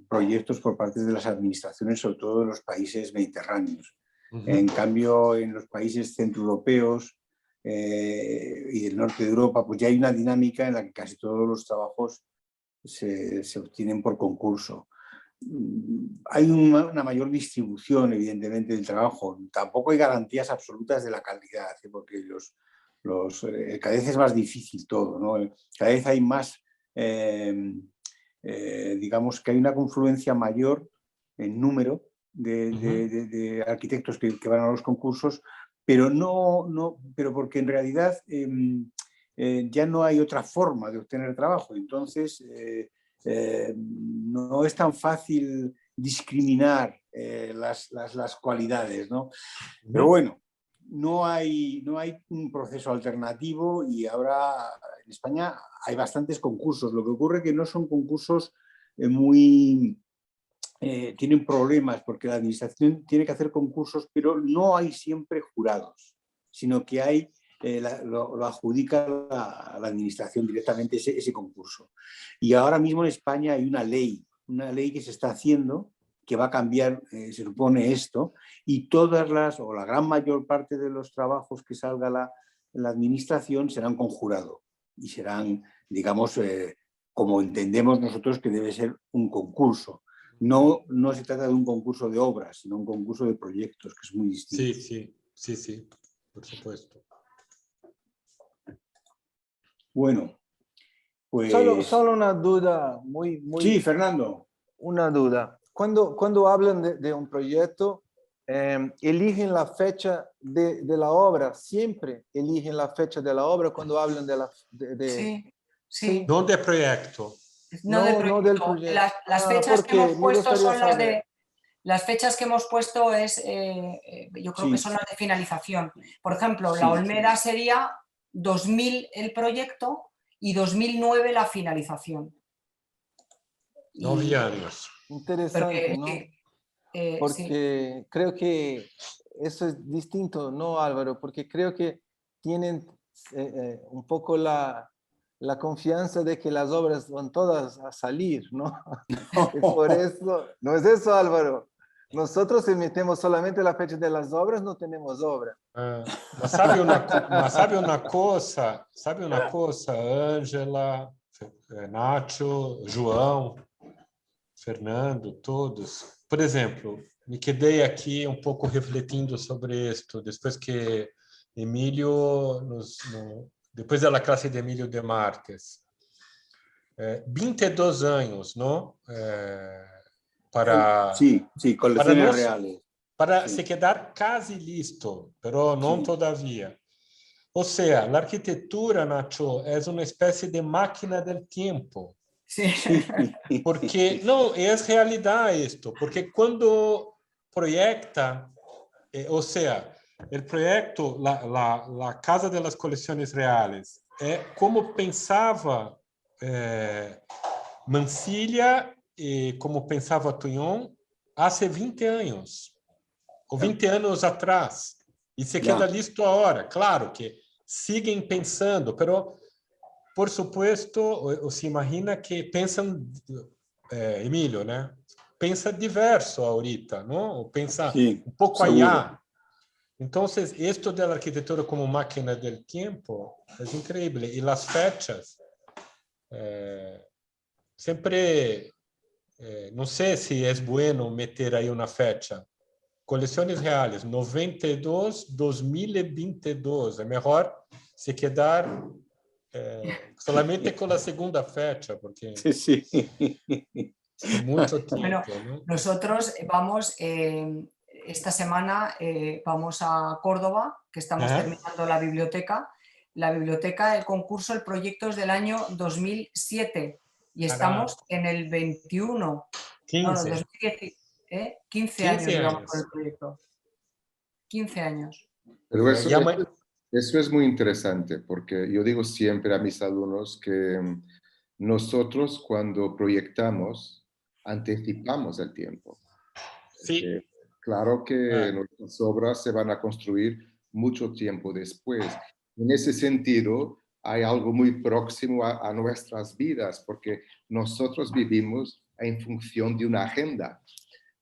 proyectos por parte de las administraciones, sobre todo de los países mediterráneos. En cambio, en los países centroeuropeos y del norte de Europa, pues ya hay una dinámica en la que casi todos los trabajos se obtienen por concurso. Hay una mayor distribución, evidentemente, del trabajo. Tampoco hay garantías absolutas de la calidad, porque cada vez es más difícil todo, ¿no? Cada vez hay más, digamos que hay una confluencia mayor en número de arquitectos que van a los concursos, pero pero porque en realidad ya no hay otra forma de obtener trabajo. Entonces, no es tan fácil discriminar las cualidades, ¿no? Pero bueno, no hay un proceso alternativo, y ahora en España hay bastantes concursos. Lo que ocurre es que no son concursos tienen problemas, porque la administración tiene que hacer concursos, pero no hay siempre jurados, sino que hay lo adjudica a la administración directamente ese concurso. Y ahora mismo en España hay una ley que se está haciendo, que va a cambiar, se supone, esto, y la gran mayor parte de los trabajos que salga la administración serán con jurado, y serán, digamos, como entendemos nosotros que debe ser un concurso. No se trata de un concurso de obras, sino un concurso de proyectos, que es muy distinto. Sí, por supuesto. Bueno, pues... Solo una duda muy... Sí, Fernando. Una duda. Cuando hablan de un proyecto, eligen la fecha de la obra, siempre eligen la fecha de la obra cuando hablan Sí. No de proyecto. No del proyecto. Las fechas que hemos puesto son las fechas que hemos puesto yo creo que son las de finalización. Por ejemplo, la Olmeda sería 2000 el proyecto y 2009 la finalización. 9 años. Interesante, ¿no? Sí. porque creo que eso es distinto, ¿no, Álvaro? Porque creo que tienen un poco la confianza de que las obras van todas a salir, ¿no? Y por eso, ¿no es eso, Álvaro? Nosotros si metemos solamente la fecha de las obras, no tenemos obra. Mas sabe uma coisa, Ângela, Nacho, João, Fernando, todos. Por exemplo, me quedei aqui um pouco refletindo sobre isto, depois que Emílio, depois da classe de Emílio de Marques. 22 anos, não? Sí, colecciones reales. Para se quedar quase listo, pero não todavia. Ou seja, a arquitetura, Nacho, é uma espécie de máquina del tempo. Sí. Porque não é realidade isto, porque quando proyecta, ou seja, o projeto, a Casa de las Colecciones Reales, é como pensava Mansilla e como pensava Tuñón há 20 anos, ou 20 anos atrás, e se queda listo agora. Claro que siguen pensando, pero por supuesto, o se imagina que pensam, Emílio, né? Pensa diverso ahorita, não? Ou pensa um pouco allá. Então, esto de la arquitectura como máquina del tiempo es increíble. Y las fechas, siempre, no sé si es bueno meter ahí una fecha. Colecciones reales, 92, 2022. Es mejor se quedar solamente con la segunda fecha, porque Sí. es mucho tiempo. Bueno, ¿no? nosotros vamos... esta semana vamos a Córdoba, que estamos terminando la biblioteca. La biblioteca, el concurso, el proyecto es del año 2007 y estamos en el 21. 15. No, 2010, 15 años llevamos con el proyecto. 15 años. Pero eso es muy interesante, porque yo digo siempre a mis alumnos que nosotros cuando proyectamos, anticipamos el tiempo. Sí. Claro que nuestras obras se van a construir mucho tiempo después. En ese sentido, hay algo muy próximo a nuestras vidas, porque nosotros vivimos en función de una agenda.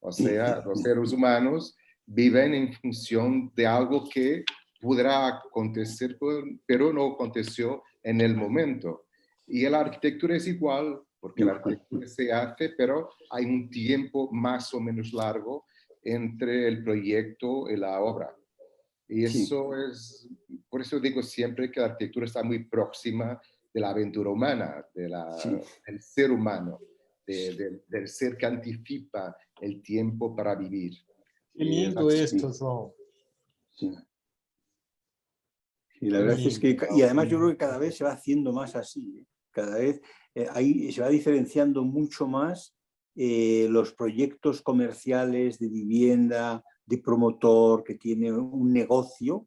O sea, los seres humanos viven en función de algo que podrá acontecer, pero no aconteció en el momento. Y la arquitectura es igual, porque la arquitectura se hace, pero hay un tiempo más o menos largo entre el proyecto y la obra. Y eso es, por eso digo siempre que la arquitectura está muy próxima de la aventura humana, del ser humano, del ser que anticipa el tiempo para vivir. Qué lindo esto, João. Sí. Y la verdad es que, y además yo creo que cada vez se va haciendo más así, cada vez ahí se va diferenciando mucho más los proyectos comerciales de vivienda, de promotor que tiene un negocio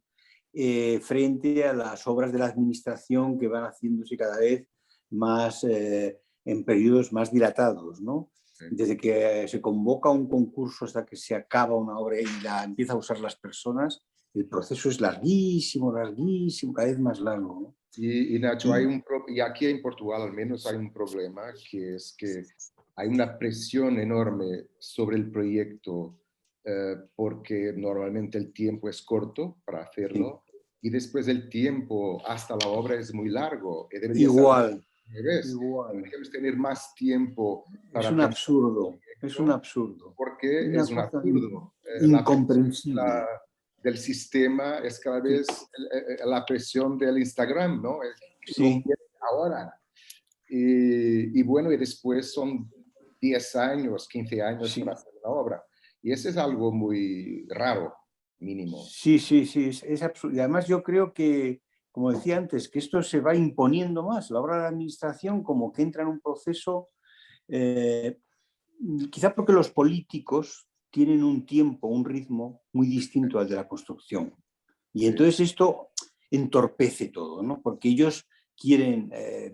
frente a las obras de la administración que van haciéndose cada vez más en periodos más dilatados, ¿no? Desde que se convoca un concurso hasta que se acaba una obra y la empieza a usar las personas, el proceso es larguísimo, larguísimo, cada vez más largo, ¿no? Y Nacho, y aquí en Portugal al menos hay un problema, que es que hay una presión enorme sobre el proyecto porque normalmente el tiempo es corto para hacerlo y después el tiempo hasta la obra es muy largo. Igual. Deberíamos tener más tiempo para... Es un absurdo, es un absurdo. Porque es un absurdo. Incomprensible. Del sistema es cada vez la presión del Instagram, ¿no? Sí. Ahora. Y bueno, y después son 10 años, 15 años para hacer una obra. Y eso es algo muy raro, mínimo. Sí, es absurdo. Y además yo creo que, como decía antes, que esto se va imponiendo más. La obra de la administración como que entra en un proceso, quizá porque los políticos tienen un tiempo, un ritmo muy distinto al de la construcción. Y entonces esto entorpece todo, ¿no? Porque ellos quieren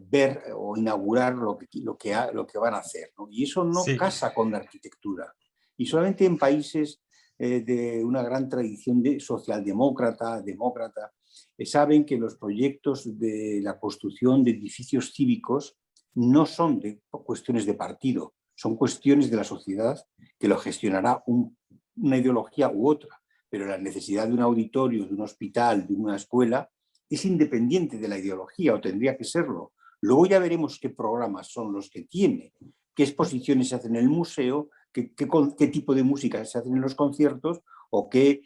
ver o inaugurar lo que van a hacer, ¿no? Y eso no casa con la arquitectura. Y solamente en países de una gran tradición de socialdemócrata, saben que los proyectos de la construcción de edificios cívicos no son de cuestiones de partido, son cuestiones de la sociedad que lo gestionará una ideología u otra, pero la necesidad de un auditorio, de un hospital, de una escuela, es independiente de la ideología, o tendría que serlo. Luego ya veremos qué programas son los que tiene, qué exposiciones se hacen en el museo, qué tipo de música se hacen en los conciertos o qué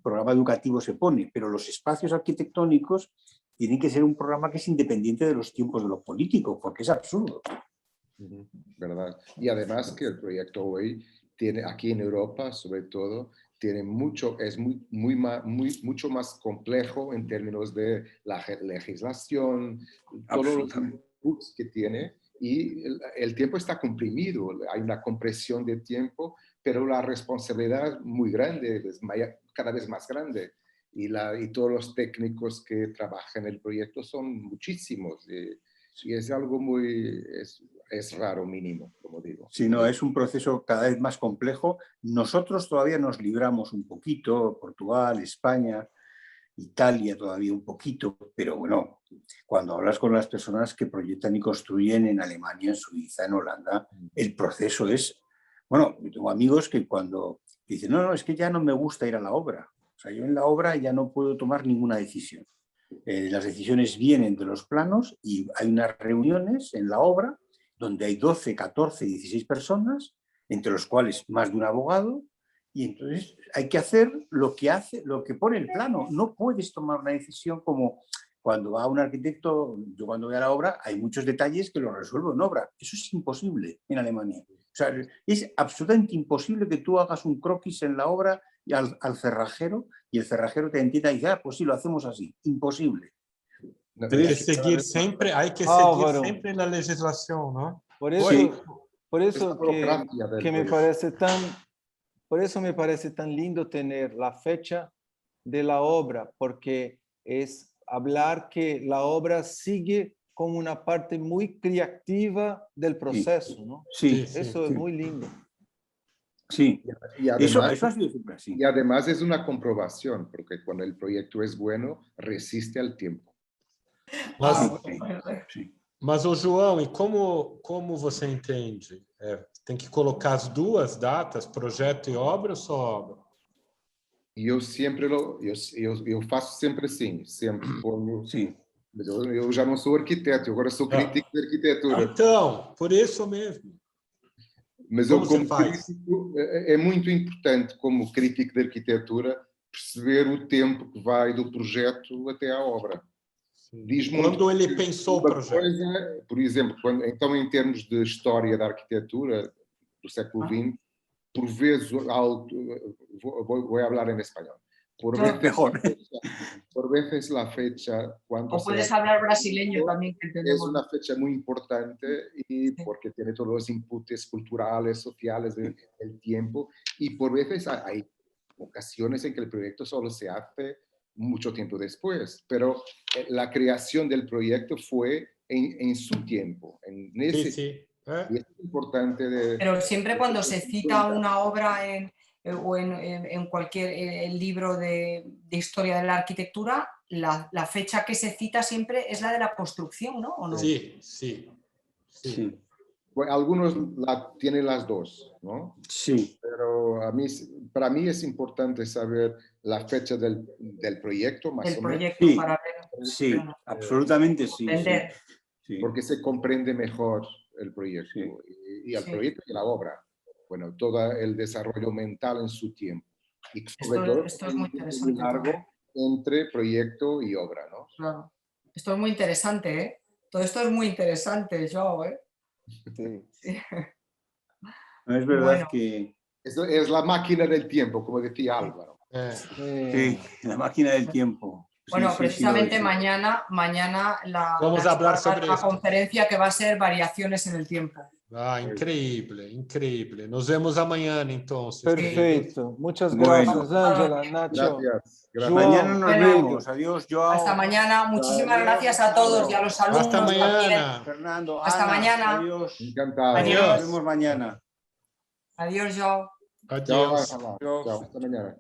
programa educativo se pone. Pero los espacios arquitectónicos tienen que ser un programa que es independiente de los tiempos de los políticos, porque es absurdo. ¿Verdad? Y además que el proyecto hoy tiene, aquí en Europa sobre todo, tiene mucho, es mucho más complejo en términos de la legislación, todos los inputs que tiene, y el tiempo está comprimido, hay una compresión de tiempo, pero la responsabilidad muy grande, es cada vez más grande, y todos los técnicos que trabajan en el proyecto son muchísimos, y es algo muy, es raro mínimo, como digo. Sí, no, es un proceso cada vez más complejo. Nosotros todavía nos libramos un poquito, Portugal, España, Italia todavía un poquito, pero bueno, cuando hablas con las personas que proyectan y construyen en Alemania, en Suiza, en Holanda, el proceso es, bueno, yo tengo amigos que cuando dicen, no, es que ya no me gusta ir a la obra, o sea, yo en la obra ya no puedo tomar ninguna decisión. Las decisiones vienen de los planos y hay unas reuniones en la obra donde hay 12, 14, 16 personas, entre los cuales más de un abogado, y entonces hay que hacer lo que pone el plano. No puedes tomar una decisión como cuando va un arquitecto, yo cuando voy a la obra, hay muchos detalles que los resuelvo en obra. Eso es imposible en Alemania. O sea, es absolutamente imposible que tú hagas un croquis en la obra y al cerrajero, y el cerrajero te entienda y dice, ah, pues sí, lo hacemos así. Imposible. Hay que seguir siempre, la legislación, ¿no? Por eso, Sí. por eso que me parece por eso me parece tan lindo tener la fecha de la obra, porque es hablar que la obra sigue como una parte muy creativa del proceso, ¿no? Sí, eso es muy lindo. Sí, y además, eso ha sido siempre así. Y además es una comprobación, porque cuando el proyecto es bueno, resiste al tiempo. Mas ô João, e como você entende? Tem que colocar as duas datas, projeto e obra ou só obra? Eu sempre eu faço sempre assim, sempre ponho. Sim. Eu já não sou arquiteto, agora sou crítico de arquitetura. Então, por isso mesmo. Mas eu, como crítico, é muito importante, como crítico de arquitetura, perceber o tempo que vai do projeto até à obra. Diz muito quando ele pensou o projeto. Coisa, por exemplo, então em termos de história da arquitetura do século XX, por vezes, vou falar em espanhol. Por veces la fecha cuando o puedes hablar brasileño también, que entendemos. Es una fecha muy importante y porque tiene todos los inputs culturales, sociales del tiempo, y por veces hay ocasiones en que el proyecto solo se hace mucho tiempo después, pero la creación del proyecto fue en su tiempo, en ese y es importante pero siempre cuando se cita una obra en cualquier libro de historia de la arquitectura, la fecha que se cita siempre es la de la construcción, ¿no? ¿O no? Sí. Bueno, algunos tienen las dos, ¿no? Sí. Pero para mí es importante saber la fecha del proyecto, más o menos. Sí, para ver. Sí, absolutamente sí. Sí. Porque se comprende mejor el proyecto y el proyecto y la obra. Bueno, todo el desarrollo mental en su tiempo. Y sobre todo, esto es muy interesante. Largo entre proyecto y obra, ¿no? Claro. Esto es muy interesante, ¿eh? Todo esto es muy interesante, Joao, ¿eh? Sí. No, es verdad que... Es la máquina del tiempo, como decía Álvaro. Sí, la máquina del tiempo. Bueno, precisamente mañana vamos a hablar sobre la conferencia que va a ser Variaciones en el tiempo. Increíble. Nos vemos mañana entonces. Perfecto. Muchas gracias, Ángela, Nacho. Gracias. Mañana nos vemos. Adiós, Joao. Hasta mañana. Muchísimas gracias a todos y a los alumnos. Hasta mañana. Fernando, hasta Ana, mañana. Adiós. Encantado. Adiós. Nos vemos mañana. Adiós, Joao. Adiós. Chao, hasta mañana.